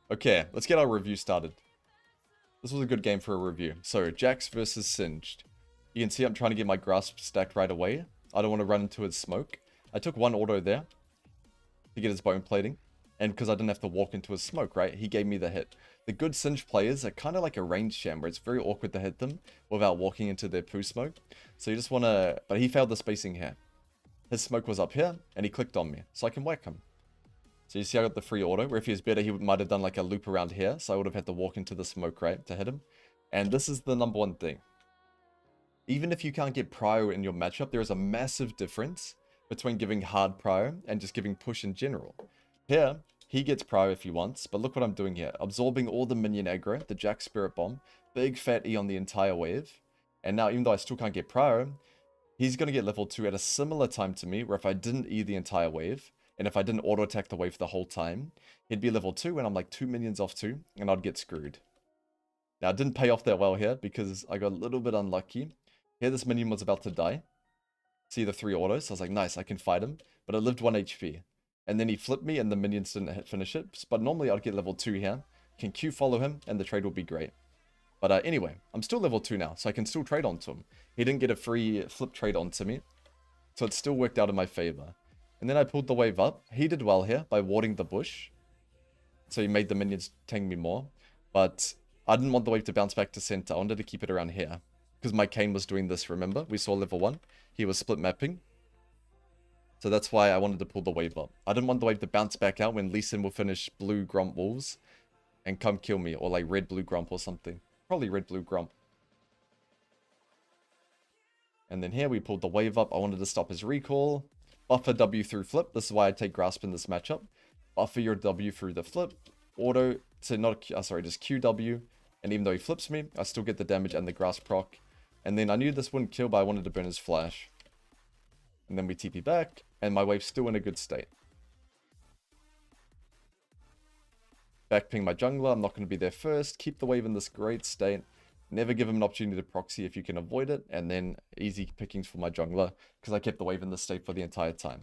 Okay, let's get our review started. This was a good game for a review. So, Jax versus Singed. You can see I'm trying to get my grasp stacked right away. I don't want to run into his smoke. I took one auto there to get his bone plating. And because I didn't have to walk into his smoke, right? He gave me the hit. The good Singed players are kind of like a range sham where it's very awkward to hit them without walking into their poo smoke. So you just want to... But he failed the spacing here. His smoke was up here and he clicked on me. So I can whack him. So you see I got the free auto, where if he was better, he might have done like a loop around here. So I would have had to walk into the smoke, right, to hit him. And this is the number one thing. Even if you can't get prio in your matchup, there is a massive difference between giving hard prio and just giving push in general. Here, he gets prio if he wants, but look what I'm doing here. Absorbing all the minion aggro, the Jack Spirit Bomb, big fat E on the entire wave. And now, even though I still can't get prio, he's going to get level 2 at a similar time to me, where if I didn't E the entire wave, and if I didn't auto-attack the wave the whole time, he'd be level 2 and I'm like 2 minions off 2, and I'd get screwed. Now, it didn't pay off that well here, because I got a little bit unlucky. Here, this minion was about to die. See the 3 autos, so I was like, nice, I can fight him. But it lived 1 HP. And then he flipped me, and the minions didn't finish it. But normally, I'd get level 2 here. Can Q follow him, and the trade will be great. But anyway, I'm still level 2 now, so I can still trade onto him. He didn't get a free flip trade onto me. So it still worked out in my favor. And then I pulled the wave up. He did well here by warding the bush. So he made the minions tank me more. But I didn't want the wave to bounce back to center. I wanted to keep it around here. Because my Kayn was doing this, remember? We saw level 1. He was split mapping. So that's why I wanted to pull the wave up. I didn't want the wave to bounce back out when Lee Sin will finish blue Grump Wolves and come kill me. Or like red blue Grump or something. Probably red blue Grump. And then here we pulled the wave up. I wanted to stop his recall. Buffer W through flip. This is why I take Grasp in this matchup. Buffer your W through the flip. Auto to not... sorry, just QW. And even though he flips me, I still get the damage and the Grasp proc. And then I knew this wouldn't kill, but I wanted to burn his flash. And then we TP back. And my wave's still in a good state. Backping my jungler. I'm not going to be there first. Keep the wave in this great state. Never give him an opportunity to proxy if you can avoid it. And then easy pickings for my jungler. Because I kept the wave in this state for the entire time.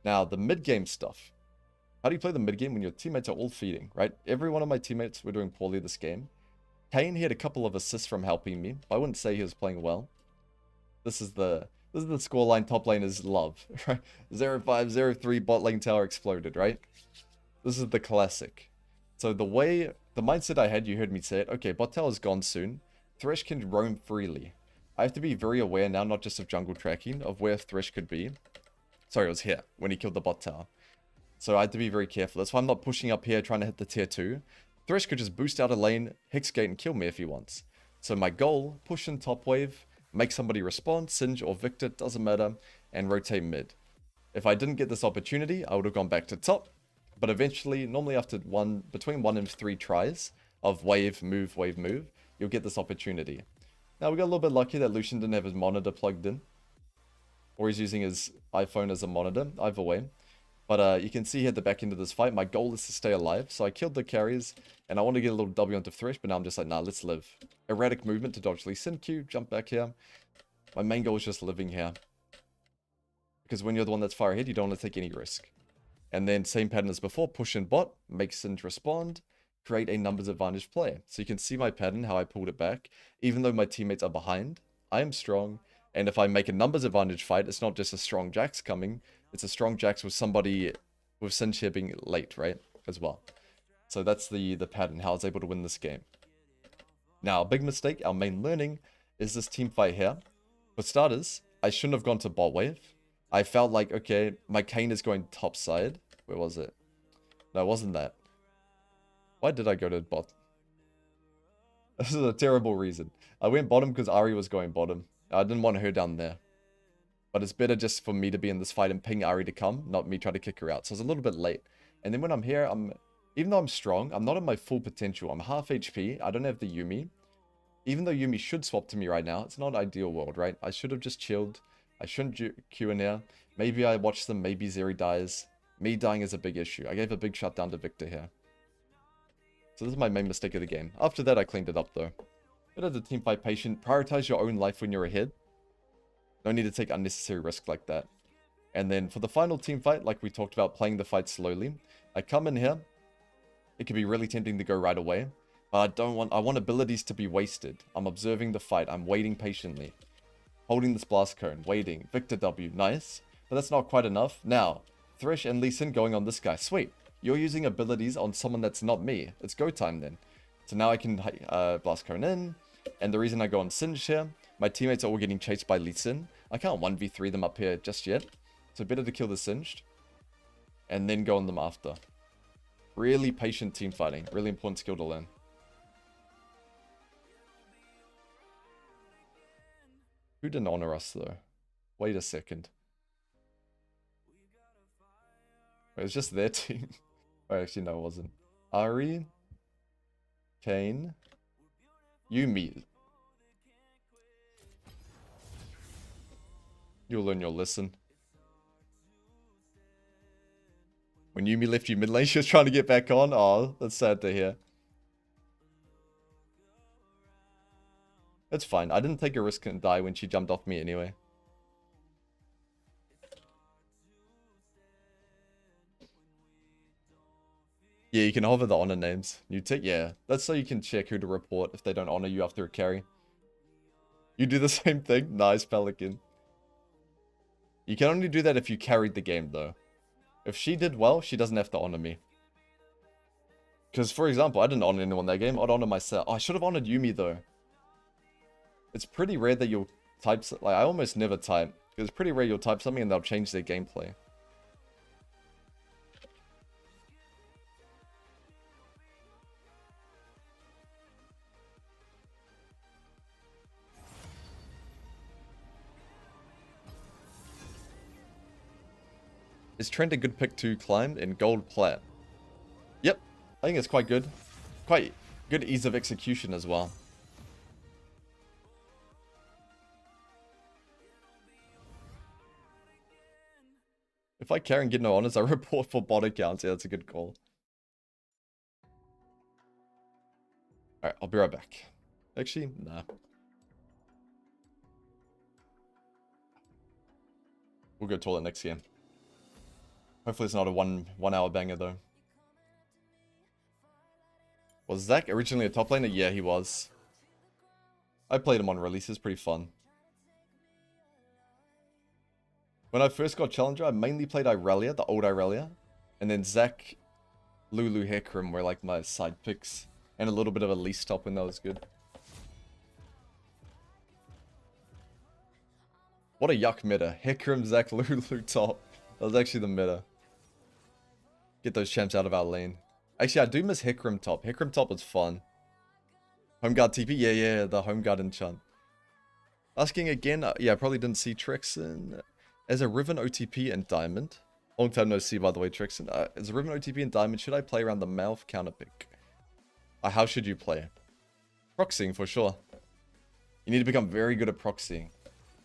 Now, the mid-game stuff. How do you play the mid-game when your teammates are all feeding, right? Every one of my teammates were doing poorly this game. Kayn, he had a couple of assists from helping me. But I wouldn't say he was playing well. This is the scoreline top laners love, right? 0-5, 0-3, bot lane tower exploded, right? This is the classic. So the mindset I had, you heard me say it. Okay, bot tower is gone soon. Thresh can roam freely. I have to be very aware now, not just of jungle tracking, of where Thresh could be. Sorry, it was here, when he killed the bot tower. So I had to be very careful. That's why I'm not pushing up here, trying to hit the tier 2. Thresh could just boost out a lane, Hexgate, and kill me if he wants. So my goal, push in top wave, make somebody respond, Singe or Victor, doesn't matter. and rotate mid. If I didn't get this opportunity, I would have gone back to top. But eventually, normally after between 1 and 3 tries of wave, move, you'll get this opportunity. Now, we got a little bit lucky that Lucian didn't have his monitor plugged in. Or he's using his iPhone as a monitor, either way. But you can see here at the back end of this fight, my goal is to stay alive. So I killed the carries, and I want to get a little W onto Thresh, but now I'm just like, nah, let's live. Erratic movement to dodge Lee Sin Q, jump back here. My main goal is just living here. Because when you're the one that's far ahead, you don't want to take any risk. And then same pattern as before, push in bot, make Singe respond, create a numbers advantage play. So you can see my pattern, how I pulled it back. Even though my teammates are behind, I am strong. And if I make a numbers advantage fight, it's not just a strong Jax coming. It's a strong Jax with somebody with Singe here being late, right? As well. So that's the pattern, how I was able to win this game. Now, a big mistake, our main learning, is this team fight here. For starters, I shouldn't have gone to bot wave. I felt like, okay, my Kayn is going top side. Where was it? No, it wasn't that. Why did I go to bot? This is a terrible reason. I went bottom because Ahri was going bottom. I didn't want her down there. But it's better just for me to be in this fight and ping Ahri to come, not me try to kick her out. So I was a little bit late. And then when I'm here, even though I'm strong, I'm not at my full potential. I'm half HP. I don't have the Yuumi. Even though Yuumi should swap to me right now, it's not an ideal world, right? I should have just chilled. I shouldn't Q in here. Maybe I watch them. Maybe Zeri dies. Me dying is a big issue. I gave a big shutdown to Victor here. So this is my main mistake of the game. After that, I cleaned it up though. Better to teamfight patient. Prioritize your own life when you're ahead. No need to take unnecessary risk like that. And then for the final team fight, like we talked about, playing the fight slowly. I come in here. It can be really tempting to go right away. But I want abilities to be wasted. I'm observing the fight. I'm waiting patiently. Holding this blast cone. Waiting. Victor W. Nice. But that's not quite enough. Now, Thresh and Lee Sin going on this guy. Sweet. You're using abilities on someone that's not me. It's go time then. So now I can blast cone in. And the reason I go on Singe here, my teammates are all getting chased by Lee Sin. I can't 1v3 them up here just yet. So better to kill the Singed. And then go on them after. Really patient team fighting. Really important skill to learn. Who didn't honor us though? Wait a second. It was just their team. Oh, actually, no, it wasn't. Ahri, Kayn, Yuumi. You'll learn your lesson. When Yuumi left you mid lane, she was trying to get back on. Oh, that's sad to hear. It's fine. I didn't take a risk and die when she jumped off me anyway. Yeah, you can hover the honor names. New tick, yeah. That's so you can check who to report if they don't honor you after a carry. You do the same thing? Nice, Pelican. You can only do that if you carried the game, though. If she did well, she doesn't have to honor me. Because, for example, I didn't honor anyone that game. I'd honor myself. Oh, I should have honored Yuumi, though. It's pretty rare that you'll type... Like, I almost never type. It's pretty rare you'll type something and they'll change their gameplay. Is Trent a good pick to climb in gold plat? Yep, I think it's quite good. Quite good ease of execution as well. If I carry and get no honors, I report for bot accounts. Yeah, that's a good call. Alright, I'll be right back. Actually, nah. We'll go toilet next game. Hopefully it's not a one hour banger though. Was Zach originally a top laner? Yeah, he was. I played him on releases, pretty fun. When I first got Challenger, I mainly played Irelia, the old Irelia. And then Zach, Lulu, Hecarim were like my side picks. And a little bit of a Lease top when that was good. What a yuck meta. Hecarim, Zach, Lulu top. That was actually the meta. Get those champs out of our lane. Actually, I do miss Hecarim top. Hecarim top was fun. Home guard TP? Yeah, the home guard enchant. Asking again, yeah, I probably didn't see Trixon. As a Riven OTP and Diamond. Long time no see, by the way, Trixon. As a Riven OTP and Diamond, should I play around the mouth counterpick? How should you play? Proxying for sure. You need to become very good at proxying.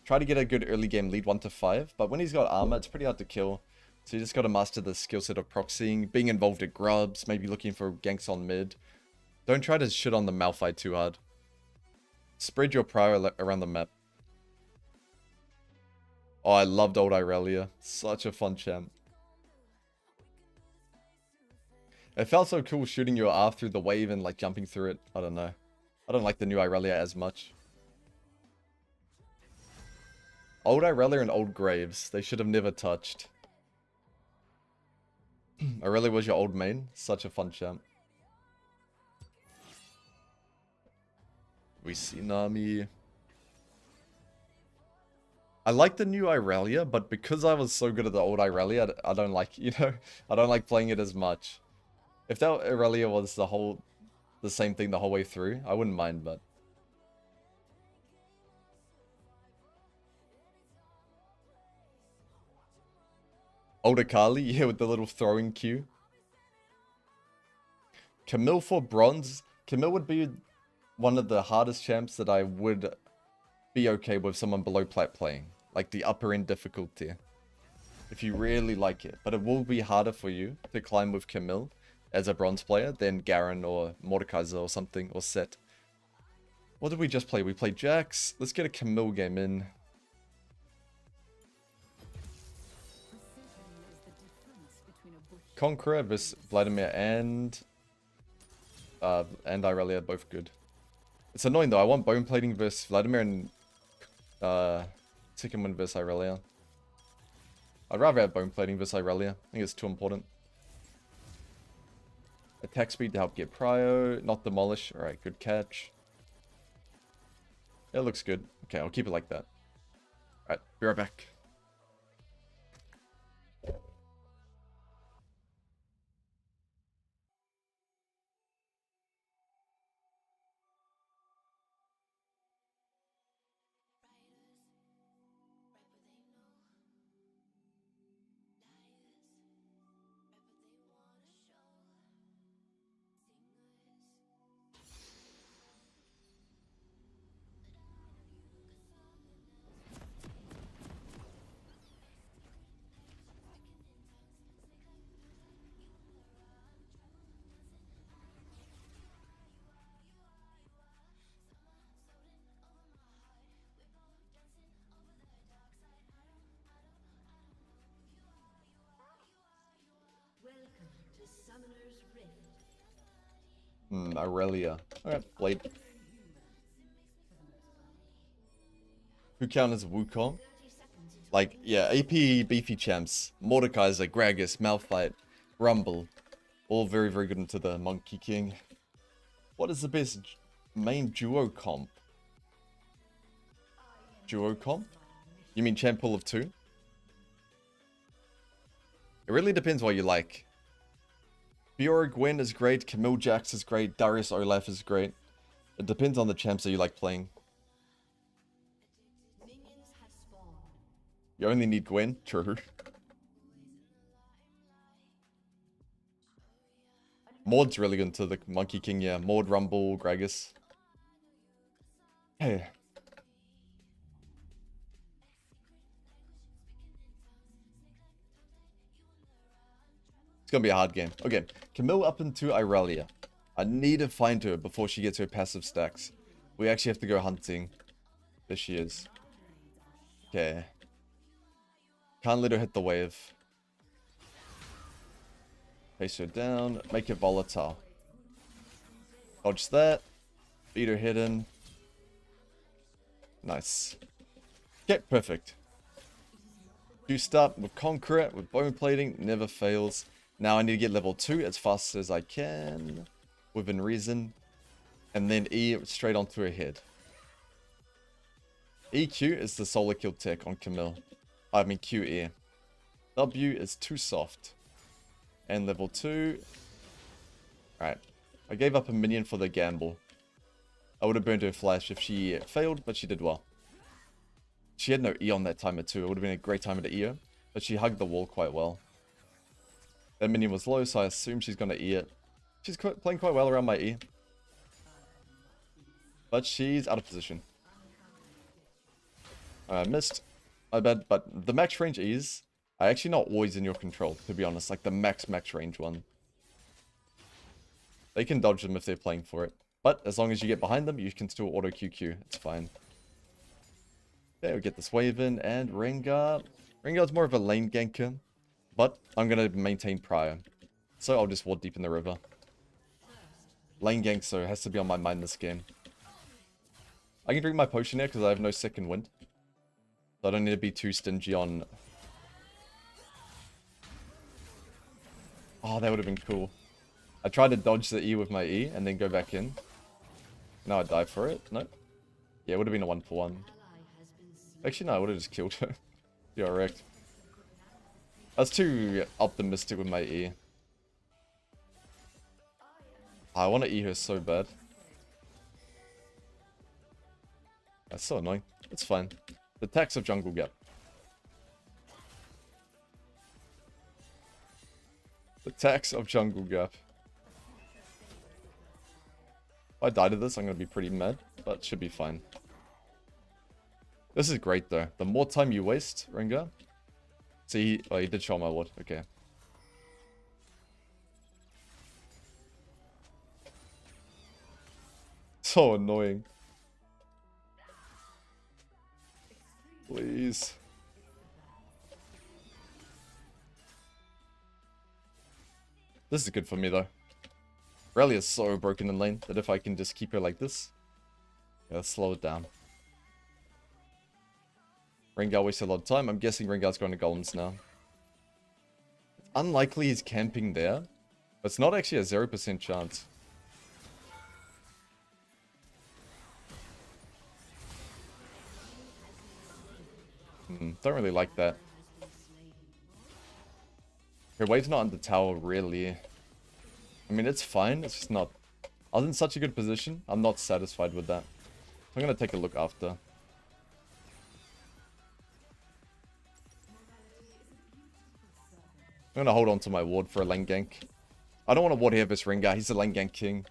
Try to get a good early game lead 1 to 5, but when he's got armor, it's pretty hard to kill. So you just got to master the skill set of proxying, being involved at grubs, maybe looking for ganks on mid. Don't try to shit on the Malphite too hard. Spread your prior around the map. Oh, I loved old Irelia. Such a fun champ. It felt so cool shooting your R through the wave and like jumping through it. I don't know. I don't like the new Irelia as much. Old Irelia and old Graves. They should have never touched. Irelia was your old main. Such a fun champ. We see Nami. I like the new Irelia, but because I was so good at the old Irelia, I don't like, you know, I don't like playing it as much. If that Irelia was the same thing the whole way through, I wouldn't mind, but. Old Akali, yeah, with the little throwing cue. Camille for bronze. Camille would be one of the hardest champs that I would be okay with someone below plat playing. Like the upper end difficulty. If you really like it. But it will be harder for you to climb with Camille as a bronze player than Garen or Mordekaiser or something, or Set. What did we just play? We played Jax. Let's get a Camille game in. Conqueror versus Vladimir and Irelia, both good. It's annoying though. I want bone plating versus Vladimir and Tikkaman versus Irelia. I'd rather have bone plating versus Irelia. I think it's too important. Attack speed to help get prio, not demolish. Alright, good catch. It looks good. Okay, I'll keep it like that. Alright, be right back. Irelia. Alright, Blade. Who count as Wukong? Like, yeah, AP beefy champs. Mordekaiser, Gragas, Malphite, Rumble. All very, very good into the Monkey King. What is the best main duo comp? Duo comp? You mean champ pool of 2? It really depends what you like. Fiora Gwen is great, Camille Jax is great, Darius Olaf is great. It depends on the champs that you like playing. You only need Gwen? True. Maud's really good into the Monkey King, yeah. Maud, Rumble, Gragas. Hey. It's gonna be a hard game. Okay, Camille up into Irelia. I need to find her before she gets her passive stacks. We actually have to go hunting. There she is. Okay. Can't let her hit the wave. Face her down. Make it volatile. Dodge that. Beat her hidden. Nice. Okay, perfect. Do start with Conqueror, with Bone Plating. Never fails. Now I need to get level 2 as fast as I can. Within reason. And then E straight onto her head. EQ is the solar kill tech on Camille. I mean QE. W is too soft. And level 2. Alright. I gave up a minion for the gamble. I would have burned her flash if she failed, but she did well. She had no E on that timer too. It would have been a great timer to E her. But she hugged the wall quite well. That minion was low, so I assume she's going to E it. She's playing quite well around my E. But she's out of position. I missed. I bet, but the max range E's are actually not always in your control, to be honest. Like the max range one. They can dodge them if they're playing for it. But as long as you get behind them, you can still auto QQ. It's fine. Okay, we get this wave in, and Rengar. Rengar's more of a lane ganker. But I'm going to maintain Prior. So I'll just ward deep in the river. Lane gank, so it has to be on my mind this game. I can drink my potion here because I have no second wind. So I don't need to be too stingy on... Oh, that would have been cool. I tried to dodge the E with my E and then go back in. Now I die for it. Nope. Yeah, it would have been a 1-for-1. Actually, no, I would have just killed her. You're wrecked. I was too optimistic with my E. I want to E her so bad. That's so annoying. It's fine. The tax of jungle gap. The tax of jungle gap. If I die to this, I'm going to be pretty mad, but it should be fine. This is great though. The more time you waste, Rengar. See, oh, he did show my ward. Okay. So annoying. Please. This is good for me though. Rally is so broken in lane that if I can just keep her like this, yeah, slow it down. Rengar wasted a lot of time. I'm guessing Rengar's going to golems now. It's unlikely he's camping there, but it's not actually a 0% chance. Don't really like that. Her wave's not on the tower, really. I mean, it's fine. It's just not... I was in such a good position. I'm not satisfied with that. I'm going to take a look after. I'm going to hold on to my ward for a lane gank. I don't want to ward here this Rengar. He's the lane gank king.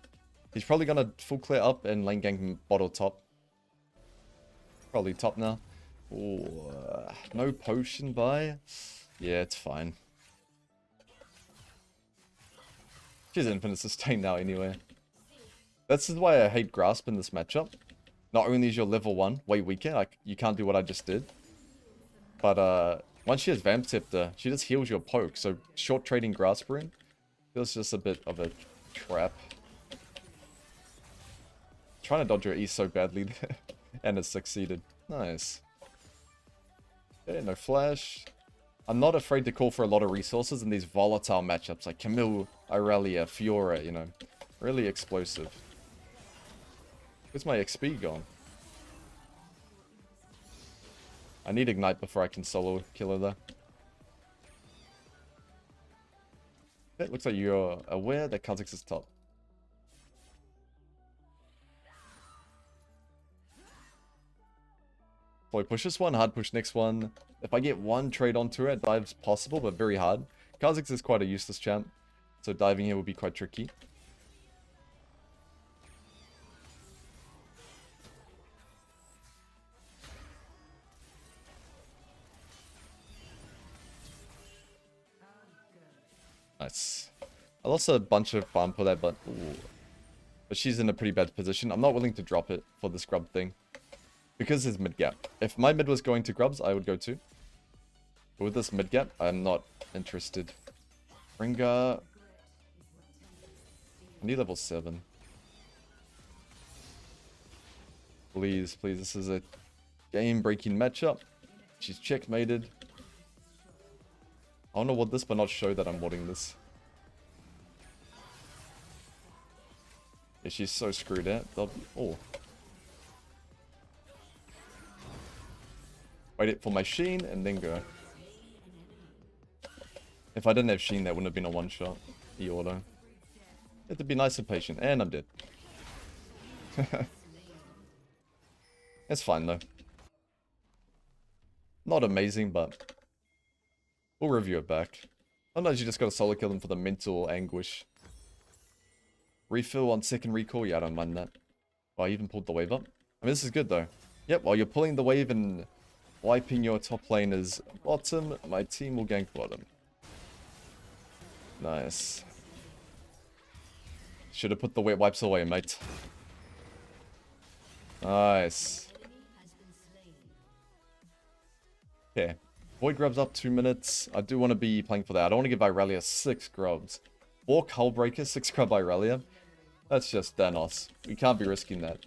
He's probably going to full clear up and lane gank bottle top. Probably top now. Ooh, no potion buy. Yeah, it's fine. She's infinite sustain now anyway. This is why I hate Grasp in this matchup. Not only is your level 1 way weaker, like you can't do what I just did. But once she has Vamp Scepter, she just heals your poke. So short trading Grasper in feels just a bit of a trap. Trying to dodge your E so badly there. And it's succeeded. Nice. Okay, no flash. I'm not afraid to call for a lot of resources in these volatile matchups like Camille, Irelia, Fiora, you know. Really explosive. Where's my XP gone? I need Ignite before I can solo kill her there. It looks like you're aware that Kha'Zix is top. Boy, push this one, hard push next one. If I get one trade onto it, dive's possible, but very hard. Kha'Zix is quite a useless champ, so diving here would be quite tricky. Nice. I lost a bunch of farm for that, but she's in a pretty bad position. I'm not willing to drop it for the scrub thing. Because there's mid gap. If my mid was going to grubs, I would go too. But with this mid gap, I'm not interested. Rengar. I need level 7. Please, please. This is a game-breaking matchup. She's checkmated. I want to ward this, but not show that I'm warding this. Yeah, she's so screwed out. Oh. Wait it for my Sheen and then go. If I didn't have Sheen, that wouldn't have been a one-shot. E-auto. You have to be nice and patient. And I'm dead. It's fine though. Not amazing, but we'll review it back. Sometimes you just gotta solo kill them for the mental anguish. Refill on second recall? Yeah, I don't mind that. Oh, I even pulled the wave up. I mean, this is good, though. Yep, while you're pulling the wave and wiping your top laners bottom, my team will gank bottom. Nice. Should have put the wet wipes away, mate. Nice. Okay. Void grubs up 2 minutes. I do want to be playing for that. I don't want to give Irelia 6 grubs. 4 Cull Breakers, 6 grub Irelia. That's just Thanos. We can't be risking that.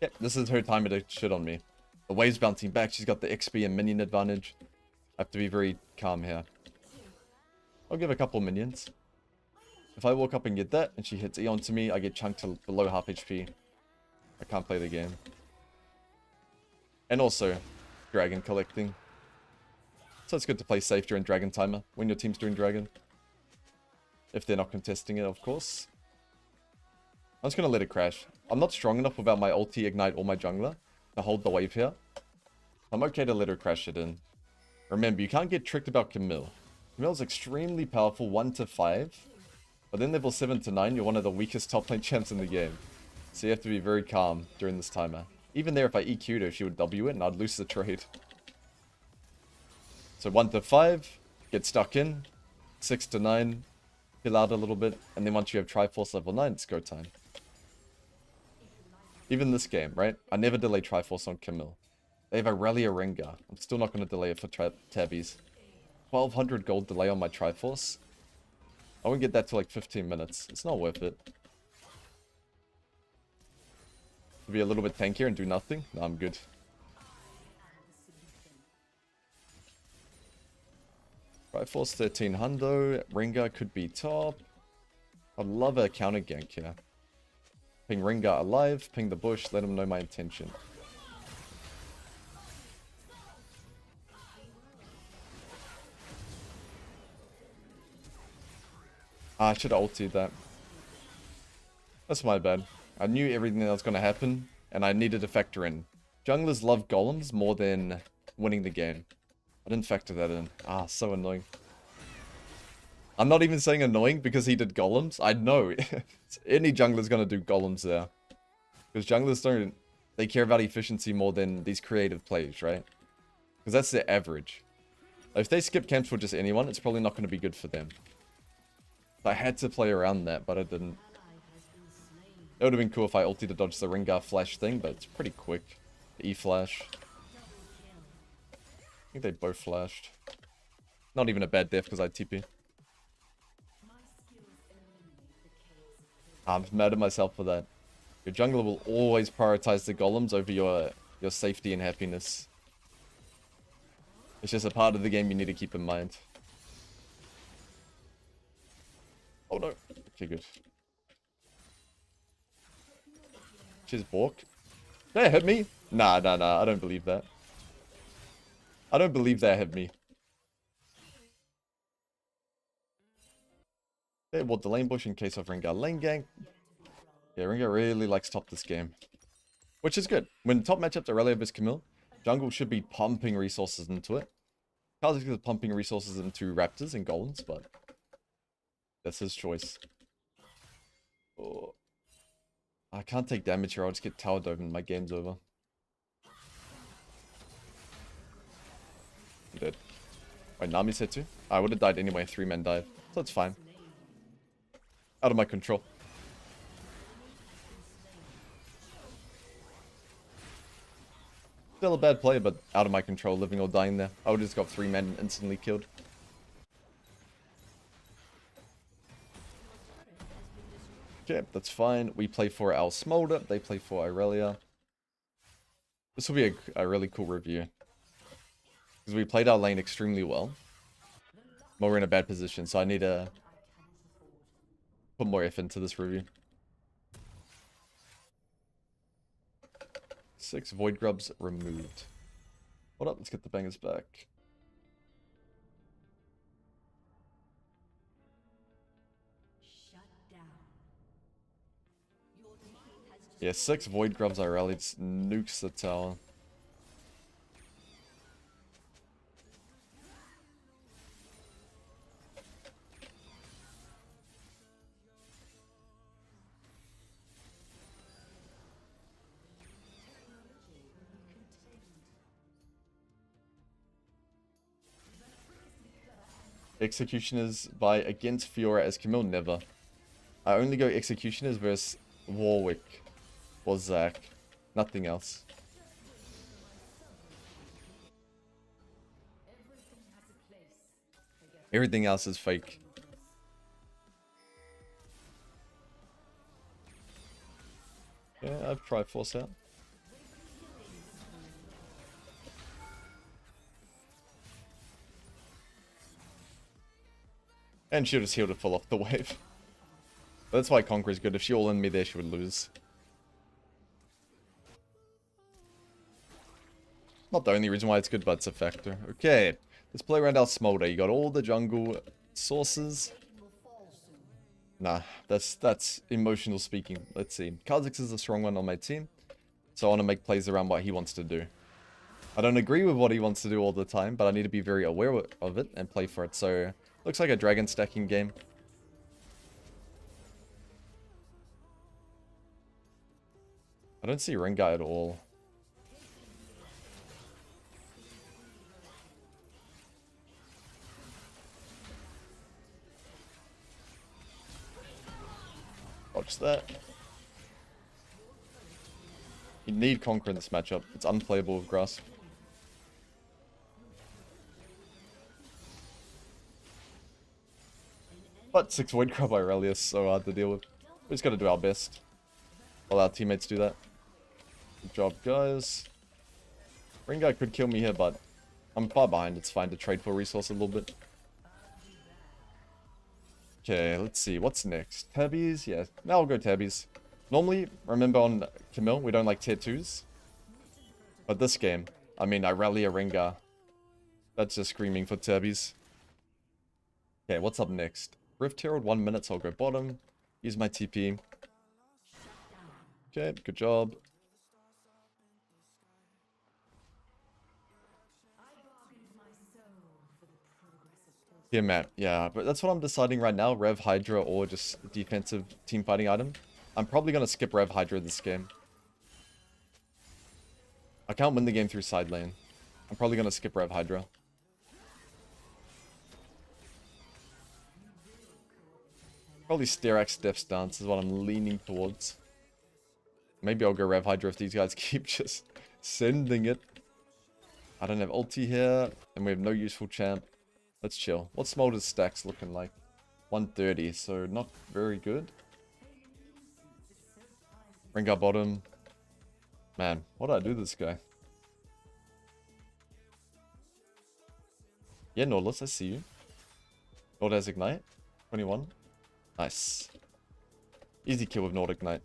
Yep, this is her time to shit on me. The wave's bouncing back. She's got the XP and minion advantage. I have to be very calm here. I'll give a couple minions. If I walk up and get that, and she hits E onto me, I get chunked to below half HP. I can't play the game. And also, dragon collecting. So it's good to play safe during dragon timer, when your team's doing dragon. If they're not contesting it, of course. I'm just going to let it crash. I'm not strong enough without my ulti, ignite, or my jungler to hold the wave here. I'm okay to let her crash it in. Remember, you can't get tricked about Camille. Camille's extremely powerful, 1 to 5. But then level 7 to 9, you're one of the weakest top lane champs in the game. So you have to be very calm during this timer. Even there, if I EQ'd her, she would W it and I'd lose the trade. So 1 to 5, get stuck in. 6 to 9, chill out a little bit. And then once you have Triforce level 9, it's go time. Even this game, right? I never delay Triforce on Camille. They have Irelia Rengar. I'm still not going to delay it for Tabbies. 1200 gold delay on my Triforce. I won't get that to like 15 minutes. It's not worth it. To be a little bit tankier and do nothing? No, I'm good. Triforce 1300. Rengar could be top. I'd love a counter gank here. Ping Rengar alive, ping the bush, let him know my intention. I should have ultied that. That's my bad. I knew everything that was going to happen, and I needed to factor in. Junglers love golems more than winning the game. I didn't factor that in. Ah, so annoying. I'm not even saying annoying because he did golems. I know. Any jungler's going to do golems there. Because junglers don't... They care about efficiency more than these creative plays, right? Because that's their average. If they skip camps for just anyone, it's probably not going to be good for them. I had to play around that, but I didn't. It would have been cool if I ulted to dodge the Rengar flash thing, but it's pretty quick. The E-flash. I think they both flashed. Not even a bad death because I TP. I'm mad at myself for that. Your jungler will always prioritize the golems over your safety and happiness. It's just a part of the game you need to keep in mind. Oh no. Okay, good. She's Bork. Did that hit me? Nah, I don't believe that. I don't believe that hit me. Okay, well, the lane bush in case of Rengar lane gank. Yeah, Rengar really likes top this game. Which is good. When top matchups are Irelia vs Camille, jungle should be pumping resources into it. Kha'Zix is pumping resources into Raptors and Golems, but that's his choice. Oh. I can't take damage here, I'll just get tower dove and my game's over. I'm dead. Wait, Nami's hit too? I would have died anyway, 3 men died. So it's fine. Out of my control. Still a bad play, but out of my control, living or dying there. I would have just got 3 men instantly killed. Okay, that's fine. We play for our Smolder, they play for Irelia. This will be a really cool review. Because we played our lane extremely well. But we're in a bad position, so I need to put more effort into this review. 6 Void Grubs removed. Hold up, let's get the bangers back. Yeah, 6 Void Grubs I rallied, nukes the tower. Executioners by against Fiora as Camille, never. I only go Executioners versus Warwick or Zac. Nothing else. Everything else is fake. Yeah, I've tried Force out. And she'll just heal to fall off the wave. That's why Conqueror's good. If she all in me there, she would lose. Not the only reason why it's good, but it's a factor. Okay, let's play around our Smolder. You got all the jungle sources. Nah, that's emotional speaking. Let's see. Kha'Zix is a strong one on my team, so I want to make plays around what he wants to do. I don't agree with what he wants to do all the time, but I need to be very aware of it and play for it. So, looks like a dragon stacking game. I don't see Rengar at all. Watch that. You need Conqueror in this matchup. It's unplayable with Grasp. But 6 Void Grub Irelia is so hard to deal with. We just gotta do our best. While our teammates do that. Good job, guys. Rengar could kill me here, but I'm far behind. It's fine to trade for resource a little bit. Okay, let's see. What's next? Tabbies? Yeah, now I'll go Tabbies. Normally, remember on Camille, we don't like tier 2s. But this game, I mean, Irelia Rengar. That's just screaming for Tabbies. Okay, what's up next? Rift Herald, 1 minute, so I'll go bottom. Use my TP. Okay, good job. Yeah, Matt. Yeah, but that's what I'm deciding right now. Rev Hydra or just defensive team fighting item. I'm probably going to skip Rev Hydra this game. I can't win the game through side lane. I'm probably going to skip Rev Hydra. Probably Sterak's Death Stance is what I'm leaning towards. Maybe I'll go Rev Hydra if these guys keep just sending it. I don't have ulti here, and we have no useful champ. Let's chill. What's Smolder's stacks looking like? 130, so not very good. Rengar bottom. Man, what did I do to this guy? Yeah, Nautilus, I see you. Nord has Ignite. 21. Nice. Easy kill with Nord Ignite.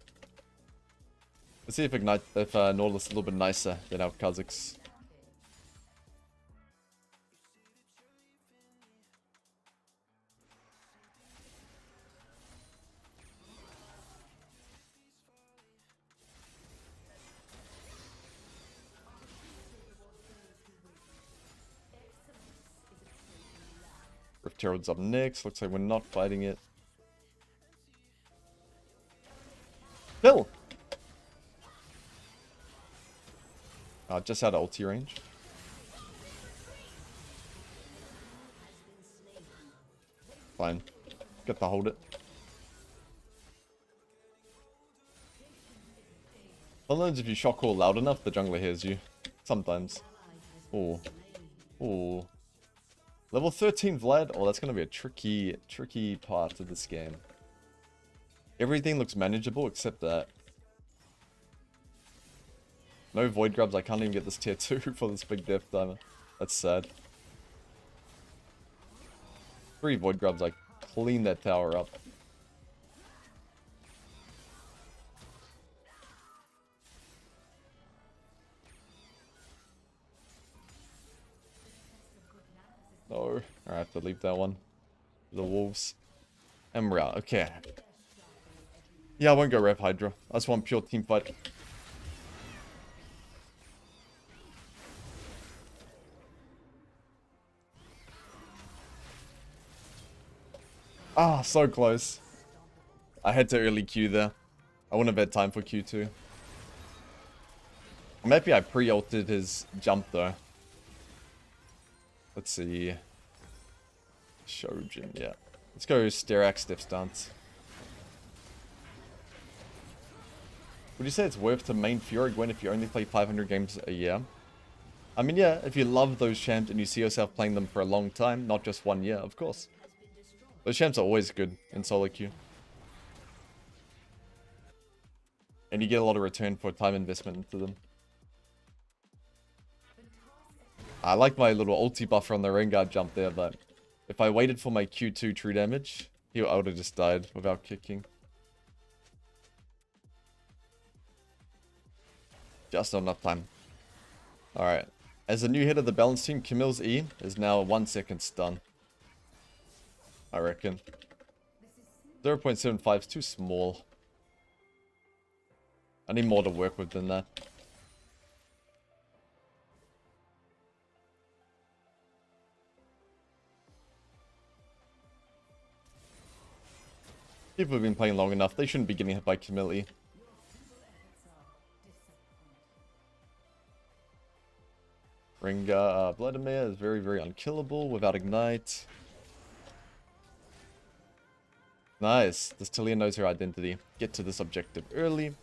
Let's see if Nautilus is a little bit nicer than our Kha'Zix. Rift Herald's up next. Looks like we're not fighting it. Kill! Just out of ulti range. Fine. Get to hold it. Sometimes if you shock call loud enough, the jungler hears you. Sometimes. Ooh. Ooh. Level 13 Vlad? Oh, that's gonna be a tricky part of this game. Everything looks manageable except that. No Void Grubs, I can't even get this tier 2 for this big death timer. That's sad. 3 Void Grubs, I clean that tower up. No, I have to leave that one. The wolves. Emra, okay. Yeah, I won't go Rev Hydra. I just want pure team fight. Ah, so close. I had to early Q there. I wouldn't have had time for Q2. Maybe I pre-ulted his jump though. Let's see. Shojin, yeah. Let's go Sterak Stiff Stance. Would you say it's worth to main Fury Gwen if you only play 500 games a year? I mean, yeah, if you love those champs and you see yourself playing them for a long time, not just 1 year, of course. Those champs are always good in solo queue. And you get a lot of return for time investment into them. I like my little ulti buffer on the Rengar jump there, but if I waited for my Q2 true damage, I would have just died without kicking. Just not enough time. Alright. As the new head of the balance team, Camille's E is now 1 second stun. I reckon. 0.75 is too small. I need more to work with than that. People have been playing long enough. They shouldn't be getting hit by Camille E. Rengar Vladimir is very, very unkillable without Ignite. Nice. This Talia knows her identity. Get to this objective early.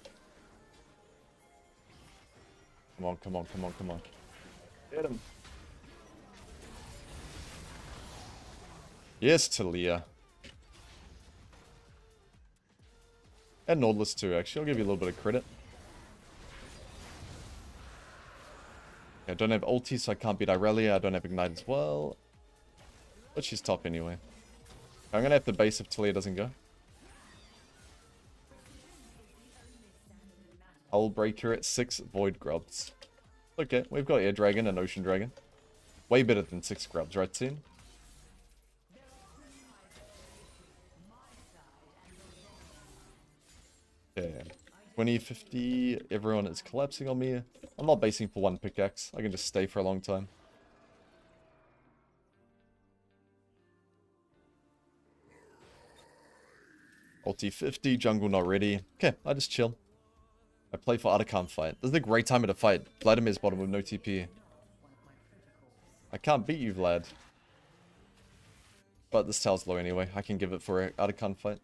Come on, come on, come on, come on. Get him. Yes, Talia. And Nautilus too, actually. I'll give you a little bit of credit. I don't have ulti, so I can't beat Irelia. I don't have Ignite as well. But she's top anyway. I'm going to have to base if Talia doesn't go. Hull Breaker at 6 Void Grubs. Okay, we've got Air Dragon and Ocean Dragon. Way better than 6 Grubs, right, team? Okay. 2050, everyone is collapsing on me. I'm not basing for 1 pickaxe. I can just stay for a long time. Ulti 50, jungle not ready. Okay, I just chill. I play for Artican fight. This is a great time to fight. Vladimir's bottom with no TP. I can't beat you, Vlad. But this tower's low anyway. I can give it for an Artican fight.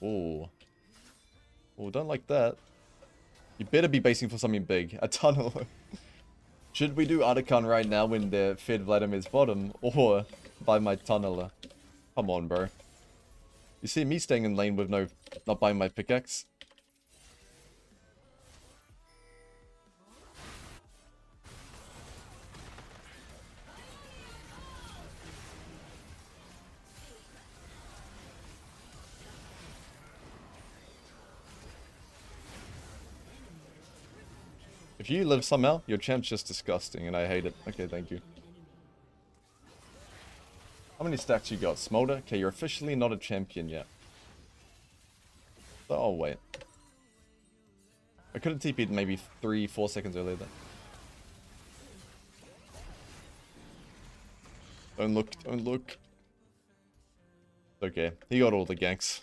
Ooh. Ooh, don't like that. You better be basing for something big. A tunnel. Should we do Artican right now when they're fed Vladimir's bottom? Or buy my tunneler? Come on, bro. You see me staying in lane with not buying my pickaxe? If you live somehow, your champ's just disgusting and I hate it. Okay, thank you. How many stacks you got? Smolder? Okay, you're officially not a champion yet. So I'll wait. I could have TP'd maybe 3-4 seconds earlier then. Don't look, don't look. Okay, he got all the ganks.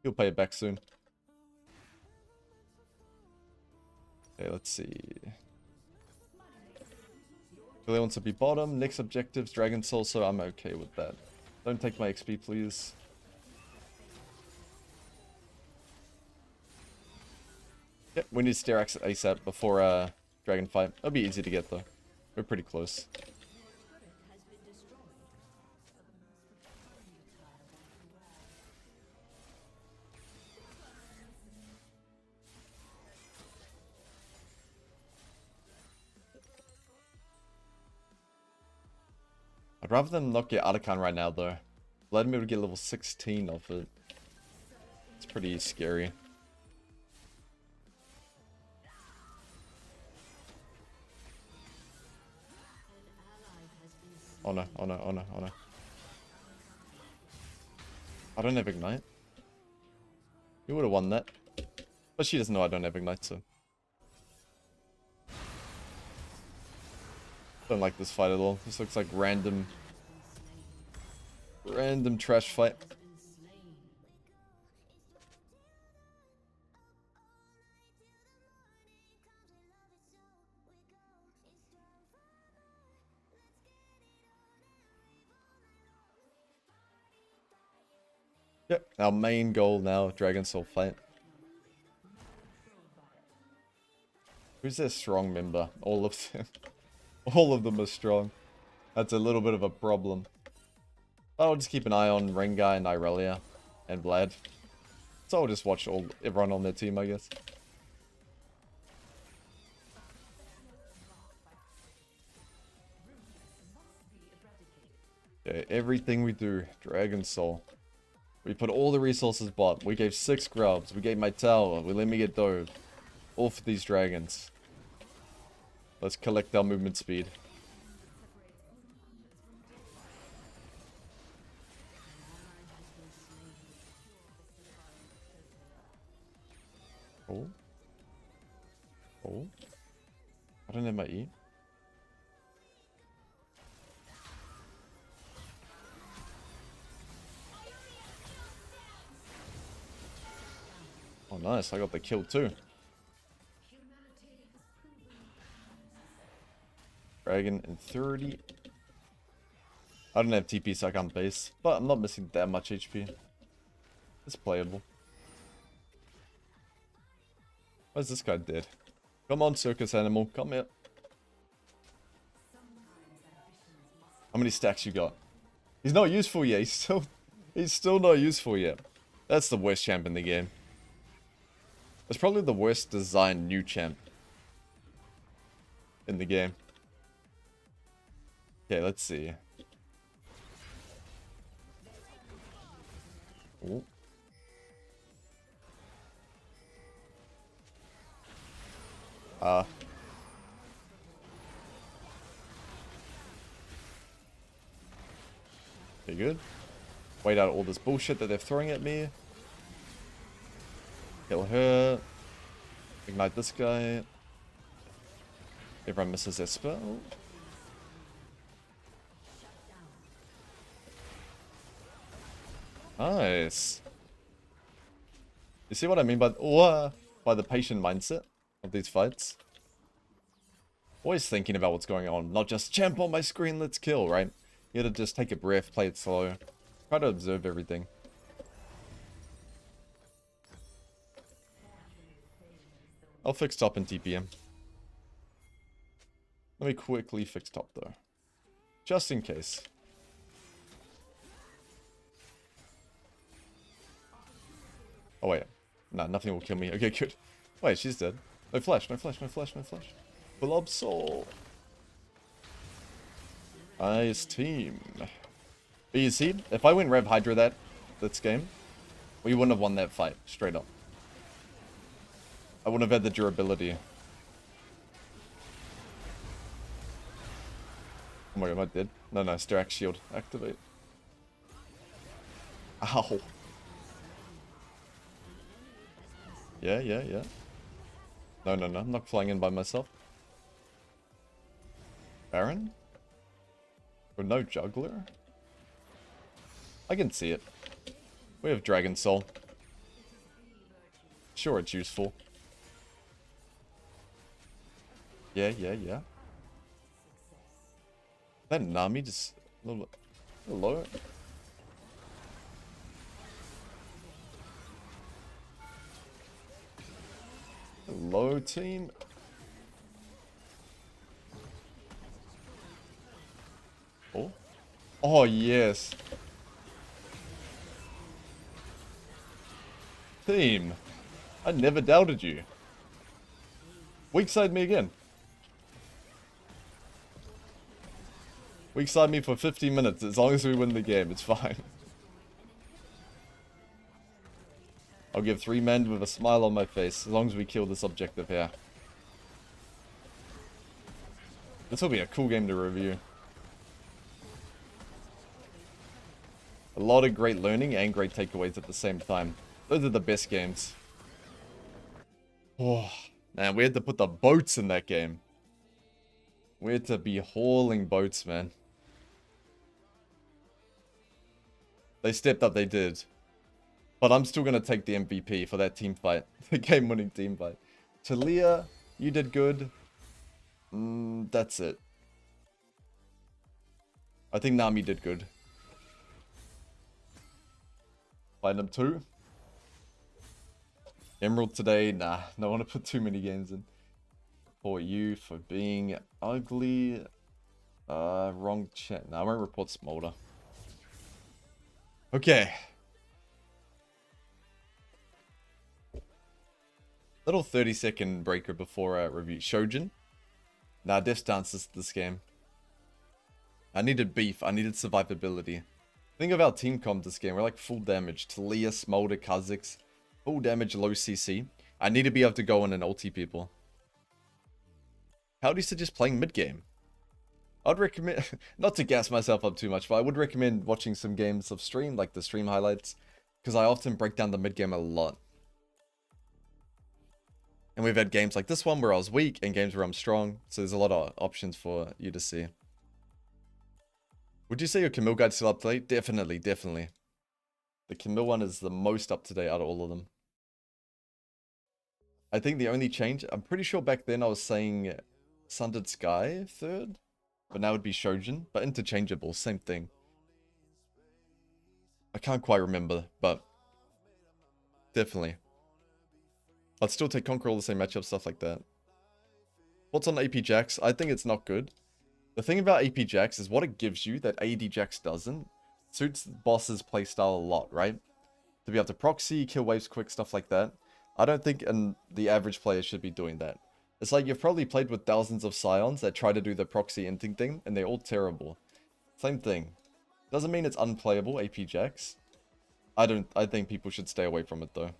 He'll pay it back soon. Okay, let's see. Really wants to be bottom. Next objectives, Dragon Soul, so I'm okay with that. Don't take my XP, please. Yep, we need Sterak ASAP before Dragon fight. It'll be easy to get though. We're pretty close. I'd rather than not get Artican right now though. Vladimir would get level 16 off it. It's pretty scary. Oh no, oh no, oh no, oh no. I don't have Ignite. You would have won that. But she doesn't know I don't have Ignite, so. Don't like this fight at all. This looks like random trash fight. Yep, our main goal now, Dragon Soul fight. Who's their strong member? All of them. All of them are strong. That's a little bit of a problem. I'll just keep an eye on Rengar and Irelia and Vlad. So I'll just watch everyone on their team, I guess. Yeah, everything we do, Dragon Soul. We put all the resources bot. We gave 6 grubs. We gave my tower. We let me get dove. All for these dragons. Let's collect our movement speed. Oh. Oh. I don't have my E. Oh, nice. I got the kill too. Dragon in 30. I don't have TP, so I can't base. But I'm not missing that much HP. It's playable. Why is this guy dead? Come on, circus animal. Come here. How many stacks you got? He's not useful yet. He's still not useful yet. That's the worst champ in the game. It's probably the worst designed new champ in the game. Okay, let's see. Ooh. Okay, good. Wait out all this bullshit that they're throwing at me. Kill her. Ignite this guy. Everyone misses their spell. Nice. You see what I mean by the patient mindset of these fights? Always thinking about what's going on, not just champ on my screen, let's kill, right? You gotta just take a breath, play it slow. Try to observe everything. I'll fix top and TPM. Let me quickly fix top though. Just in case. Oh wait. Nah, nothing will kill me. Okay, good. Wait, she's dead. No flash, no flash, no flash, no flash. Blob soul. Nice team. But you see, if I went Rev Hydra this game, we wouldn't have won that fight, straight up. I wouldn't have had the durability. Oh my god, am I dead? No, no, Starak shield. Activate. Ow. Yeah. No, I'm not flying in by myself. Baron? Or no juggler? I can see it. We have Dragon Soul. Sure, it's useful. Yeah. That Nami just a little lower. Hello, team. Oh, yes. Team. I never doubted you. Weak side me again. Weak side me for 50 minutes. As long as we win the game, it's fine. I'll give 3 men with a smile on my face, as long as we kill this objective here. This will be a cool game to review. A lot of great learning and great takeaways at the same time. Those are the best games. Oh, man, we had to put the boats in that game. We had to be hauling boats, man. They stepped up, they did. But I'm still going to take the MVP for that team fight. The game-winning team fight. Talia, you did good. That's it. I think Nami did good. Platinum 2. Emerald today, nah. Don't want to put too many games in. For you, for being ugly. Wrong chat. Nah, I won't report Smolder. Okay. Little 30-second breaker before review. Shojin. Nah, Death Dance this game. I needed beef. I needed survivability. Think of our team comp this game. We're like full damage. Talia, Smolder, Kha'Zix. Full damage, low CC. I need to be able to go in and ulti people. How do you suggest playing mid-game? I'd recommend, not to gas myself up too much, but I would recommend watching some games of stream, like the stream highlights, because I often break down the mid-game a lot. And we've had games like this one where I was weak, and games where I'm strong, so there's a lot of options for you to see. Would you say your Camille guide's still up to date? Definitely, definitely. The Camille one is the most up to date out of all of them. I think the only change, I'm pretty sure back then I was saying Sundered Sky third, but now it'd be Shojin, but interchangeable, same thing. I can't quite remember, but definitely. I'd still take Conquer all the same matchup, stuff like that. What's on AP Jax? I think it's not good. The thing about AP Jax is what it gives you that AD Jax doesn't. Suits the boss's playstyle a lot, right? To be able to proxy, kill waves quick, stuff like that. I don't think the average player should be doing that. It's like you've probably played with thousands of Scions that try to do the proxy inting thing, and they're all terrible. Same thing. Doesn't mean it's unplayable, AP Jax. I think people should stay away from it though.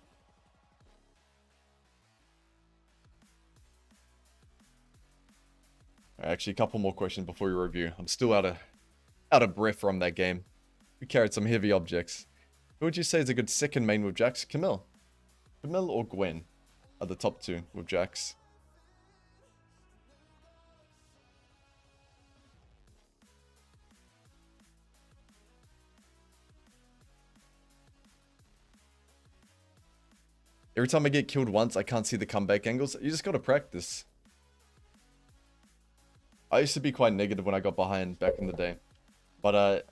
Actually, a couple more questions before we review. I'm still out of breath from that game. We carried some heavy objects. Who would you say is a good second main with Jax? Camille. Camille or Gwen are the top two with Jax. Every time I get killed once, I can't see the comeback angles. You just gotta practice. I used to be quite negative when I got behind back in the day. But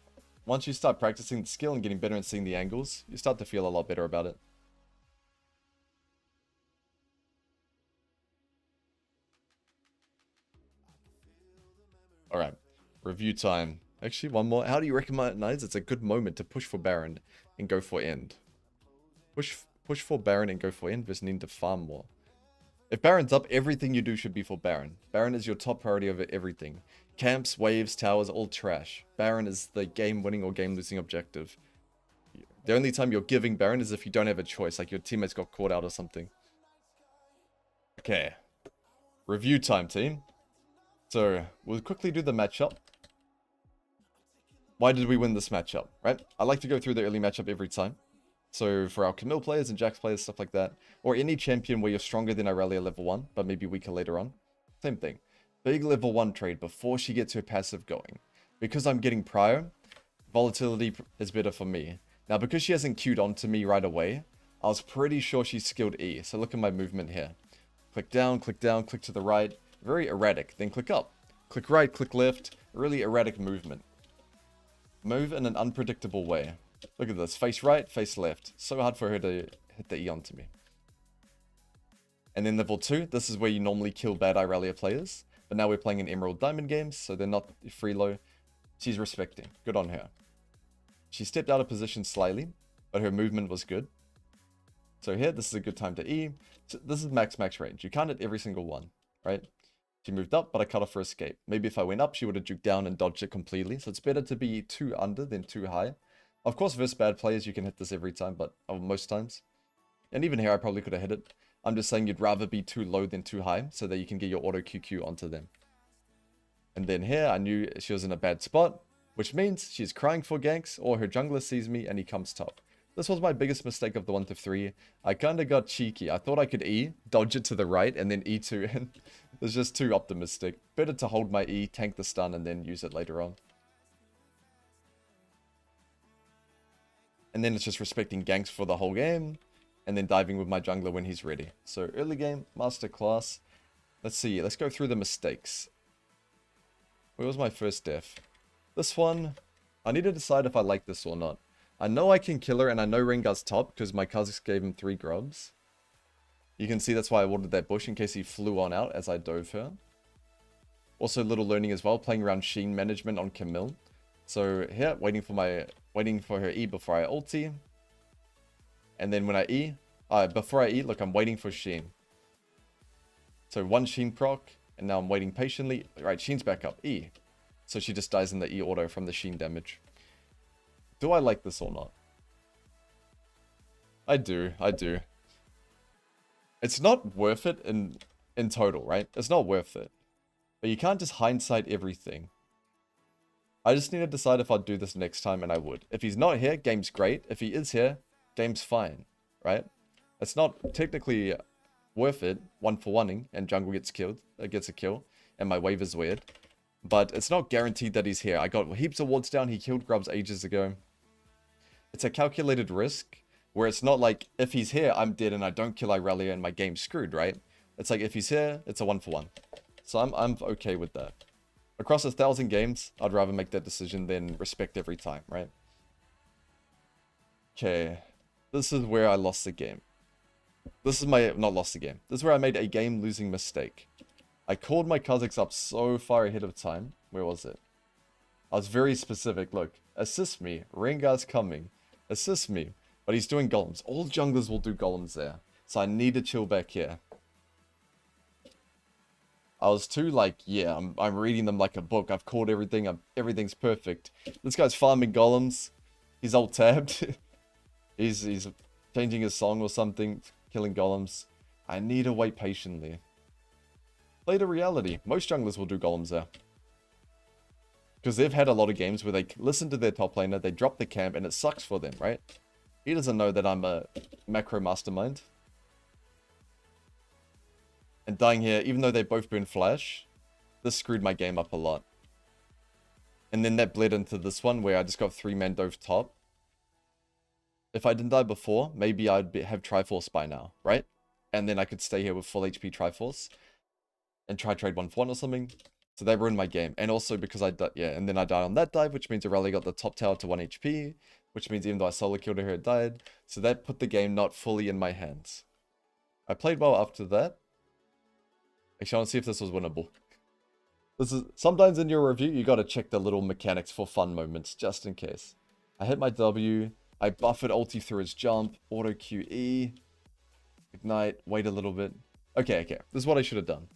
once you start practicing the skill and getting better and seeing the angles, you start to feel a lot better about it. Alright, review time. Actually, one more. How do you recognize it's a good moment to push for Baron and go for end? Push for Baron and go for end versus need to farm more. If Baron's up, everything you do should be for Baron. Baron is your top priority over everything. Camps, waves, towers, all trash. Baron is the game-winning or game-losing objective. The only time you're giving Baron is if you don't have a choice, like your teammates got caught out or something. Okay. Review time, team. So, we'll quickly do the matchup. Why did we win this matchup, right? I like to go through the early matchup every time. So, for our Camille players and Jax players, stuff like that. Or any champion where you're stronger than Irelia level 1, but maybe weaker later on. Same thing. Big level 1 trade before she gets her passive going. Because I'm getting prior, volatility is better for me. Now, because she hasn't queued onto me right away, I was pretty sure she's skilled E. So look at my movement here. Click down, click to the right. Very erratic. Then click up. Click right, click left. Really erratic movement. Move in an unpredictable way. Look at this. Face right, face left. So hard for her to hit the E onto me. And then level 2, this is where you normally kill bad Irelia players. But now we're playing in Emerald Diamond games, so they're not free low. She's respecting. Good on her. She stepped out of position slightly, but her movement was good. So here, this is a good time to E. So this is max range. You can't hit every single one, right? She moved up, but I cut off her escape. Maybe if I went up, she would have juked down and dodged it completely. So it's better to be 2 under than 2 high. Of course, versus bad players, you can hit this every time, but most times. And even here, I probably could have hit it. I'm just saying you'd rather be 2 low than 2 high, so that you can get your auto QQ onto them. And then here, I knew she was in a bad spot, which means she's crying for ganks, or her jungler sees me and he comes top. This was my biggest mistake of the 1 to 3. I kind of got cheeky. I thought I could E, dodge it to the right, and then E2, and it was just too optimistic. Better to hold my E, tank the stun, and then use it later on. And then it's just respecting ganks for the whole game, and then diving with my jungler when he's ready. So early game, masterclass. Let's see, let's go through the mistakes. Where was my first death? This one, I need to decide if I like this or not. I know I can kill her, and I know Rengar's top, because my Kha'Zix gave him 3 grubs. You can see that's why I watered that bush, in case he flew on out as I dove her. Also, little learning as well, playing around Sheen management on Camille. So here, waiting for her E before I ulti. And then when I E, before I E, look, I'm waiting for Sheen. So 1 Sheen proc, and now I'm waiting patiently. Right, Sheen's back up, E. So she just dies in the E auto from the Sheen damage. Do I like this or not? I do. It's not worth it in total, right? It's not worth it. But you can't just hindsight everything. I just need to decide if I'll do this next time, and I would. If he's not here, game's great. If he is here, game's fine, right? It's not technically worth it, 1-for-1ing, and jungle gets a kill, and my wave is weird. But it's not guaranteed that he's here. I got heaps of wards down, he killed grubs ages ago. It's a calculated risk, where it's not like, if he's here, I'm dead and I don't kill Irelia and my game's screwed, right? It's like, if he's here, it's a 1-for-1. So I'm okay with that. Across 1,000 games, I'd rather make that decision than respect every time, right? Okay, this is where I lost the game. This is not lost the game. This is where I made a game-losing mistake. I called my Kha'Zix up so far ahead of time. Where was it? I was very specific. Look, assist me. Rengar's coming. Assist me. But he's doing golems. All junglers will do golems there. So I need to chill back here. I was too like, yeah, I'm reading them like a book. I've called everything. Everything's perfect. This guy's farming golems. He's alt tabbed. he's changing his song or something. Killing golems. I need to wait patiently. Play to reality. Most junglers will do golems there. Because they've had a lot of games where they listen to their top laner, they drop the camp, and it sucks for them, right? He doesn't know that I'm a macro mastermind. And dying here, even though they both burn flash, this screwed my game up a lot. And then that bled into this one where I just got 3-man dove top. If I didn't die before, maybe I'd have Triforce by now, right? And then I could stay here with full HP Triforce and try trade 1-for-1 or something. So they ruined my game. And also because I died, yeah, and then I died on that dive, which means Irelia got the top tower to 1 HP, which means even though I solo killed her, it died. So that put the game not fully in my hands. I played well after that. Actually, I want to see if this was winnable. This is sometimes in your review, you got to check the little mechanics for fun moments, just in case. I hit my W. I buffered ulti through his jump. Auto QE. Ignite. Wait a little bit. Okay. This is what I should have done.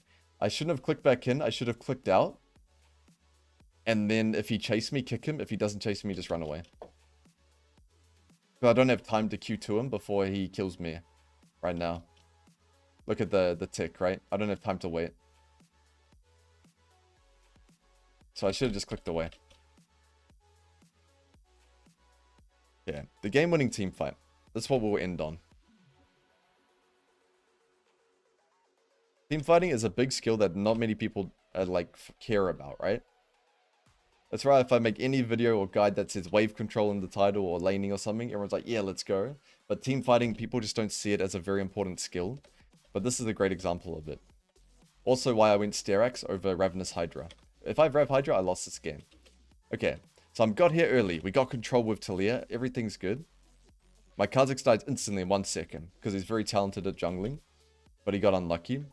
I shouldn't have clicked back in. I should have clicked out. And then if he chased me, kick him. If he doesn't chase me, just run away. But I don't have time to Q to him before he kills me right now. Look at the tick, right? I don't have time to wait. So I should have just clicked away. Yeah, the game-winning team fight. That's what we'll end on. Team fighting is a big skill that not many people care about, right? That's right, if I make any video or guide that says wave control in the title or laning or something, everyone's like, yeah, let's go. But team fighting, people just don't see it as a very important skill. But this is a great example of it. Also why I went Sterax over Ravenous Hydra. If I have Rav Hydra, I lost this game. Okay, so I got here early. We got control with Talia. Everything's good. My Kha'Zix died instantly in 1 second because he's very talented at jungling. But he got unlucky.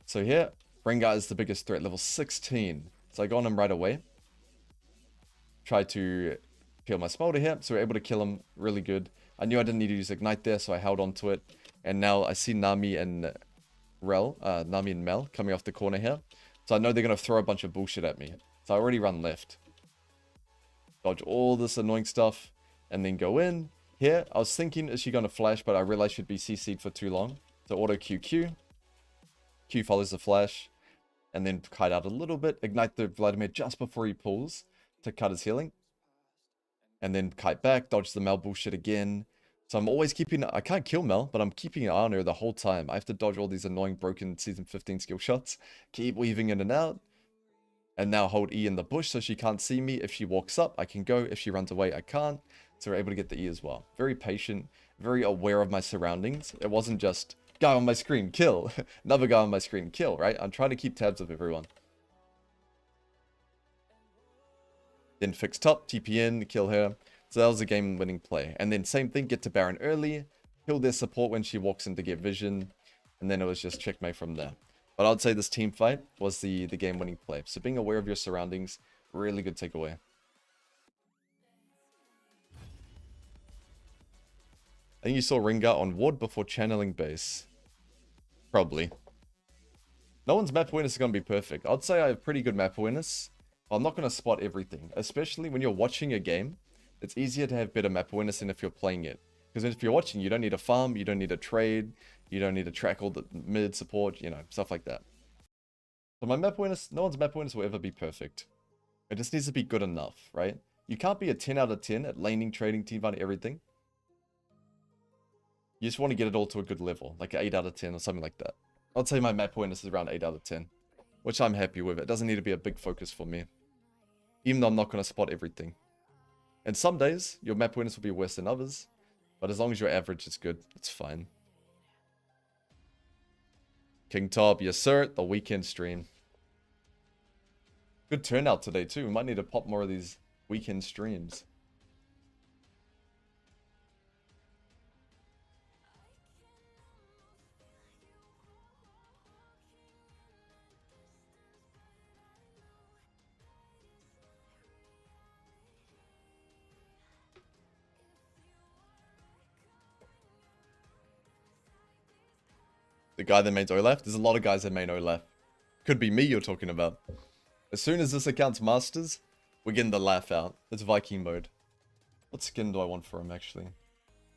So here, Rengar is the biggest threat, level 16. So I got on him right away. Tried to peel my smolder here, so we're able to kill him really good. I knew I didn't need to use Ignite there, so I held on to it. And now I see Nami and Mel coming off the corner here. So I know they're going to throw a bunch of bullshit at me. So I already run left. Dodge all this annoying stuff. And then go in. Here, I was thinking, is she going to flash? But I realized she'd be CC'd for too long. So auto QQ. Q follows the flash. And then kite out a little bit. Ignite the Vladimir just before he pulls to cut his healing. And then kite back. Dodge the Mel bullshit again. So I'm always keeping... I can't kill Mel, but I'm keeping an eye on her the whole time. I have to dodge all these annoying broken Season 15 skill shots. Keep weaving in and out. And now hold E in the bush so she can't see me. If she walks up, I can go. If she runs away, I can't. So we're able to get the E as well. Very patient. Very aware of my surroundings. It wasn't just, guy on my screen, kill. Another guy on my screen, kill, right? I'm trying to keep tabs of everyone. Then fix top, TP in, kill her. So that was a game-winning play. And then same thing, get to Baron early, kill their support when she walks in to get vision, and then it was just checkmate from there. But I'd say this team fight was the game-winning play. So being aware of your surroundings, really good takeaway. I think you saw Ringa on ward before channeling base. Probably. No one's map awareness is going to be perfect. I'd say I have pretty good map awareness. I'm not going to spot everything, especially when you're watching a game. It's easier to have better map awareness than if you're playing it. Because if you're watching, you don't need a farm, you don't need a trade, you don't need to track all the mid support, you know, stuff like that. So my map awareness, no one's map awareness will ever be perfect. It just needs to be good enough, right? You can't be a 10 out of 10 at laning, trading, team fight, everything. You just want to get it all to a good level, like an 8 out of 10 or something like that. I'd say my map awareness is around 8 out of 10, which I'm happy with. It doesn't need to be a big focus for me, even though I'm not going to spot everything. And some days, your map awareness will be worse than others, but as long as your average is good, it's fine. King Top, yes sir, the weekend stream. Good turnout today too. We might need to pop more of these weekend streams. The guy that mains Olaf? There's a lot of guys that main Olaf. Could be me you're talking about. As soon as this account's masters, we're getting the laugh out. It's Viking mode. What skin do I want for him, actually?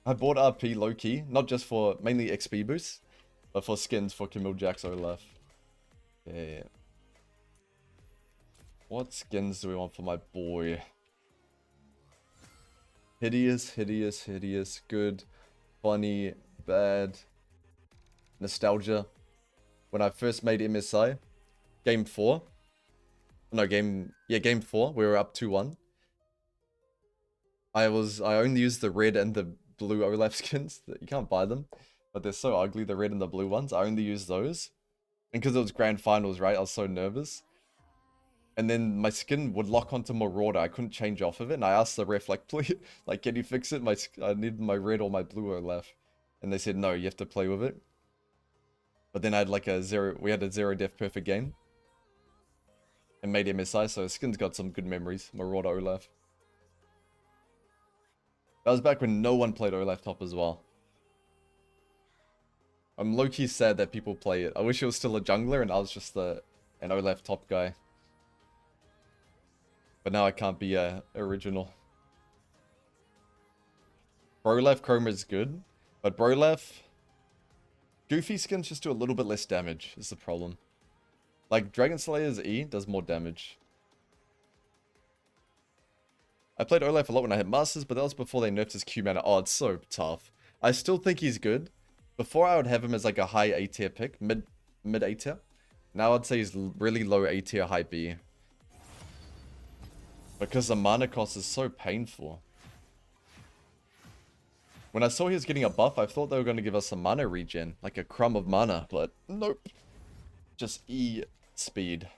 I bought RP low-key, not just for mainly XP boosts, but for skins for Camille Jack's Olaf. Yeah. What skins do we want for my boy? Hideous, hideous, hideous, good, funny, bad, nostalgia. When I first made MSI, game 4. No, game 4, we were up 2-1. I only used the red and the blue Olaf skins. You can't buy them, but they're so ugly, the red and the blue ones. I only used those. And because it was grand finals, right, I was so nervous. And then my skin would lock onto Marauder. I couldn't change off of it. And I asked the ref, like, please, like, can you fix it? I need my red or my blue Olaf. And they said, no, you have to play with it. But then I had like we had a 0 death perfect game. And made MSI, so skin's got some good memories. Marauder Olaf. That was back when no one played Olaf top as well. I'm low-key sad that people play it. I wish it was still a jungler and I was just an Olaf top guy. But now I can't be original. Brolaf Chroma is good, but Brolaf... Goofy skins just do a little bit less damage, is the problem. Like, Dragon Slayer's E does more damage. I played Olaf a lot when I had Masters, but that was before they nerfed his Q mana. Oh, it's so tough. I still think he's good. Before I would have him as like a high A tier pick, mid A tier. Now I'd say he's really low A tier, high B. Because the mana cost is so painful. When I saw he was getting a buff, I thought they were going to give us some mana regen, like a crumb of mana, but nope. Just E speed.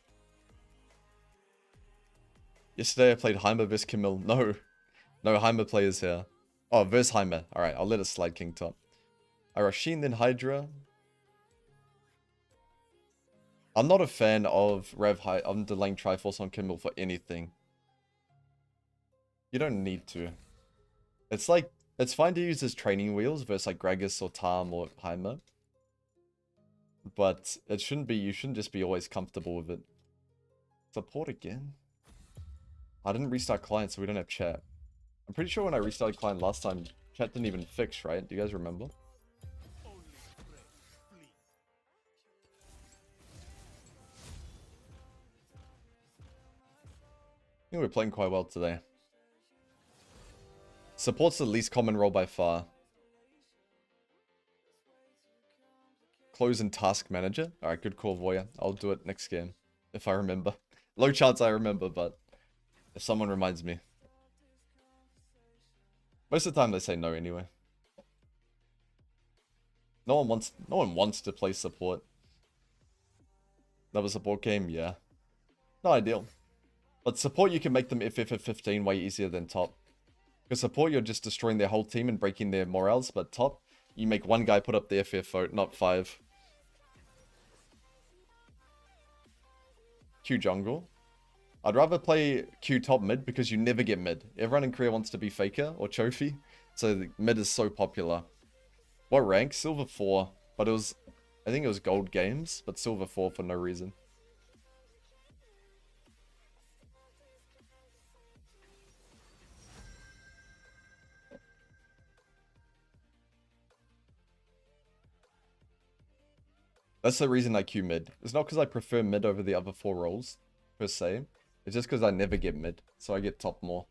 Yesterday I played Heimer vs Camille. No Heimer players here. Oh, versus Heimer. Alright, I'll let it slide King Top. I Rasheen, then Hydra. I'm not a fan of I'm delaying Triforce on Camille for anything. You don't need to. It's like, it's fine to use as training wheels versus like Gragas or Tarm or Heimer. But it shouldn't be, you shouldn't just be always comfortable with it. Support again? I didn't restart client, so we don't have chat. I'm pretty sure when I restarted client last time, chat didn't even fix, right? Do you guys remember? I think we're playing quite well today. Support's the least common role by far. Close in Task Manager. Alright, good call, Voya. I'll do it next game. If I remember. Low chance I remember, but if someone reminds me. Most of the time they say no anyway. No one wants to play support. Another support game, yeah. Not ideal. But support, you can make them FF at 15 way easier than top. Because support, you're just destroying their whole team and breaking their morals. But top, you make one guy put up the FF vote, not 5. Q jungle. I'd rather play Q top mid because you never get mid. Everyone in Korea wants to be Faker or Chofi. So the mid is so popular. What rank? Silver 4. But it was, I think it was gold games, but silver 4 for no reason. That's the reason I queue mid. It's not because I prefer mid over the other 4 roles, per se. It's just because I never get mid, so I get top more.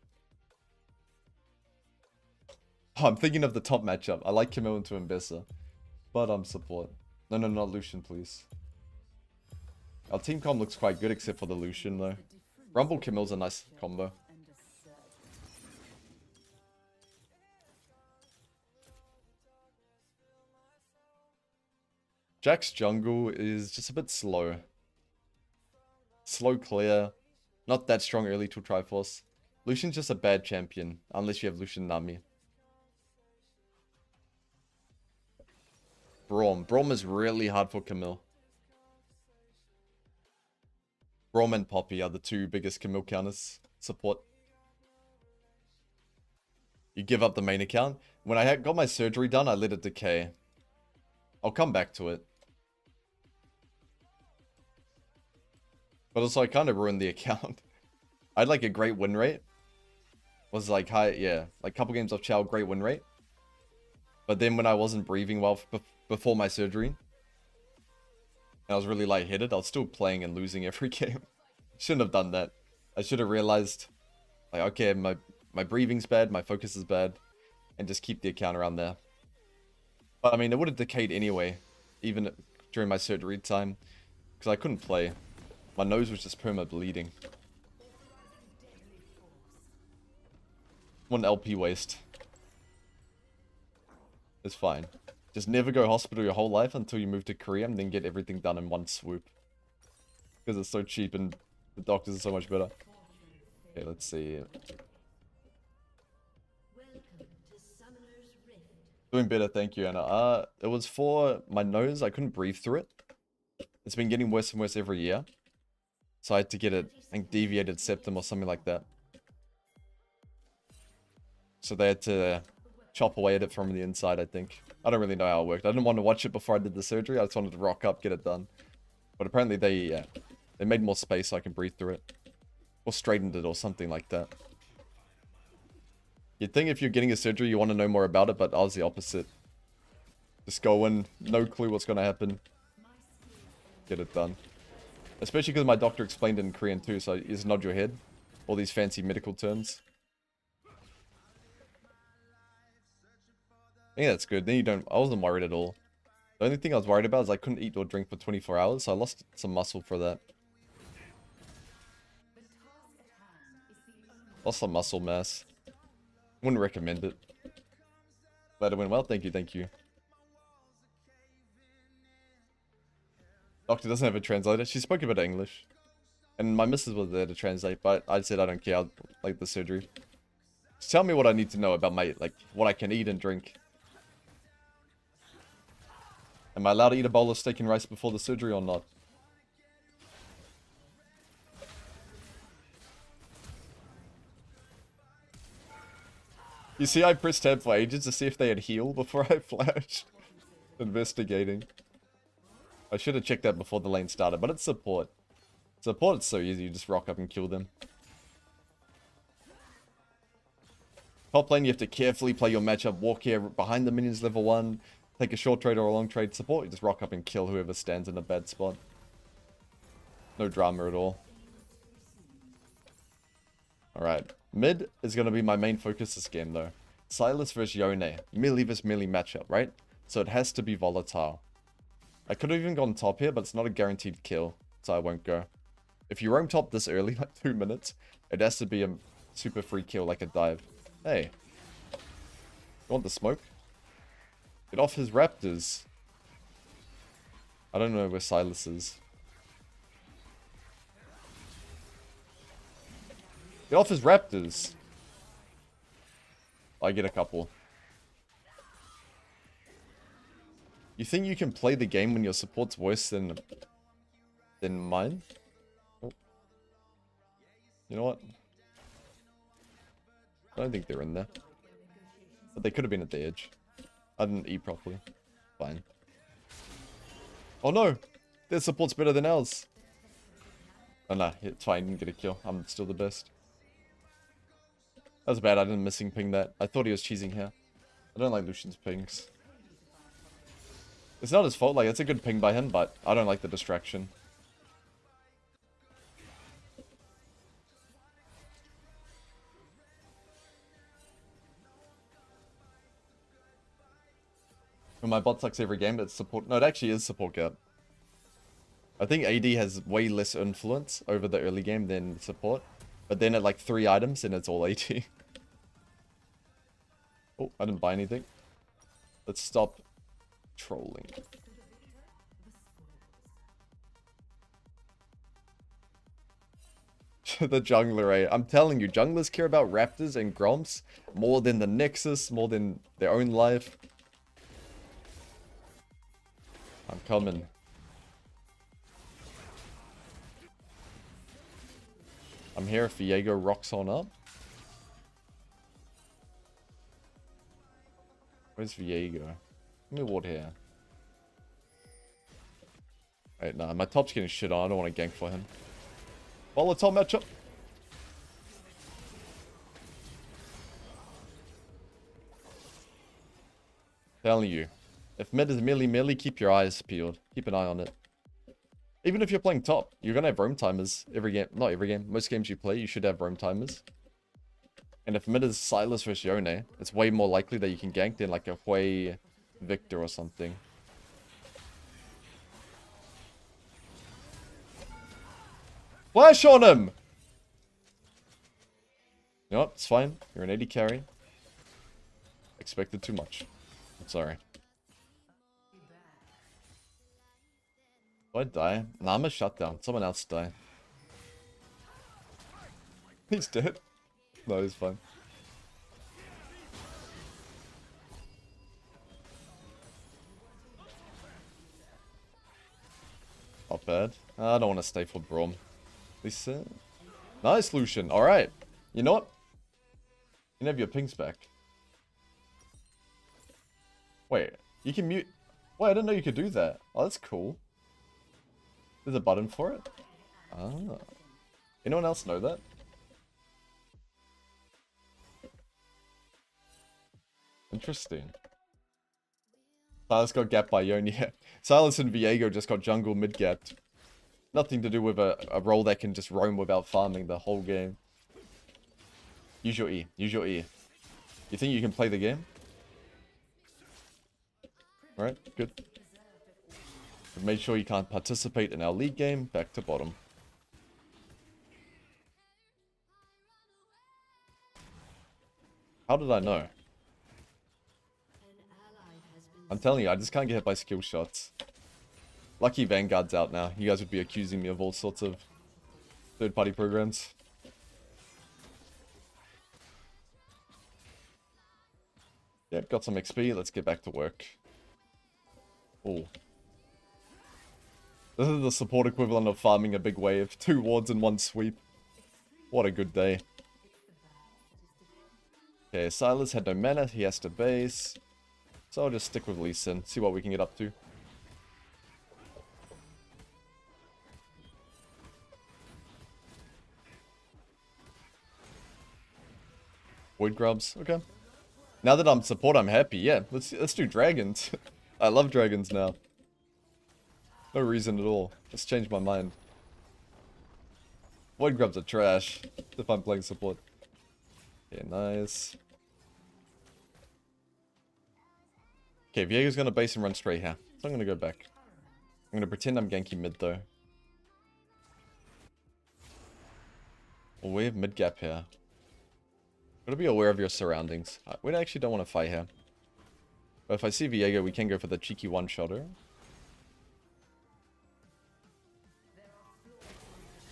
Oh, I'm thinking of the top matchup. I like Camille into Mbessa, but I'm support. No, not Lucian, please. Our team comp looks quite good, except for the Lucian, though. Rumble Camille's a nice combo. Jack's jungle is just a bit slow. Slow clear. Not that strong early to Triforce. Lucian's just a bad champion, unless you have Lucian Nami. Braum is really hard for Camille. Braum and Poppy are the 2 biggest Camille counters. Support. You give up the main account. When I got my surgery done, I let it decay. I'll come back to it. But also, I kind of ruined the account. I had like a great win rate. Was like high, yeah. Like couple games off Chow, great win rate. But then when I wasn't breathing well before my surgery, and I was really lightheaded, I was still playing and losing every game. Shouldn't have done that. I should have realized, like, okay, my breathing's bad, my focus is bad, and just keep the account around there. But I mean, it would have decayed anyway, even during my surgery time, because I couldn't play. My nose was just perma bleeding. 1 LP waste. It's fine. Just never go hospital your whole life until you move to Korea and then get everything done in one swoop. Because it's so cheap and the doctors are so much better. Okay, let's see. Doing better, thank you, Anna. It was for my nose. I couldn't breathe through it. It's been getting worse and worse every year. So I had to get a, I think, deviated septum or something like that. So they had to chop away at it from the inside, I think. I don't really know how it worked. I didn't want to watch it before I did the surgery. I just wanted to rock up, get it done. But apparently they made more space so I can breathe through it. Or straightened it or something like that. You'd think if you're getting a surgery, you want to know more about it, but I was the opposite. Just go in, no clue what's going to happen. Get it done. Especially because my doctor explained it in Korean too, so you just nod your head. All these fancy medical terms. I think that's good. Then you don't... I wasn't worried at all. The only thing I was worried about is I couldn't eat or drink for 24 hours, so I lost some muscle for that. Lost some muscle mass. Wouldn't recommend it. Glad it went well. Thank you, thank you. Doctor doesn't have a translator. She spoke a bit of English. And my missus was there to translate, but I said I don't care. I'll like the surgery. Just tell me what I need to know about my, like, what I can eat and drink. Am I allowed to eat a bowl of steak and rice before the surgery or not? You see, I pressed tab for ages to see if they had heal before I flashed. Investigating. I should have checked that before the lane started, but it's support. Support, it's so easy, you just rock up and kill them. Top lane, you have to carefully play your matchup, walk here behind the minions level 1, take a short trade or a long trade. Support, you just rock up and kill whoever stands in a bad spot. No drama at all. Alright, mid is going to be my main focus this game though. Silas versus Yone, melee vs melee matchup, right? So it has to be volatile. I could have even gone top here, but it's not a guaranteed kill, so I won't go. If you roam top this early, like 2 minutes, it has to be a super free kill, like a dive. Hey. You want the smoke? Get off his raptors. I don't know where Silas is. Get off his raptors. I get a couple. You think you can play the game when your support's worse than mine? Oh. You know what? I don't think they're in there. But they could have been at the edge. I didn't eat properly. Fine. Oh no! Their support's better than ours. Oh no, it's fine, I didn't get a kill. I'm still the best. That was bad, I didn't missing ping that. I thought he was cheesing here. I don't like Lucian's pings. It's not his fault, like, it's a good ping by him, but I don't like the distraction. When my bot sucks every game, it's support. No, it actually is support gap. I think AD has way less influence over the early game than support. But then at like 3 items, and it's all AD. Oh, I didn't buy anything. Let's stop trolling. The jungler, eh? I'm telling you, junglers care about raptors and gromps more than the Nexus, more than their own life. I'm coming. I'm here if Viego rocks on up. Where's Viego? Let me ward here. Wait, nah, my top's getting shit on. I don't want to gank for him. Volatile matchup. Telling you. If mid is melee, keep your eyes peeled. Keep an eye on it. Even if you're playing top, you're going to have roam timers every game. Not every game. Most games you play, you should have roam timers. And if mid is Silas versus Yone, it's way more likely that you can gank than like a Hui Victor or something. Flash on him! You know what? It's fine. You're an 80 carry. Expected too much. I'm sorry. Do I die? Nah, I'm a shutdown. Someone else die. He's dead. No, he's fine. Not bad. I don't want to stay for Braum. Lisa. Nice, Lucian. Alright. You know what? You can have your pings back. Wait, you can mute. Wait, I didn't know you could do that. Oh, that's cool. There's a button for it? Ah. Anyone else know that? Interesting. Silas got gapped by Yone. Yeah. Silas and Viego just got jungle mid-gapped. Nothing to do with a role that can just roam without farming the whole game. Use your E. Use your E. You think you can play the game? Alright, good. We've made sure you can't participate in our league game. Back to bottom. How did I know? I'm telling you, I just can't get hit by skill shots. Lucky Vanguard's out now. You guys would be accusing me of all sorts of third-party programs. Yeah, got some XP. Let's get back to work. Oh. This is the support equivalent of farming a big wave. 2 wards in 1 sweep. What a good day. Okay, Silas had no mana. He has to base. So I'll just stick with Lee Sin. See what we can get up to. Void grubs. Okay. Now that I'm support, I'm happy. Yeah, let's do dragons. I love dragons now. No reason at all. Just changed my mind. Void grubs are trash if I'm playing support. Okay, nice. Okay, Viego's gonna base and run straight here. So I'm gonna go back. I'm gonna pretend I'm ganking mid though. Well, we have mid gap here. Gotta be aware of your surroundings. We actually don't want to fight here. But if I see Viego, we can go for the cheeky one-shotter.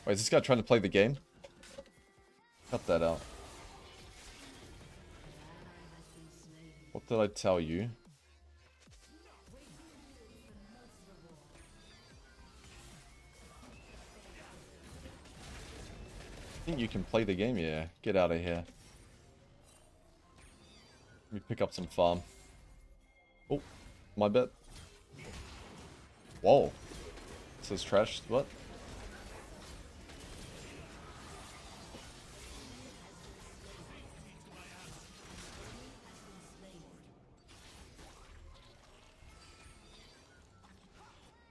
Wait, is this guy trying to play the game? Cut that out. What did I tell you? I think you can play the game, yeah. Get out of here. Let me pick up some farm. Oh, my bad. Whoa. This is trash. What?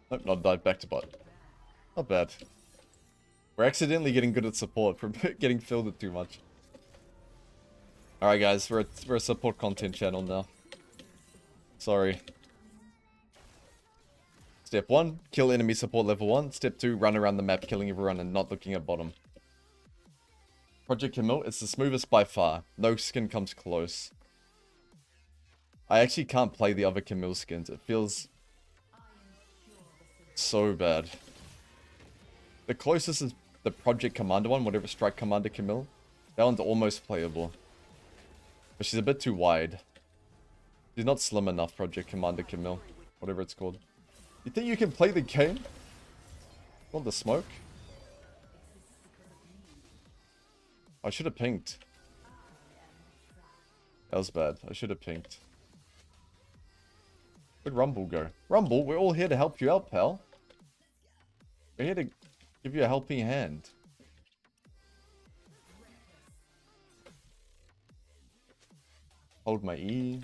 Nope, not dive back to bot. Not bad. We're accidentally getting good at support from getting filled too much. Alright guys, we're a support content channel now. Sorry. Step 1, kill enemy support level 1. Step 2, run around the map killing everyone and not looking at bottom. Project Camille, it's the smoothest by far. No skin comes close. I actually can't play the other Camille skins. It feels so bad. The closest is the Project Commander one, whatever Strike Commander Camille. That one's almost playable. But she's a bit too wide. She's not slim enough, Project Commander Camille. Whatever it's called. You think you can play the game? Want the smoke? I should have pinked. That was bad. I should have pinked. Where'd Rumble go? Rumble, we're all here to help you out, pal. We're here to give you a helping hand. Hold my E.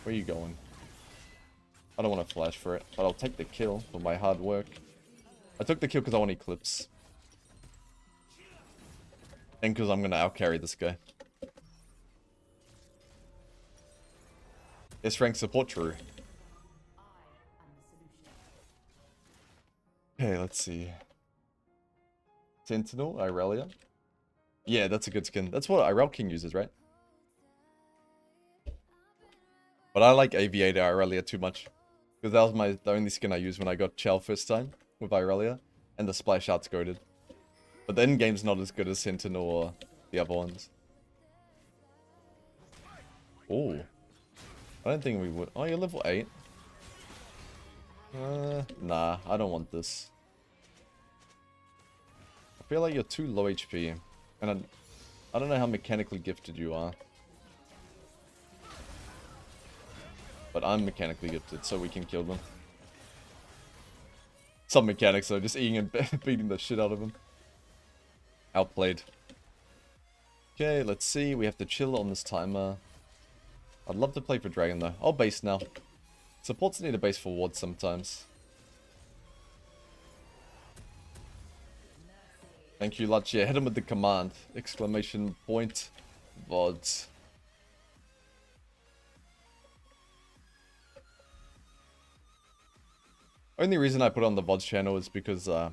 Where are you going? I don't want to flash for it, but I'll take the kill for my hard work. I took the kill because I want Eclipse. And because I'm going to outcarry this guy. S-rank support, true. Okay, let's see. Sentinel, Irelia. Yeah, that's a good skin. That's what Irel King uses, right? But I like Aviator Irelia too much. Because that was the only skin I used when I got Chow first time with Irelia. And the splash out's goated. But the end game's not as good as Sentinel or the other ones. Oh. I don't think we would. Oh, you're level 8. Nah, I don't want this. I feel like you're too low HP. And I don't know how mechanically gifted you are. But I'm mechanically gifted, so we can kill them. Some mechanics though, just eating and beating the shit out of them. Outplayed. Okay, let's see. We have to chill on this timer. I'd love to play for Dragon though. I'll base now. Supports need a base for wards sometimes. Thank you, Lutch. Yeah, hit him with the command. Exclamation point. VODs. Only reason I put on the VODs channel is because I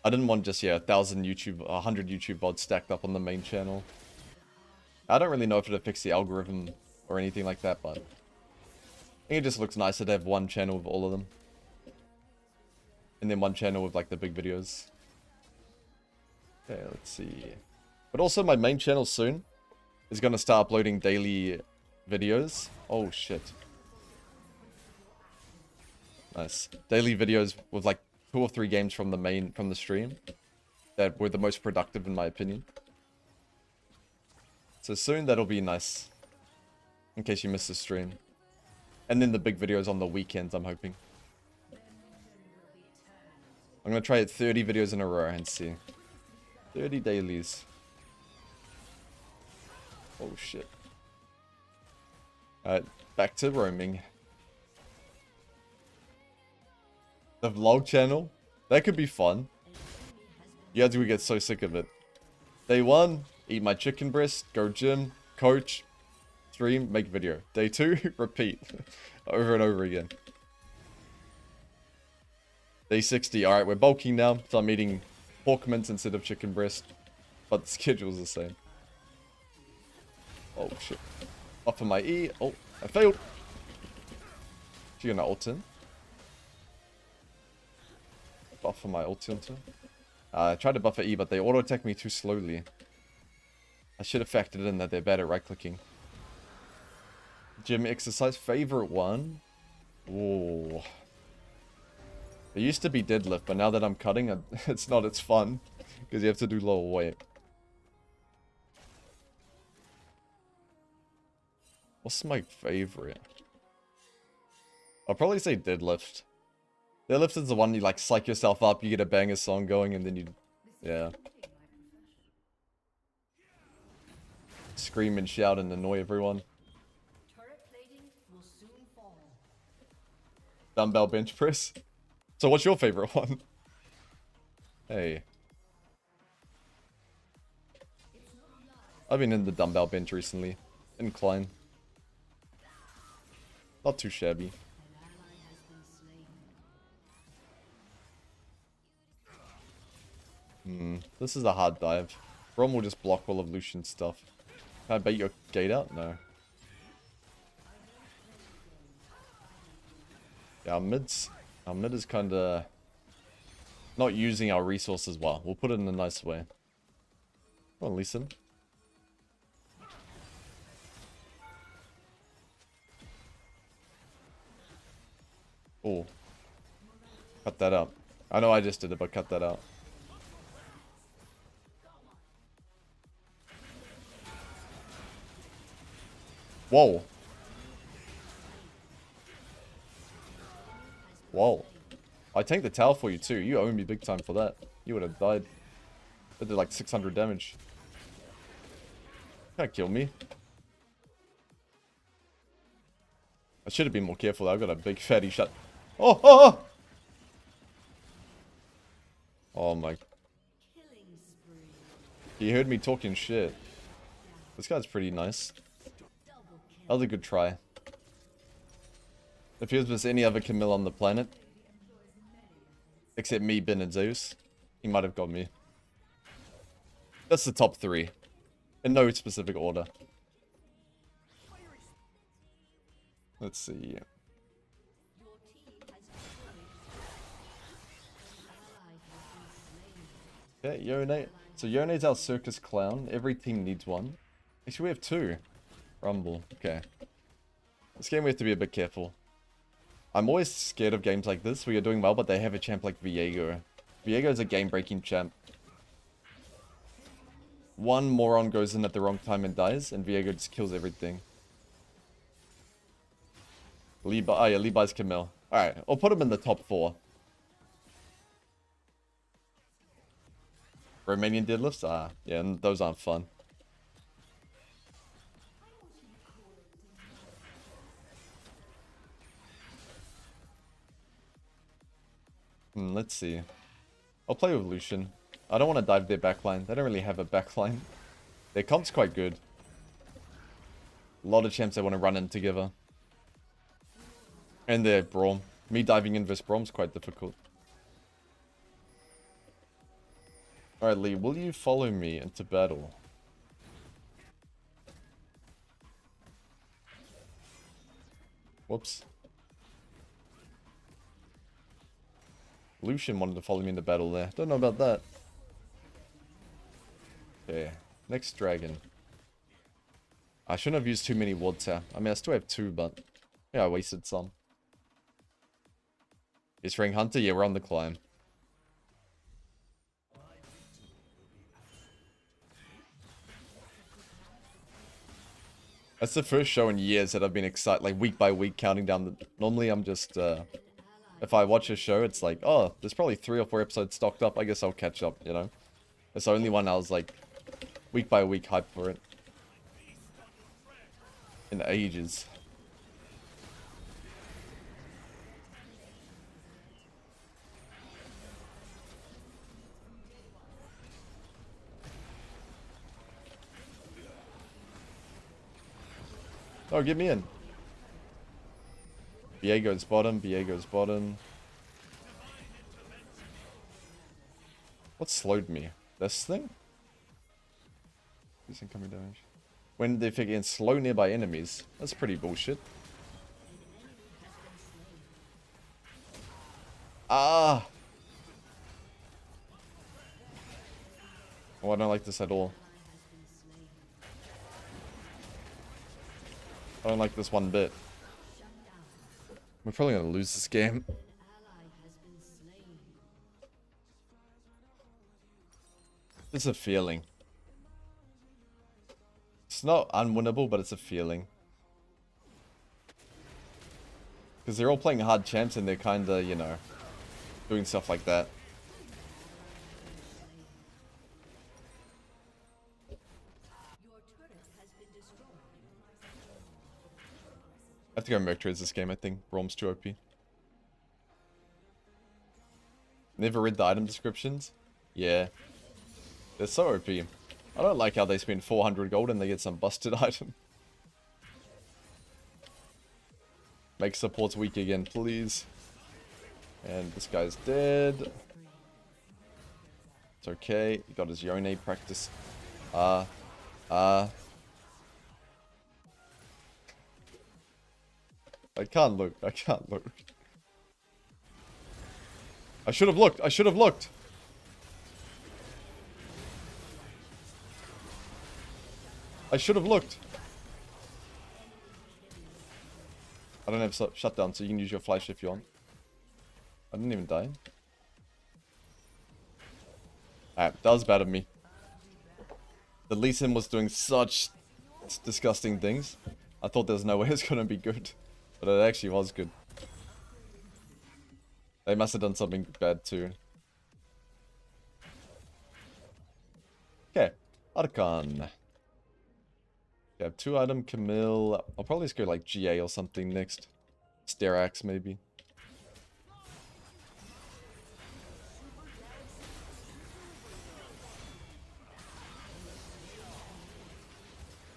didn't want just, 1,000 YouTube, 100 YouTube VODs stacked up on the main channel. I don't really know if it affects the algorithm or anything like that, but I think it just looks nicer to have one channel with all of them. And then one channel with like the big videos. Okay, let's see. But also my main channel soon is going to start uploading daily videos. Oh shit. Nice. Daily videos with like 2 or 3 games from the stream that were the most productive in my opinion. So soon that'll be nice. In case you missed the stream. And then the big videos on the weekends, I'm hoping. I'm gonna try it 30 videos in a row and see. 30 dailies. Oh shit. Alright, back to roaming. The vlog channel? That could be fun. You guys would get so sick of it. Day 1, eat my chicken breast, go gym, coach. stream, make video. Day 2, repeat. Over and over again. Day 60. Alright, we're bulking now, so I'm eating pork mince instead of chicken breast. But the schedule's the same. Oh, shit. Off of my E. Oh, I failed. She gonna ult in? Buff for my ult into. I tried to buff at E, but they auto-attack me too slowly. I should have factored in that they're bad at right-clicking. Gym exercise. Favorite one? Ooh. It used to be deadlift, but now that I'm cutting, it's not as fun. Because you have to do lower weight. What's my favorite? I'll probably say deadlift. Deadlift is the one you like psych yourself up, you get a banger song going, and then you... Yeah. Scream and shout and annoy everyone. Dumbbell bench press. So what's your favorite one? Hey. I've been in the dumbbell bench recently. Incline. Not too shabby. This is a hard dive. Brom will just block all of Lucian's stuff. Can I bait your gate out? No. Yeah, our mid is kinda not using our resources well. We'll put it in a nice way. Come on, listen. Oh. Cut that out. I know I just did it, but cut that out. Whoa. Whoa. I tanked the tower for you too. You owe me big time for that. You would have died. That did like 600 damage. Can't kill me. I should have been more careful. I've got a big fatty shot. Oh, oh, oh! Oh my. He heard me talking shit. This guy's pretty nice. That was a good try. If he was with any other Camille on the planet, except me, Ben, and Zeus, he might have got me. That's the top 3. In no specific order. Let's see. Okay, Yone. So Yone's our circus clown. Every team needs one. Actually, we have 2. Rumble. Okay. This game we have to be a bit careful. I'm always scared of games like this where you're doing well, but they have a champ like Viego. Viego is a game-breaking champ. One moron goes in at the wrong time and dies, and Viego just kills everything. Levi, oh yeah, Levi's Camille. Alright, I'll put him in the top 4. Romanian deadlifts? Ah, yeah, those aren't fun. Let's see. I'll play with Lucian. I don't want to dive their backline. They don't really have a backline. Their comp's quite good. A lot of champs they want to run in together. And their Braum. Me diving in versus Braum's quite difficult. Alright, Lee, will you follow me into battle? Whoops. Lucian wanted to follow me into battle there. Don't know about that. Okay, next dragon. I shouldn't have used too many wards here. I mean, I still have 2, but... Yeah, I wasted some. Is Ring Hunter? Yeah, we're on the climb. That's the first show in years that I've been excited, like week by week counting down the... Normally I'm just, if I watch a show, it's like, oh, there's probably 3 or 4 episodes stocked up. I guess I'll catch up, you know? It's the only one I was like, week by week hyped for it. In ages. Oh, get me in. BA goes bottom. BA goes bottom. What slowed me? This thing? This incoming damage. When they figure in slow nearby enemies. That's pretty bullshit. Ah! Oh, I don't like this at all. I don't like this one bit. We're probably gonna lose this game. It's a feeling. It's not unwinnable, but it's a feeling. Because they're all playing hard champs and they're kinda, you know, doing stuff like that. I have to go Merc Trades this game, I think. Brom's too OP. Never read the item descriptions? Yeah. They're so OP. I don't like how they spend 400 gold and they get some busted item. Make supports weak again, please. And this guy's dead. It's okay. He got his Yone practice. I can't look. I can't look. I should have looked. I should have looked. I should have looked. I don't have shutdown, so you can use your flash if you want. I didn't even die. Alright, that was bad of me. The Lee Sin was doing such disgusting things. I thought there was no way it was going to be good. But it actually was good. They must have done something bad too. Okay, Archon. We have 2 item, Camille. I'll probably just go like GA or something next. Sterax maybe. You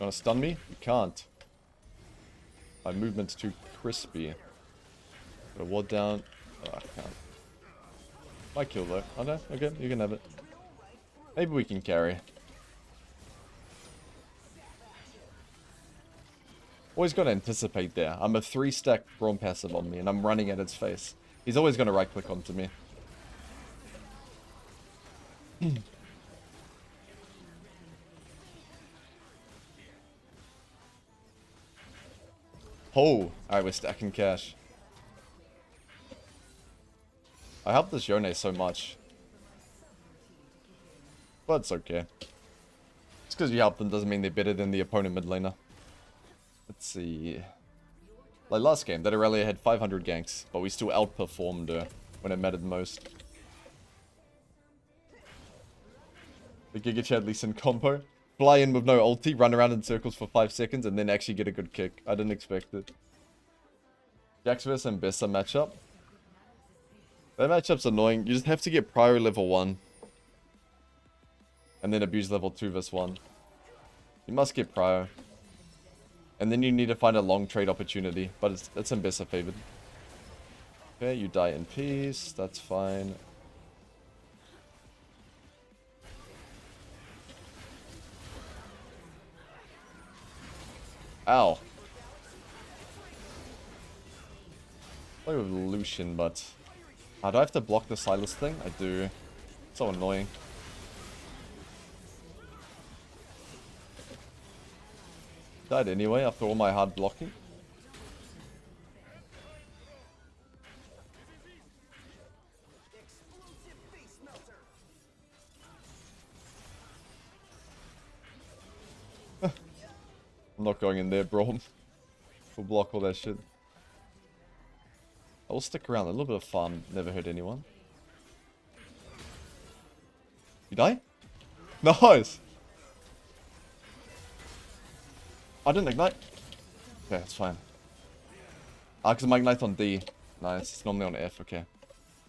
wanna stun me? You can't. My movement's too crispy. Got a ward down. Oh, I can't. Might kill though. Oh no, okay, you can have it. Maybe we can carry. Always got to anticipate there. I'm a 3-stack Braum passive on me and I'm running at its face. He's always going to right click onto me. Oh, alright, we're stacking cash. I helped this Yone so much. But it's okay. Just because you help them doesn't mean they're better than the opponent mid laner. Let's see. Like last game, that Aurelia had 500 ganks, but we still outperformed her when it mattered most. The Giga Chad Lee Sin combo. Fly in with no ulti, run around in circles for 5 seconds, and then actually get a good kick. I didn't expect it. Jax vs Ambessa matchup. That matchup's annoying. You just have to get Prior level 1. And then Abuse level 2 vs 1. You must get Prior. And then you need to find a long trade opportunity. But it's Ambessa favored. Okay, you die in peace. That's fine. Ow. Play with Lucian, but... do I have to block the Silas thing? I do. So annoying. Died anyway after all my hard blocking. I'm not going in there, bro. We'll block all that shit. I will stick around. A little bit of farm never hurt anyone. You die? Nice! I didn't ignite. Okay, it's fine. Ah, because my ignite's on D. Nice. It's normally on F. Okay.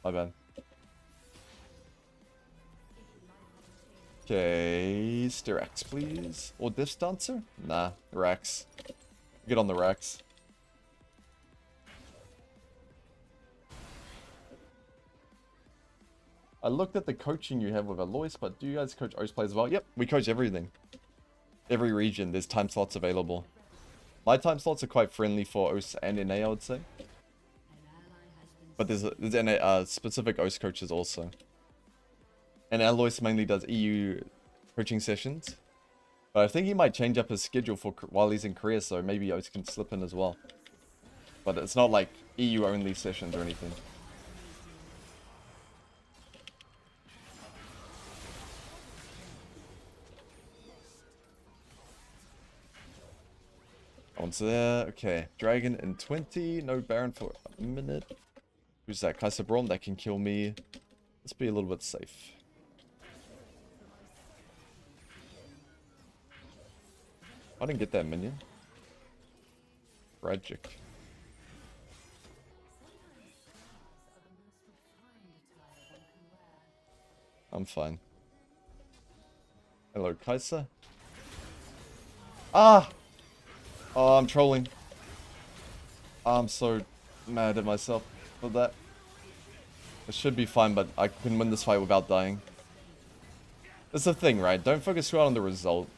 My bad. Okay, Sterax, please. Or Diff Dancer? Nah, Rax. Get on the racks. I looked at the coaching you have with Alois, but do you guys coach OS players as well? Yep, we coach everything. Every region, there's time slots available. My time slots are quite friendly for OS and NA, I would say. But there's NA, specific OS coaches also. And Alois mainly does EU coaching sessions. But I think he might change up his schedule for while he's in Korea, so maybe OS can slip in as well. But it's not like EU only sessions or anything. Onto there. Okay. Dragon in 20. No Baron for a minute. Who's that? Kaiser Braum that can kill me. Let's be a little bit safe. I didn't get that minion. Tragic. I'm fine. Hello, Kaiser. Ah! Oh, I'm trolling. I'm so mad at myself for that. It should be fine, but I can win this fight without dying. That's the thing, right? Don't focus too hard on the result.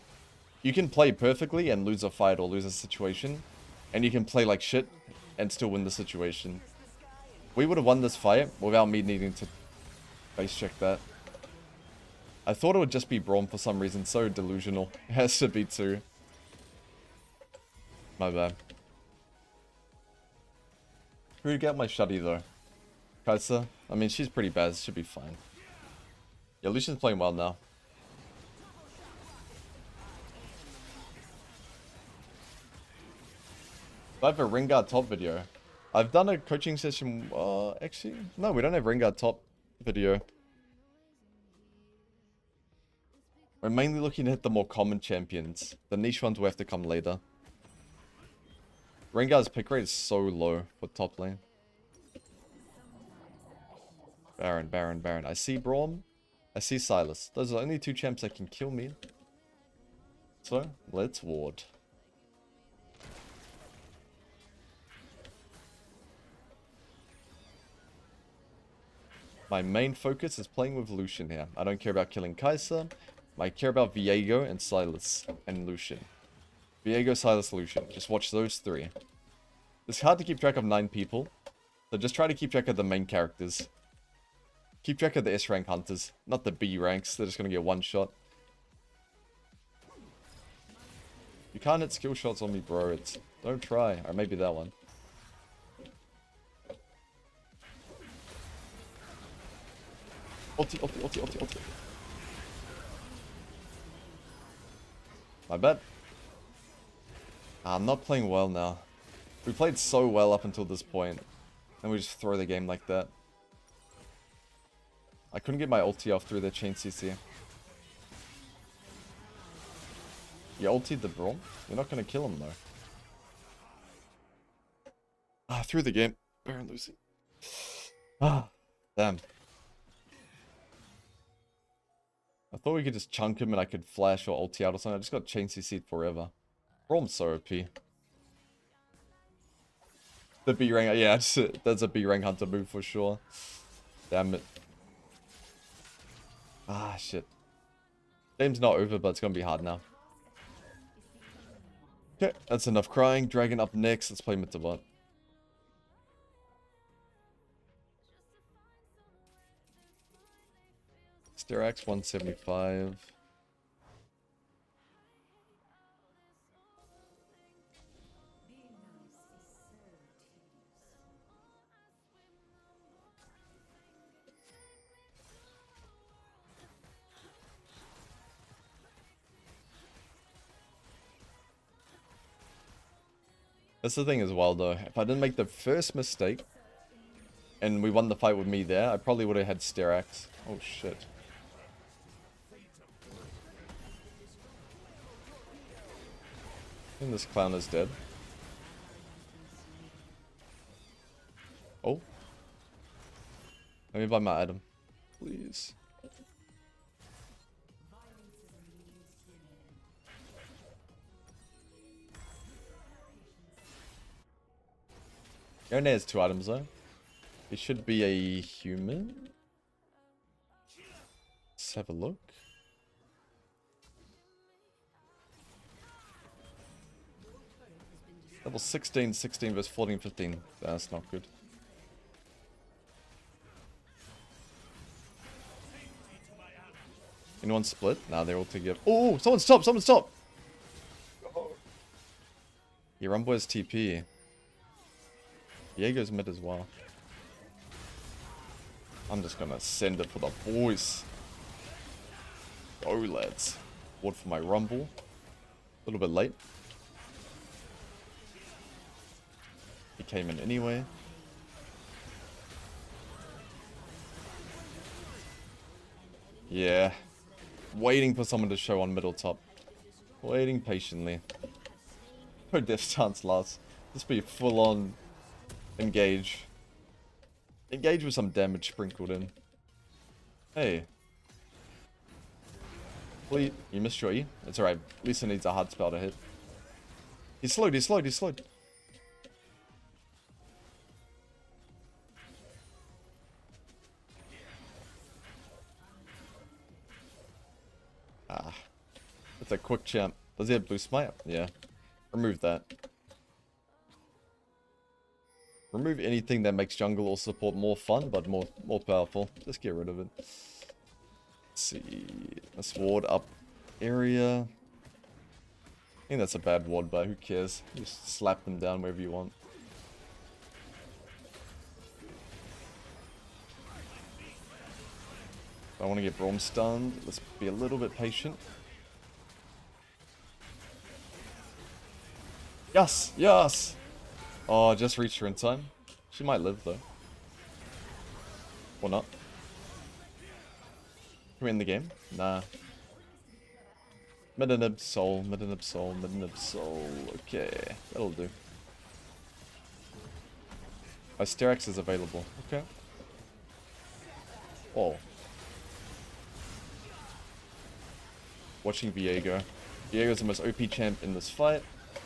You can play perfectly and lose a fight or lose a situation. And you can play like shit and still win the situation. We would have won this fight without me needing to base check that. I thought it would just be Braum for some reason. So delusional. It has to be too. My bad. Who'd get my shutty though? Kaiser? I mean, she's pretty bad. Should be fine. Yeah, Lucian's playing well now. I have a Rengar top video. I've done a coaching session. Actually, no, we don't have Rengar top video. We're mainly looking to hit the more common champions. The niche ones will have to come later. Rengar's pick rate is so low for top lane. Baron, Baron, Baron. I see Braum. I see Silas. Those are the only two champs that can kill me. So, let's ward. My main focus is playing with Lucian here. I don't care about killing Kai'Sa. I care about Viego and Silas and Lucian. Viego, Silas, Lucian. Just watch those three. It's hard to keep track of 9 people. So just try to keep track of the main characters. Keep track of the S rank hunters. Not the B ranks. They're just going to get one shot. You can't hit skill shots on me, bro. Don't try. Or maybe that one. Ulti, ulti, ulti, ulti, ulti. My bad. I'm not playing well now. We played so well up until this point. And we just throw the game like that. I couldn't get my ulti off through the chain CC. You ultied the Braum? You're not going to kill him though. Ah, through the game. Baron losing. Ah, damn. I thought we could just chunk him and I could flash or ulti out or something. I just got chain CC'd forever. Braum's so OP. The B rank, yeah, that's a B rank hunter move for sure. Damn it. Ah, shit. Game's not over, but it's gonna be hard now. Okay, that's enough crying. Dragon up next. Let's play mid to bot. Styrax 175. That's the thing as well though. If I didn't make the first mistake and we won the fight with me there, I probably would have had Styrax. Oh shit. I think this clown is dead. Oh. Let me buy my item. Please. Yone has 2 items though. It should be a human. Let's have a look. Level 16, 16 versus 14, 15. That's not good. Anyone split? Nah, they're all together. Oh, someone stop! Someone stop! Yeah, Rumble has TP. Diego's mid as well. I'm just gonna send it for the boys. Go, lads. Ward for my Rumble. A little bit late. He came in anyway. Yeah. Waiting for someone to show on middle top. Waiting patiently. No death stance last. Just be full on engage. Engage with some damage sprinkled in. Hey. Please, you missed your E. It's alright. Lisa needs a hard spell to hit. He's slowed, he's slowed, he's slowed. Ah. It's a quick champ. Does he have blue smite? Yeah. Remove that. Remove anything that makes jungle or support more fun, but more powerful. Just get rid of it. Let's see. Let's ward up area. I think that's a bad ward, but who cares? Just slap them down wherever you want. I want to get Braum stunned. Let's be a little bit patient. Yes! Yes! Oh, just reached her in time. She might live, though. Or not. Can we end the game? Nah. Middenib soul, Middenib soul, Middenib soul. Okay, that'll do. My Styrax is available. Okay. Oh. Watching Viego. Viego's the most OP champ in this fight,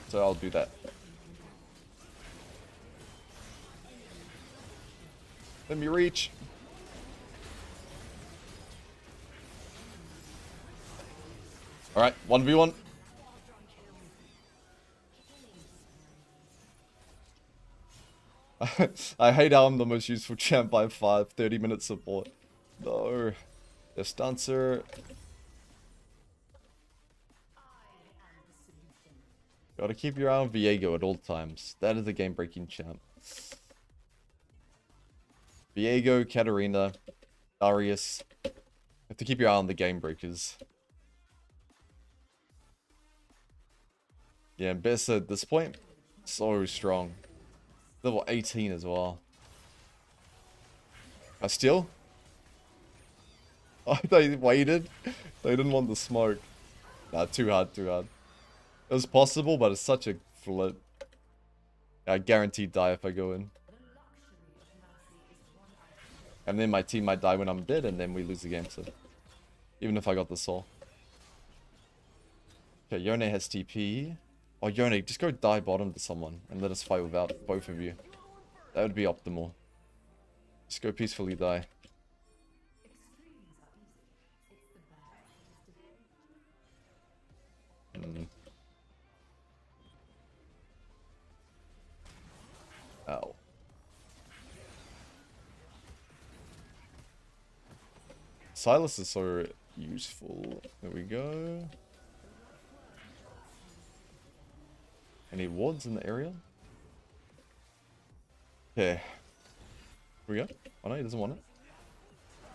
so I'll do that. Let me reach. Alright, 1v1. I hate how I'm the most useful champ by 5, 30-minute support. No. This dancer. Gotta keep your eye on Viego at all times. That is a game-breaking champ. Viego, Katarina, Darius. You have to keep your eye on the game breakers. Yeah, Bessa at this point, so strong. Level 18 as well. I steal? Oh, they waited. They didn't want the smoke. Nah, too hard, too hard. It was possible, but it's such a flip. I guaranteed die if I go in. And then my team might die when I'm dead, and then we lose the game, so... Even if I got the soul. Okay, Yone has TP. Oh, Yone, just go die bottom to someone, and let us fight without both of you. That would be optimal. Just go peacefully die. Ow. Silas is so useful. There we go. Any wards in the area? Yeah. Here we go. Oh no, he doesn't want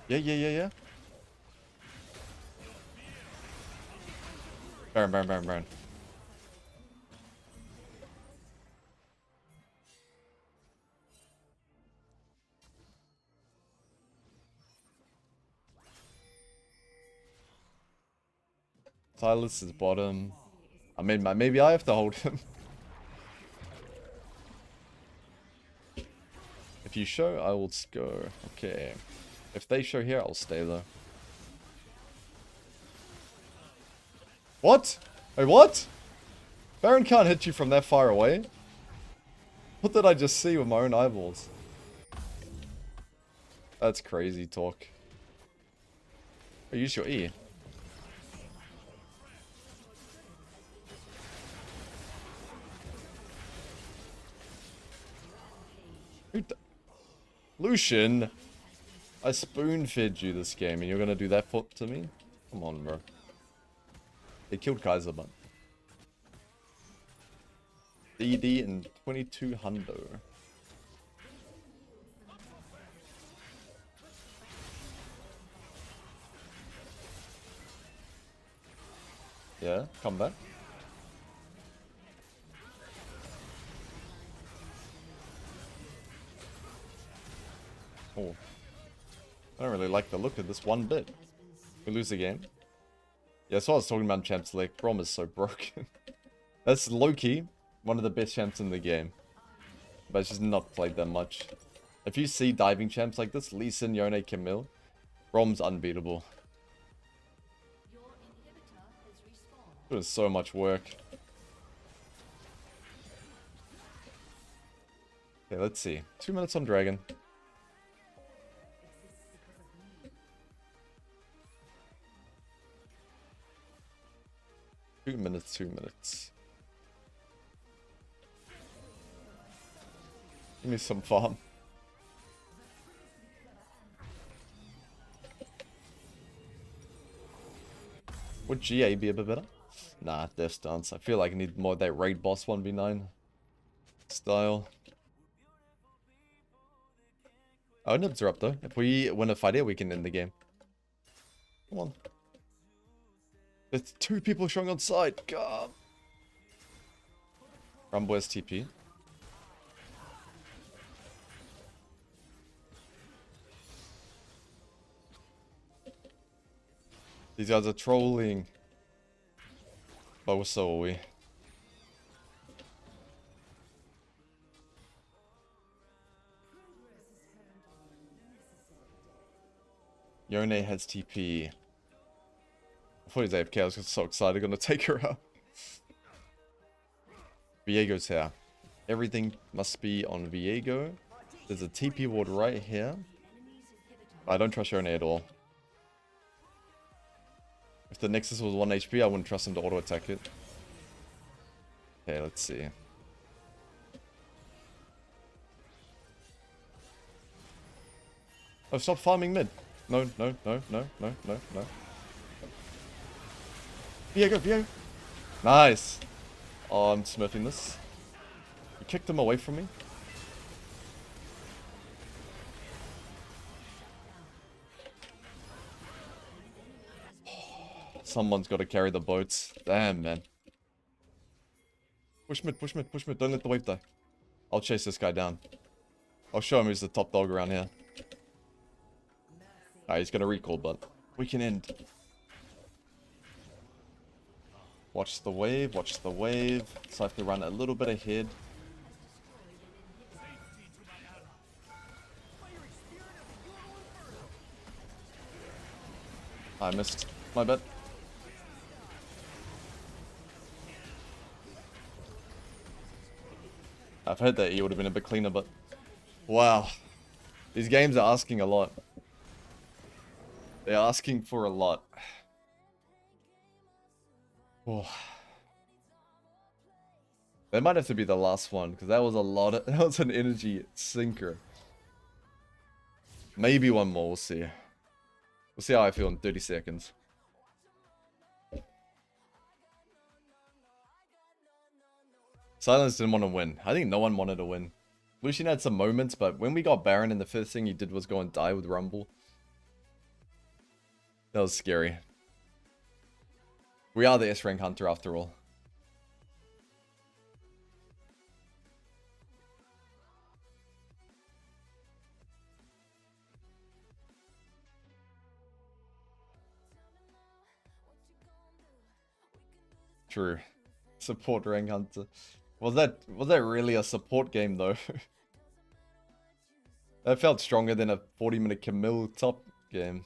it. Yeah. Baron. Silas is bottom. I mean, maybe I have to hold him. If you show, I will go. Okay. If they show here, I'll stay though. What? Wait, what? Baron can't hit you from that far away? What did I just see with my own eyeballs? That's crazy talk. Oh, use your E. Lucian, I spoon-fed you this game and you're gonna do that to me? Come on, bro. They killed Kaiser, but... DD and 22 hundo. Yeah, come back. Oh. I don't really like the look of this one bit. We lose the game. Yeah, that's what I was talking about champs. Like, Brom is so broken. That's low-key one of the best champs in the game. But it's just not played that much. If you see diving champs like this, Lee Sin, Yone, Camille, Brom's unbeatable. It was so much work. Okay, let's see. 2 minutes on Dragon. Two minutes. Give me some farm. Would GA be a bit better? Nah, Death Stance. I feel like I need more of that raid boss 1v9 style. Oh, nibs are up though. If we win a fight here, we can end the game. Come on. There's 2 people showing on side. God. Rumble STP. These guys are trolling. But so are we. Yone has TP. I thought he was AFK. I was so excited. Gonna take her out. Viego's here. Everything must be on Viego. There's a TP ward right here. I don't trust Yone at all. If the Nexus was 1 HP, I wouldn't trust him to auto attack it. Okay, let's see. Oh, stop farming mid. No. Viego. Nice. Oh, I'm smurfing this. You kicked him away from me. Someone's got to carry the boats. Damn, man. Push mid. Don't let the wave die. I'll chase this guy down. I'll show him who's the top dog around here. Alright, he's gonna recall, but we can end. Watch the wave. So I have to run a little bit ahead. I missed. My bad. I've heard that E would have been a bit cleaner, but... Wow. These games are asking a lot. They're asking for a lot. Oh. That might have to be the last one, because that was a lot of... That was an energy sinker. Maybe one more, we'll see. We'll see how I feel in 30 seconds. Silence didn't want to win. I think no one wanted to win. Lucian had some moments, but when we got Baron, and the first thing he did was go and die with Rumble. That was scary. We are the S-rank hunter after all. True. Support rank hunter. Was that really a support game though? That felt stronger than a 40-minute Camille top game.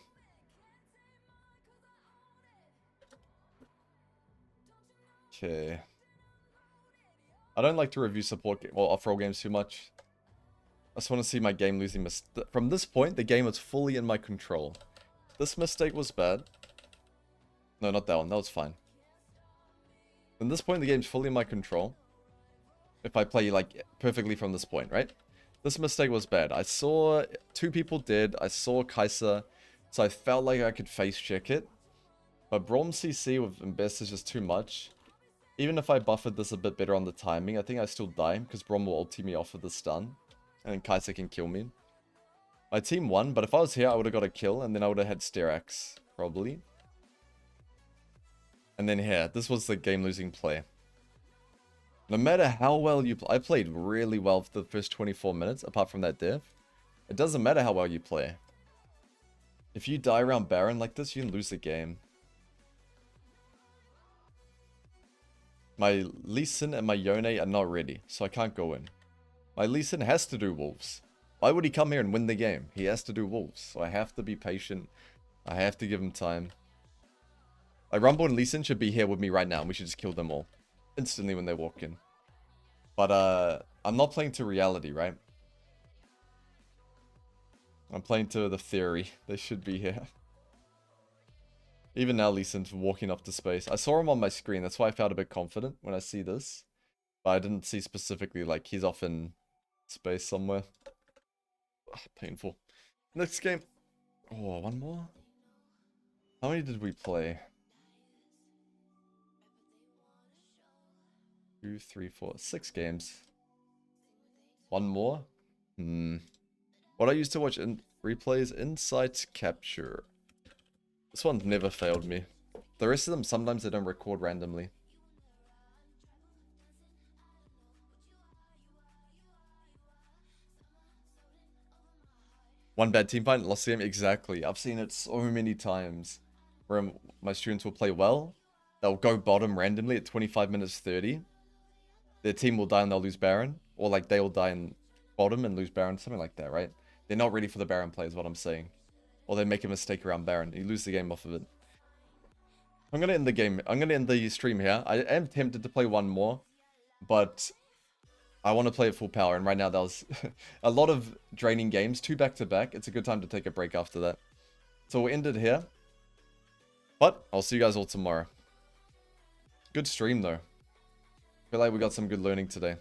Okay. I don't like to review support or off-roll games too much. I just want to see my game losing from this point, the game was fully in my control. This mistake was bad. No, not that one. That was fine. From this point, the game's fully in my control. If I play, like, perfectly from this point, right? This mistake was bad. I saw 2 people dead. I saw Kai'Sa. So I felt like I could face check it. But Braum CC with Invest is just too much. Even if I buffered this a bit better on the timing, I think I still die. Because Braum will ulti me off with the stun. And then Kai'Sa can kill me. My team won, but if I was here, I would have got a kill. And then I would have had Sterax, probably. And then here, this was the game-losing play. No matter how well you play, I played really well for the first 24 minutes, apart from that death. It doesn't matter how well you play. If you die around Baron like this, you can lose the game. My Lee Sin and my Yone are not ready, so I can't go in. My Lee Sin has to do Wolves. Why would he come here and win the game? He has to do Wolves, so I have to be patient. I have to give him time. Like, Rumble and Lee Sin should be here with me right now, and we should just kill them all. Instantly when they walk in. But, I'm not playing to reality, right? I'm playing to the theory. They should be here. Even now, Lee Sin's walking up to space. I saw him on my screen, that's why I felt a bit confident when I see this. But I didn't see specifically, like, he's off in space somewhere. Ugh, painful. Next game. Oh, one more? How many did we play? 2, 3, 4, 6 games. One more? What I used to watch in replays, Insights Capture. This one never failed me. The rest of them, sometimes they don't record randomly. One bad team fight, lost the game. Exactly. I've seen it so many times. Where my students will play well. They'll go bottom randomly at 25 minutes 30. Their team will die and they'll lose Baron. Or like they will die in bottom and lose Baron. Something like that, right? They're not ready for the Baron play is what I'm saying. Or they make a mistake around Baron. You lose the game off of it. I'm going to end the game. I'm going to end the stream here. I am tempted to play one more. But I want to play at full power. And right now that was a lot of draining games. 2 back-to-back. It's a good time to take a break after that. So we'll end it here. But I'll see you guys all tomorrow. Good stream though. I feel like we got some good learning today.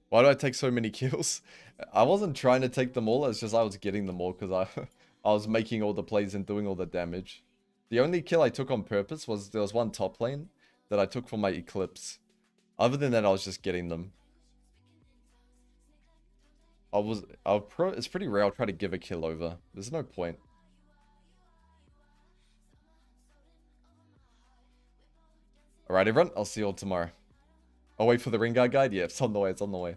Why do I take so many kills? I wasn't trying to take them all, it's just I was getting them all because I was making all the plays and doing all the damage. The only kill I took on purpose was there was one top lane that I took from my Eclipse. Other than that, I was just getting them. It's pretty rare I'll try to give a kill over. There's no point. Alright everyone, I'll see you all tomorrow. I'll wait for the Ring Guard guide? Yeah, it's on the way, it's on the way.